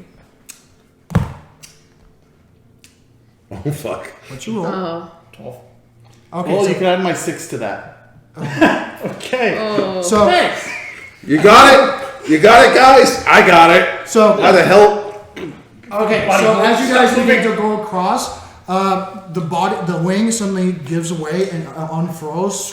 Oh fuck. What you roll? Oh. 12. Okay, Oh, so, you can add my 6 to that. Okay. Oh. so, You got it? You got it, guys? I got it. so How the hell? okay, so as you guys begin to go across, The wing suddenly gives away and unfurls,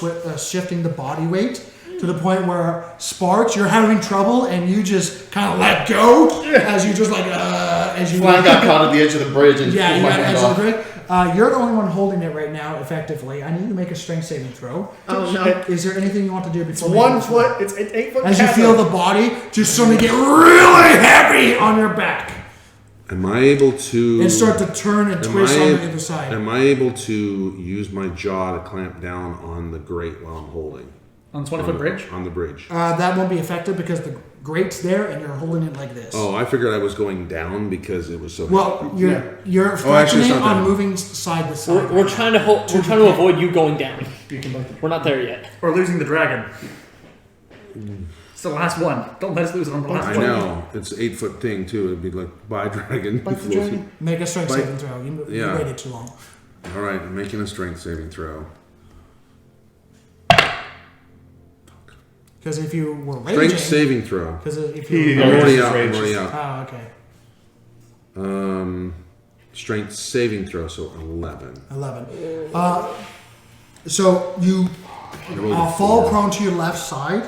shifting the body weight to the point where Sparks, you're having trouble and you just kind of let go as you just as you Flying got caught at the edge of the bridge and yeah, pulled you my got hand edge off. of the grid. You're the only one holding it right now, effectively. I need you to make a strength saving throw. Oh no. Is there anything you want to do It's before 1 foot. It's an 8 foot. as you chasm. feel the body just suddenly get really heavy on your back Am I able to? and start to turn and twist on the other side? Am I able to use my jaw to clamp down on the grate while I'm holding? On the 20-foot bridge? On the bridge. That won't be effective because the grate's there and you're holding it like this. Oh, I figured I was going down because it was so. Well, you're actually, it's functioning not on that. moving side to side. We're trying to we're trying to avoid you going down. We're not there yet. Or losing the dragon. It's the last one. Don't let us lose it on the last I one. know it's an 8 foot thing too. It'd be like bye dragon. Bite the dragon. Make a strength Bite- saving throw. You Yeah. waited too long. All right, I'm making a strength saving throw. Because if you were raging, Strength saving throw. because if He- you I'm were already Rage is out. I'm rage. already out. oh, okay, Strength saving throw, so 11. 11. So you I rolled a fall 4. prone to your left side,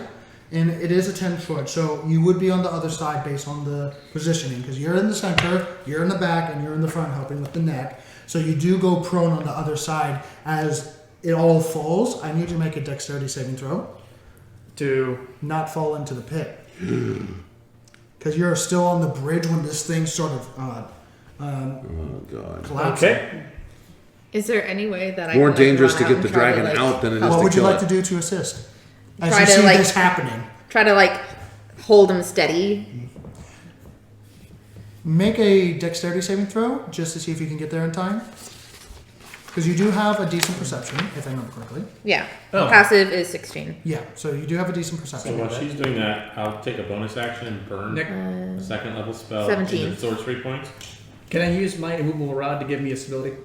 and it is a 10-foot. So you would be on the other side based on the positioning, because you're in the center, you're in the back, and you're in the front helping with the neck. So you do go prone on the other side as it all falls. I need you to make a dexterity saving throw. To Not fall into the pit. Because you're still on the bridge when this thing sort of Oh god. collapses. okay. Is there any way that I More can, like, dangerous run to out get and the try dragon like, out than it is What to would you kill like it. to do to assist? As Try you to, see like- this happening. try to like hold him steady? Make a dexterity saving throw just to see if you can get there in time. Because you do have a decent perception, if I remember correctly. Yeah. Oh. Passive is 16. Yeah, so you do have a decent So perception. while she's doing that, I'll take a bonus action and burn Nick, a second level spell 17. into sorcery points. can I use my immovable rod to give me a stability?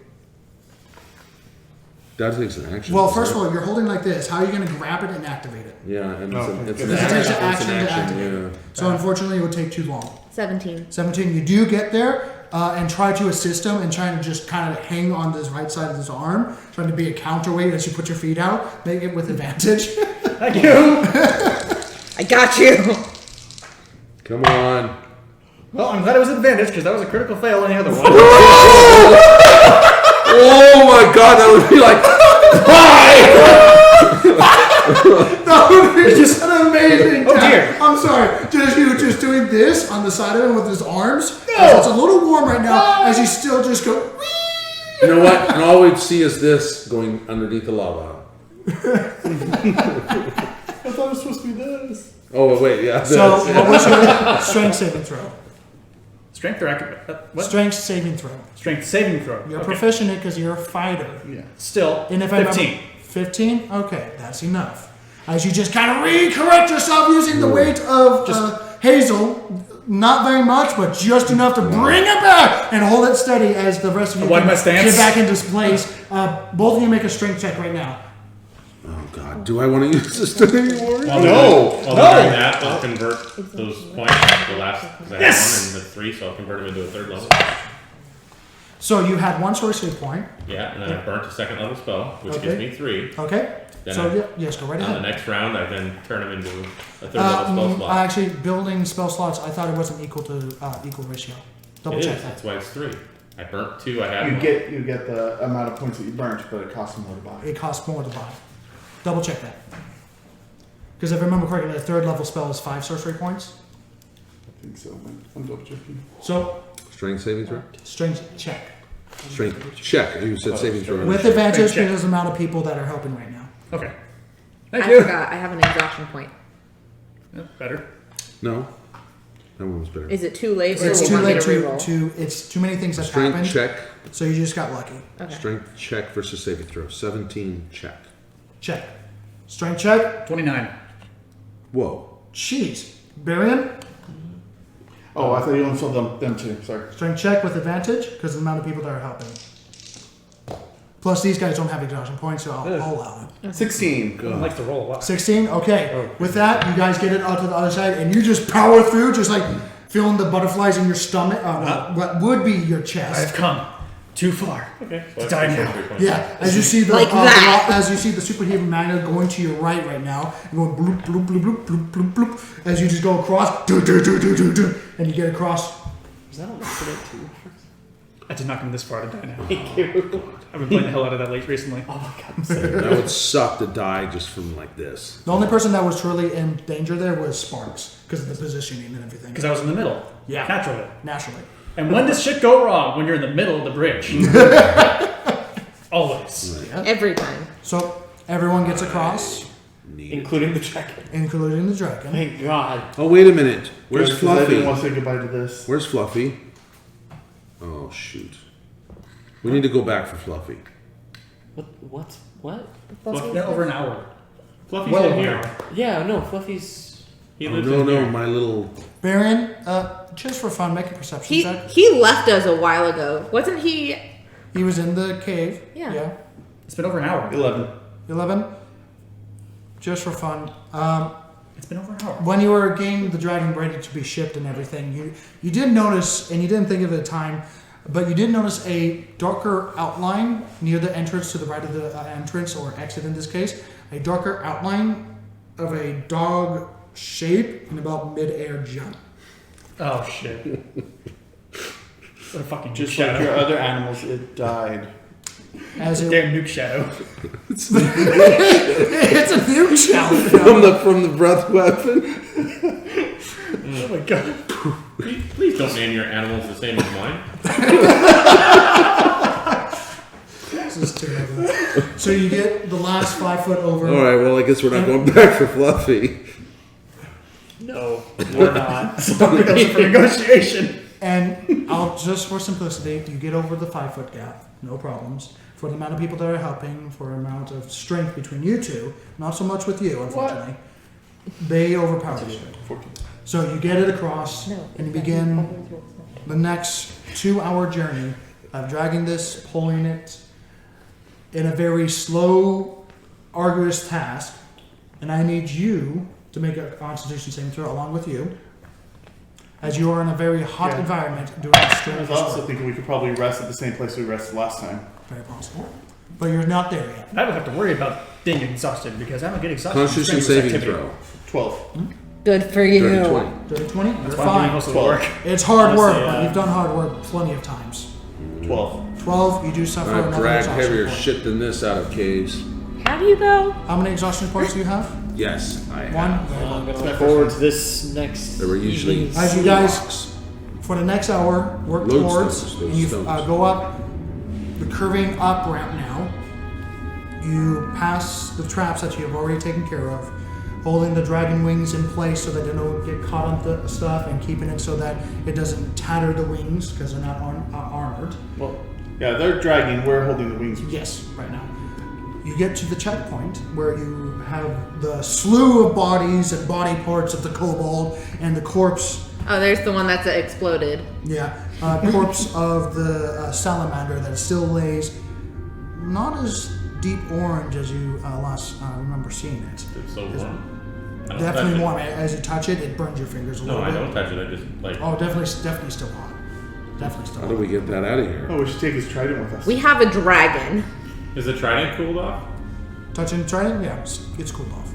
That takes an action. Well, first of all, you're holding like this. How are you going to grab it and activate it? Yeah, and it's, Oh, an, it's okay. an Because it takes an action. action It's to an activate action, it. So unfortunately, it would take too long. 17. 17, you do get there and try to assist him and trying to just kind of hang on this right side of his arm, trying to be a counterweight as you put your feet out, make it with advantage. Thank you! I got you. Come on. Well, I'm glad it was advantage because that was a critical fail on the other one. Oh my god, that would be like That would be just an amazing Oh, tap. dear. I'm sorry. Just you just doing this on the side of him with his arms. As it's a little warm right now as you still just go. "Whee!" You know what? And all we'd see is this going underneath the lava. I thought it was supposed to be this. Oh wait, yeah. So this. what was your strength saving throw? Strength or active? What? Strength saving throw. Strength saving throw. You're Okay. proficient in it because you're a fighter. Yeah. Still, And if I 15. remember, 15? Okay, that's enough. As you just kind of re-correct yourself using the weight of Hazel, not very much, but just enough to bring it back and hold it steady as the rest of you Widen my stance. get back into place. Both of you make a strength check right now. Oh god, do I want to use this thing anymore? While No! they're No! doing that, I'll convert those points. The last, because I Yes! had 1 and the 3, so I'll convert them into a third level. So you had one sorcery point. Yeah, and then I burnt a second level spell, which Okay. gives me 3. Okay. Then So I- yes, go right On the ahead. next round, I then turn them into a third level spell slot. Actually, building spell slots, I thought it wasn't equal to equal ratio. Double It check is. that. That's why it's 3. I burnt 2. I had You 1. get the amount of points that you burnt, but it costs more to buy. It costs more to buy. Double check that. Because if I remember correctly, the third level spell is 5 sorcery points. I think so. I'm double checking. So, Strength saving throw? strength check. Strength check. You said saving throw. With advantage Check. because of the amount of people that are helping right now. Okay. I Thank you. forgot. I have an exhaustion point. Yeah, better. No. That one was better. Is it too late? It's or too will you late want me to, reroll? it's too many things that Strength happened. check. So you just got lucky. Okay. Strength check versus saving throw. 17 check. Check. Strength check. 29. Whoa. Jeez. Barian, Oh, I thought you only saw them two. Sorry. strength check with advantage because of the amount of people that are helping. Plus, these guys don't have exhaustion points, so I'll allow it. 16. I like to roll a lot. 16? Okay. With that, you guys get it out to the other side, and you just power through, just like feeling the butterflies in your stomach, what would be your chest. I've come. Too far. Okay. To die now. Yeah, as you see the Like that. as you see the superheating magnet going to your right now, and going bloop bloop bloop bloop bloop bloop bloop, as you just go across, and you get across. Is that on yesterday too? I did not come this far to die now. Thank you. I've been playing the hell out of that late recently. Oh my god, I'm sorry. That would suck to die just from like this. The only person that was truly in danger there was Sparks because of the positioning and everything. Because I was in the middle. Yeah. Naturally. Naturally. And when does shit go wrong? When you're in the middle of the bridge. Always. Every time. So everyone gets across, Including the dragon. including the dragon. Thank God. Oh, wait a minute. Where's I Fluffy? didn't want to say goodbye to this. Where's Fluffy? Oh, shoot. We need to go back for Fluffy. What? Yeah, over an hour. Fluffy's Well in over an here. hour. Yeah, no, Fluffy's. He Oh, lives no, in no, here. my little... Baron, just for fun, make a perception check. He left us a while ago. Wasn't he? He was in the cave. Yeah. It's been over an hour. 11. 11. Just for fun. It's been over an hour. When you were getting the dragon ready to be shipped and everything, you did notice, and you didn't think of it at the time, but you did notice a darker outline near the entrance to the right of the entrance, or exit in this case, a darker outline of a dog shape in about mid-air jump. Oh shit. What a fucking Just shadow. like your other animals, it died. As it, Damn nuke shadow. it's a nuke shell. From the breath weapon? Oh my god. Please don't name your animals the same as mine. This is terrible. So you get the last 5 foot over. Alright, well, I guess we're not going back for Fluffy. No, we're not. For negotiation. And I'll just for simplicity, you get over the 5 foot gap, no problems. For the amount of people that are helping, for the amount of strength between you two, not so much with you, unfortunately. They overpower you. 14. So you get it across, and you begin the next 2-hour journey of dragging this, pulling it in a very slow, arduous task. And I need you to make a Constitution saving throw along with you, as you are in a very hot Yeah. environment doing I was strenuous also work. thinking we could probably rest at the same place we rested last time. Very possible. But you're not there yet. I don't have to worry about being exhausted because I don't get exhausted. from Constitution strenuous saving activity. throw. 12. Good for you. 30-20. Dirty 20? You're That's why I'm doing fine. most of the work. It's hard work, Honestly, but you've done hard work plenty of times. 12. 12, you do suffer I've another dragged exhaustion heavier point. shit than this out of caves. How do you go? How many exhaustion points do you have? Yes, I have. One. I'm gonna my look first forward one. to this next. There were usually evening's As you sleep. guys, for the next hour, work towards, Lodestones, those and you stones. go up the curving up ramp now. You pass the traps that you have already taken care of, holding the dragon wings in place so that they don't get caught on the stuff, and keeping it so that it doesn't tatter the wings because they're not armored. Well, yeah, they're dragging. We're holding the wings. Yes, right now. You get to the checkpoint where you have the slew of bodies and body parts of the kobold and the corpse. Oh, there's the one that's exploded. Yeah, corpse of the salamander that still lays, not as deep orange as you last remember seeing it. It's so warm. I don't Definitely touch it. warm. As you touch it, it burns your fingers a No, little I bit. don't touch it. I just like. Oh, definitely still hot. Definitely still How hot. do we get that out of here? Oh, we should take his trident with us. We have a dragon. Is the trident cooled off? Touching trident, yeah, it's cooled off.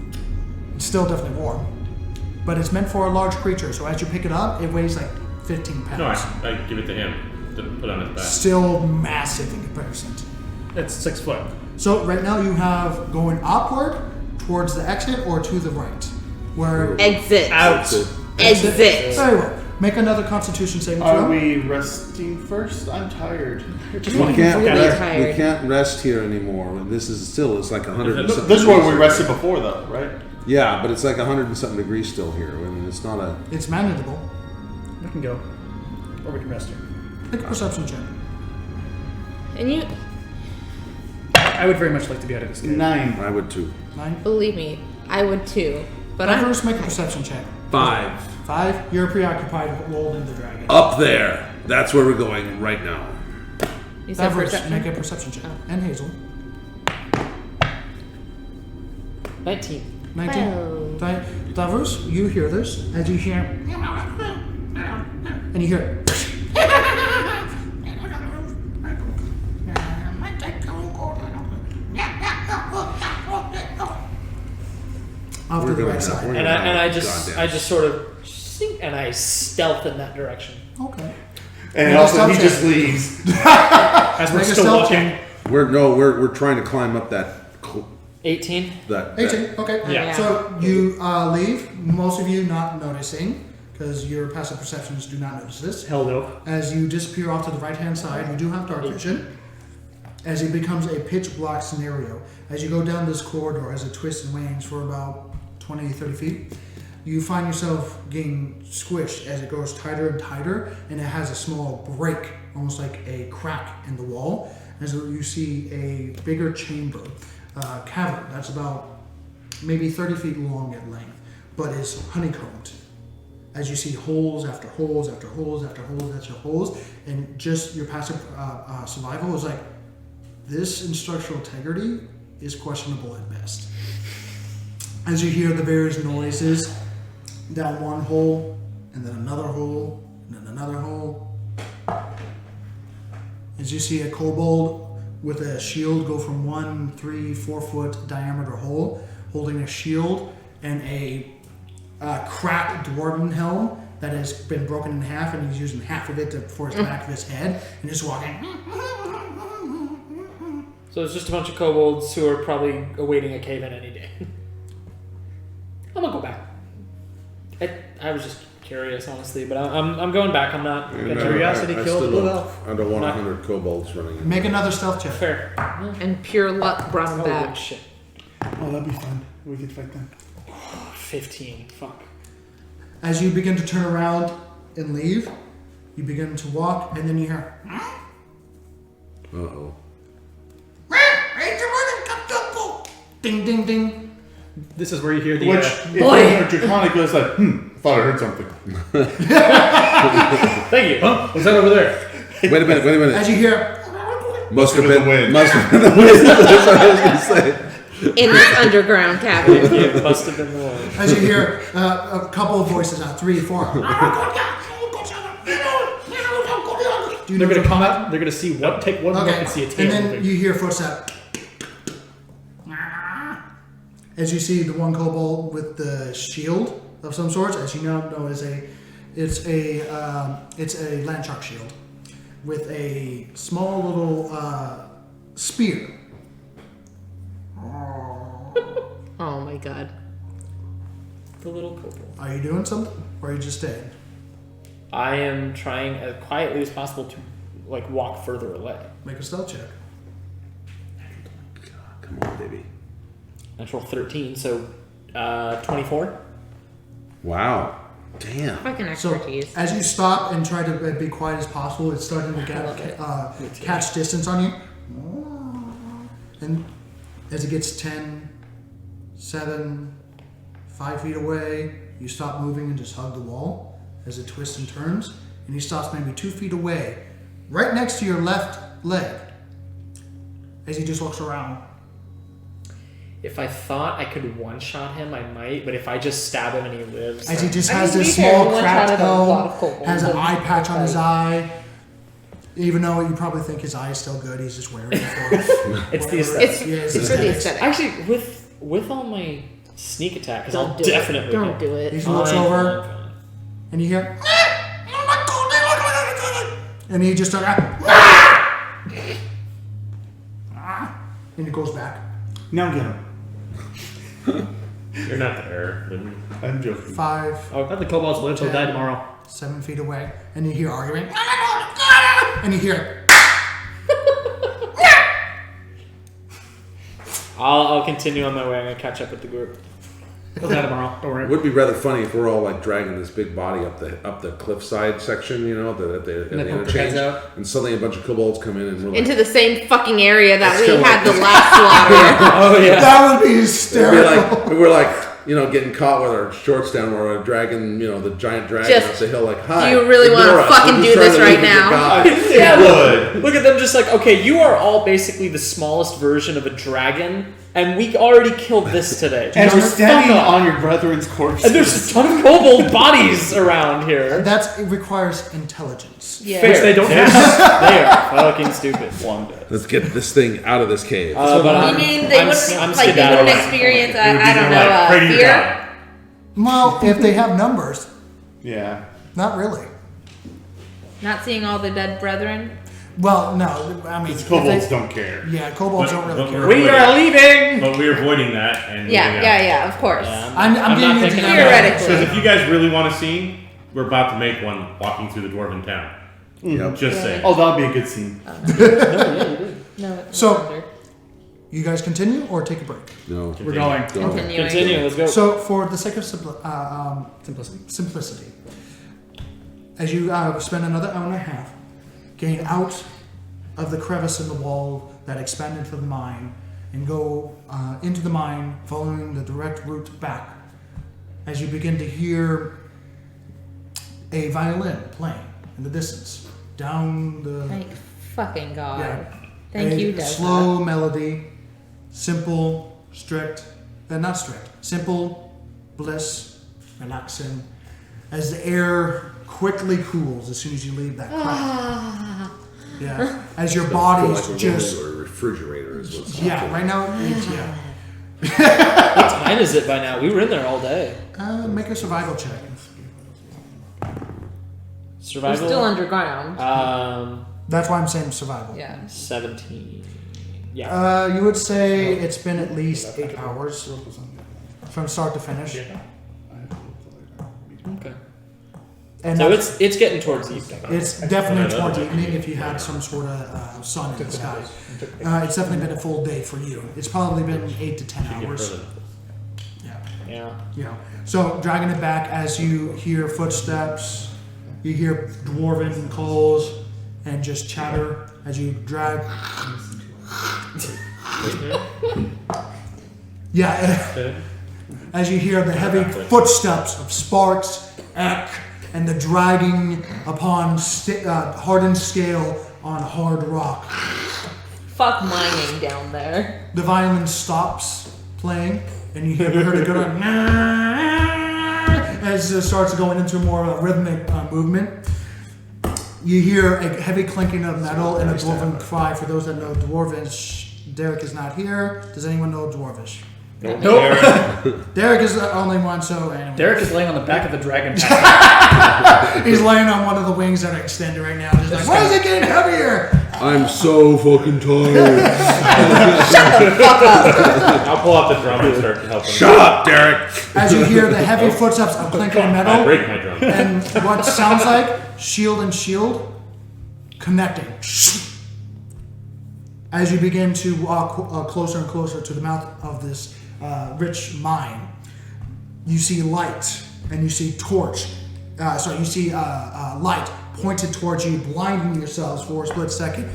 It's still definitely warm, but it's meant for a large creature. So as you pick it up, it weighs like 15 pounds. No, I give it to him to put on his back. Still massive in comparison. It's 6 foot. So right now you have going upward towards the exit or to the right, where Exit. Out. Exit. very well. Make another Constitution saving Are throw. we resting first? I'm tired. Just We want can't, really rest, tired. we can't rest here anymore. This is still, it's like 100 and something This is where we degrees. rested before, though, right? Yeah, but it's like 100 and something degrees still here. I mean, it's not a... It's manageable. We can go. Or we can rest here. Make a perception check. And you I would very much like to be out of this game. 9. I would too. 9. believe me, I would too. But I'm First, make a perception check. 5. 5. You're preoccupied with holding the dragon. Up there. That's where we're going right now. you said Davros, perception. make a perception check. And Hazel. 19. 19. Davros, you hear this as you hear, and you hear, off to the right side. And I just sort of sink, and I stealth in that direction. Okay. And Make a also, stealth he check. just leaves. As we're Make a still stealth walking. check. We're trying to climb up that 18. 18. Okay. Yeah. So you leave. Most of you not noticing because your passive perceptions do not notice this. Hell no. As you disappear off to the right-hand side, you do have dark vision. As it becomes a pitch-black scenario, as you go down this corridor, as it twists and wanes for about 20, 30 feet, you find yourself getting squished as it goes tighter and tighter, and it has a small break, almost like a crack in the wall, as you see a bigger chamber, cavern that's about maybe 30 feet long at length, but is honeycombed. As you see holes after holes after holes after holes after holes, and just your passive survival is like, this in structural integrity is questionable at best. As you hear the various noises down one hole, and then another hole, and then another hole. As you see a kobold with a shield go from 1, 3, 4 foot diameter hole, holding a shield and a cracked dwarven helm that has been broken in half, and he's using half of it for his back of his head, and just walking. So it's just a bunch of kobolds who are probably awaiting a cave in any day. I'm gonna go back. I was just curious, honestly, but I'm going back. I'm not. Curiosity killed the blue elf. I don't want 100 kobolds running in. Make another stealth check. Fair. And pure luck brought him Holy back. shit. Oh, that'd be fun. We could fight them. 15. Fuck. As you begin to turn around and leave, you begin to walk, and then you hear. Uh-oh. Ding, ding, ding. This is where you hear the. Which, if you're draconic, goes like, thought I heard something. Thank you. Huh? What's that over there? Wait a minute. As you hear. Must have It was been the wind. Must have been the wind. That's what I was gonna say. In this underground cavern. It must have been the one. As you hear a couple of voices out, 3, 4. Do you They're know gonna come out. They're gonna see what. Take one look Okay. and see a And tail then moving. you hear footsteps. As you see the one kobold with the shield of some sorts, as you now know is it's a land shark shield with a small little spear. Oh my god. The little kobold. Are you doing something, or are you just staying? I am trying as quietly as possible to like walk further away. Make a stealth check. Come on, baby. Natural 13, so 24. Wow. Damn. Fucking So expertise. as you stop and try to be quiet as possible, it's starting to catch distance on you. And as it gets 10, 7, 5 feet away, you stop moving and just hug the wall as it twists and turns. And he stops maybe 2 feet away, right next to your left leg, as he just looks around. If I thought I could one-shot him, I might, but if I just stab him and he lives... As he just I has mean, to this be fair, small one cracked shot of a lot of helm, kobolds has an doesn't eye patch on his like- eye. Even though you probably think his eye is still good, he's just wearing it for It's the whatever. aesthetic. Yeah, It's for the aesthetic. Actually, with all my sneak attack, because I'll Don't do definitely it. Don't hit. do it. He looks Fine, over, fine, fine. and you hear, and he just starts, and he goes back. Now get him. You're not there. I'm joking. 5, Let the kobolds live till die tomorrow. 7 feet away, and you hear arguing, and you hear, I'll continue on my way. I'm gonna catch up with the group. He'll die tomorrow. Don't It worry. would be rather funny if we're all like dragging this big body up the cliffside section, you know, at the they poke their interchange, heads out. and suddenly a bunch of kobolds come in and we're like, Into the same fucking area that It's we kinda had like- the last slaughter. Oh yeah. that would be hysterical. we're like, you know, getting caught with our shorts down while we're dragging, you know, the giant dragon Just, up the hill. Like, hi. do you really wanna ignore us. fucking We're do just this trying to right leave your now? god." Yeah, Would. look at them just like, okay, you are all basically the smallest version of a dragon, and we already killed this today. And we're Just standing fuck off. on your brethren's corpses. And there's a ton of kobold bodies around here. It requires intelligence. Yeah. Fair. Which they don't They're have. They are fucking stupid. One dead. Let's get this thing out of this cave. But I mean, they I'm wouldn't skedaddling. like they wouldn't experience. It would be I don't more like, pray to know. your Fear. God. Well, if they have numbers, Yeah. not really. Not seeing all the dead brethren. Well, no, I mean, These if kobolds they- don't care. Yeah, kobolds But- don't really but care. we're- We are leaving. But we're avoiding that and Yeah, moving yeah, out. yeah. Of course. Yeah, I'm not getting into thinking that. about it. Theoretically. Because if you guys really want a scene, we're about to make one walking through the dwarven town. Yep. Just saying. Oh, that'll be a good scene. No. It's So- no wonder. You guys continue or take a break? No. We're going. Continuing. Continue. Let's go. So, for the sake of Simplicity. simplicity, as you spend another hour and a half getting out of the crevice in the wall that expanded to the mine and go into the mine, following the direct route back, as you begin to hear a violin playing in the distance down the Thank fucking God. Yeah. Thank a you, Desmond. slow melody, simple, strict, not strict, simple, bliss, relaxing, as the air quickly cools as soon as you leave that crack. Yeah, as your body's just, Or a refrigerator is what's yeah, right now, it's, yeah. What time is it by now? We were in there all day. Make a survival check. We're Survival. still underground. That's why I'm saying survival. Yeah. 17. Yeah. You would say it's been at least 8 hours from start to finish. Okay. And So that's- it's getting towards evening. It's definitely towards evening if you had some sort of sun in the sky. It's definitely been a full day for you. It's probably been 8 to 10 hours. Yeah. Yeah. You know. So dragging it back as you hear footsteps, you hear dwarven calls, and just chatter as you drag. Yeah. As you hear the heavy footsteps of Sparks, Ek, and the dragging upon hardened scale on hard rock. Fuck mining down there. The violin stops playing, and you hear it go to as it starts going into more of a rhythmic movement. You hear a heavy clinking of metal and a dwarven cry. For those that know Dwarvish, Derek is not here. Does anyone know Dwarvish? Nope. Derek is the only one, so anyway. Derek is laying on the back of the dragon. He's laying on one of the wings that are extended right now. Just like, why is it getting heavier? I'm so fucking tired. I'll pull out the drum and start helping. Shut up, Derek. As you hear the heavy footsteps of clinking I metal, break my drum. and what sounds like shield and shield connecting. As you begin to walk closer and closer to the mouth of this rich mine, you see light and you see torch. You see light pointed towards you, blinding yourselves for a split second.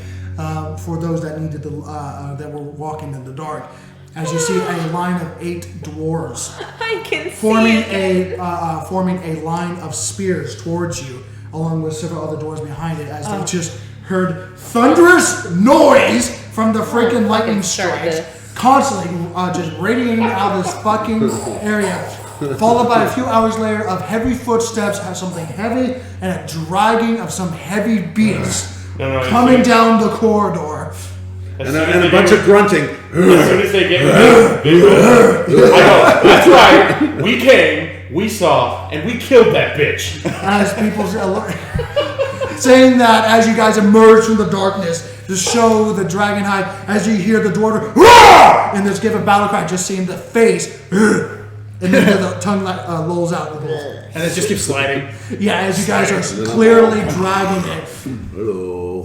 For those that needed that were walking in the dark, as you see a line of 8 dwarves I can forming see it. forming a line of spears towards you, along with several other dwarves behind it, as they just heard thunderous noise from the freaking lightning start strikes, this. constantly just radiating out of this fucking area, followed by a few hours later of heavy footsteps, something heavy, and a dragging of some heavy beast No, coming it's- down the corridor. As And soon as a they bunch get- of grunting. As soon as they get I go, that's right. We came, we saw, and we killed that bitch. As people saying that as you guys emerge from the darkness to show the dragon hide, as you hear the dwarf and just give a battle cry, just seeing the face, and then the tongue lolls out. And it just keeps sliding. Yeah, as you guys are clearly dragging it. Hello.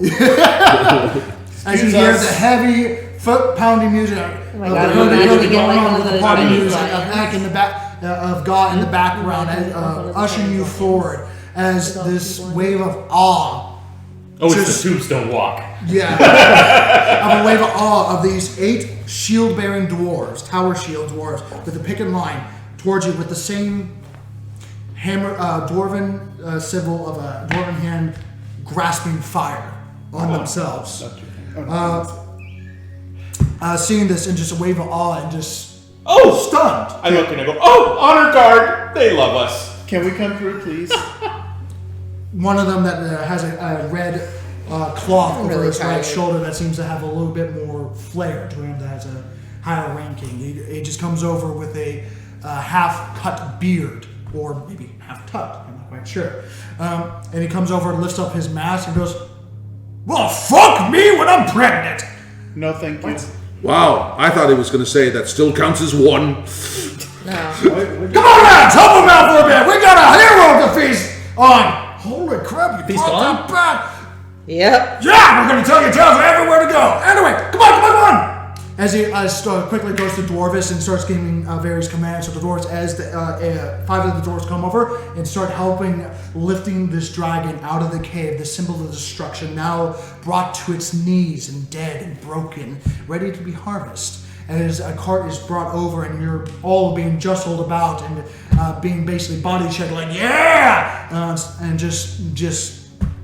As you hear the heavy foot pounding music Oh my God, I'm imagining it like one of those party Chinese music lions. of Ek in the back, of God in the background, as, ushering you forward as this wave of awe. Oh, it's Just- the tombstone walk. Yeah. Of a wave of awe of these 8 shield-bearing dwarves, tower shield dwarves, with a picket line towards you with the same hammer, dwarven symbol of a dwarven hand grasping fire on themselves. seeing this in just a wave of awe and just Oh! stunned. I look and I go, oh, honor guard! They love us. Can we come through, please? One of them that has a red cloth over really his right tired. shoulder that seems to have a little bit more flair to him, that has a higher ranking. He just comes over with a half-cut beard, or maybe half-tucked, I'm not quite sure. And he comes over and lifts up his mask and goes, "Well, fuck me when I'm pregnant!" No, thank you. Wow, I thought he was going to say that still counts as one. No. Come on, lads, help him out for a bit! We got a hero to feast on! Holy crap, you Feast brought on? that back! Yep. Yeah, we're gonna tell you tales of everywhere to go. Anyway, come on! As he quickly goes to Dwarvis and starts giving various commands to the dwarves, as the 5 of the dwarves come over and start helping lifting this dragon out of the cave, the symbol of destruction, now brought to its knees and dead and broken, ready to be harvested. And as a cart is brought over and you're all being jostled about and being basically body checked, like, yeah! And just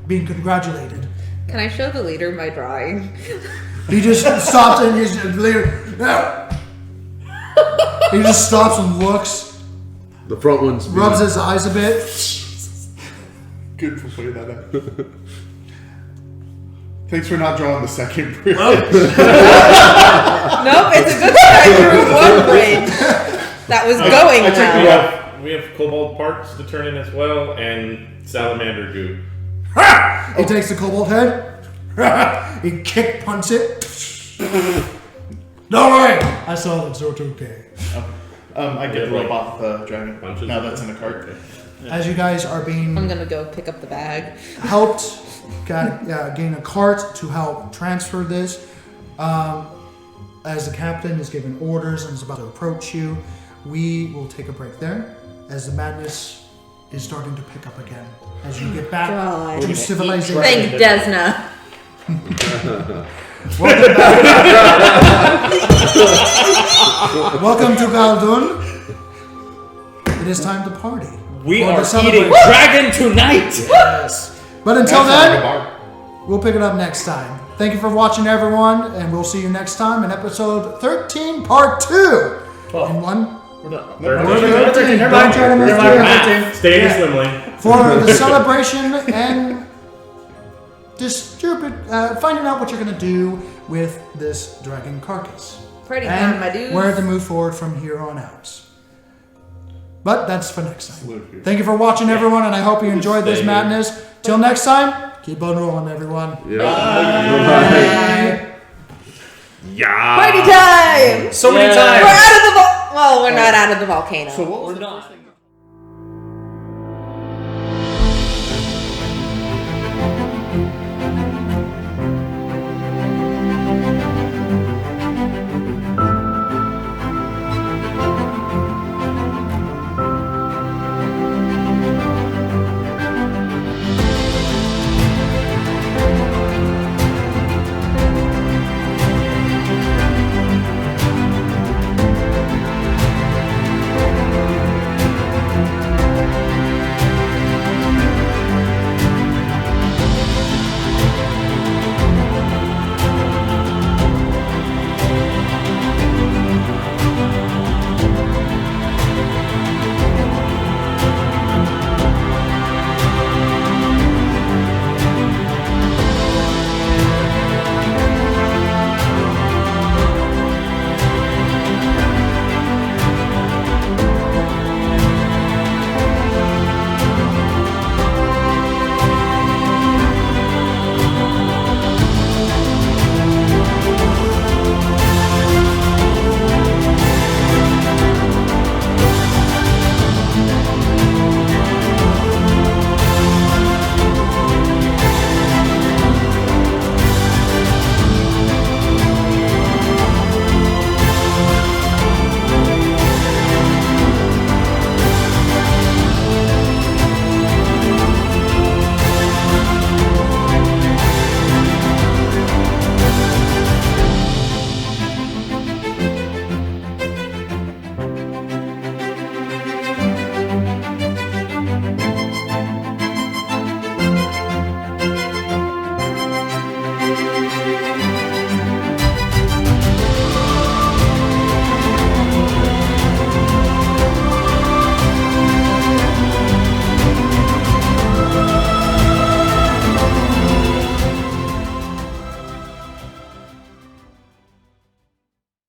being congratulated. Can I show the leader my drawing? He just stops and he's later. He just stops and looks, The front one's rubs his eyes a bit. Good for pointing that out. Thanks for not drawing the second bridge. Nope, it's a good thing I drew one bridge that was going I checked well. we have cobalt parts to turn in as well, and salamander goo. He takes the cobalt head. He kick punts it. Don't worry, I saw that, so it's okay. I get the like, robot, the dragon. punches Now or- that's in a cart. Okay. As you guys are being I'm gonna go pick up the bag. helped gain a cart to help transfer this. As the captain is giving orders and is about to approach you, we will take a break there as the madness is starting to pick up again. As you get back God. to civilization. Thank Desna. Welcome back. Welcome to Galdun. It is time to party. We For the are celebration. eating dragon tonight! Yes. But until That's then, not like a bar. we'll pick it up next time. Thank you for watching, everyone, and we'll see you next time in episode 13, part 2. 12. And one We're done. They're- We're 13. Never Don't mind. try to miss Never mind. the- We're 13. Stay in the swim lane. for the celebration and finding out what you're going to do with this dragon carcass. Pretty And fun, my dude. where to move forward from here on out. But that's for next time. Salute you. Thank you for watching, everyone, and I hope you enjoyed this Stay madness. Till next time, keep on rolling, everyone. Yeah. Yeah. Party time! So many We're times. out of the well, we're not out of the volcano. So what was We're the not. first thing?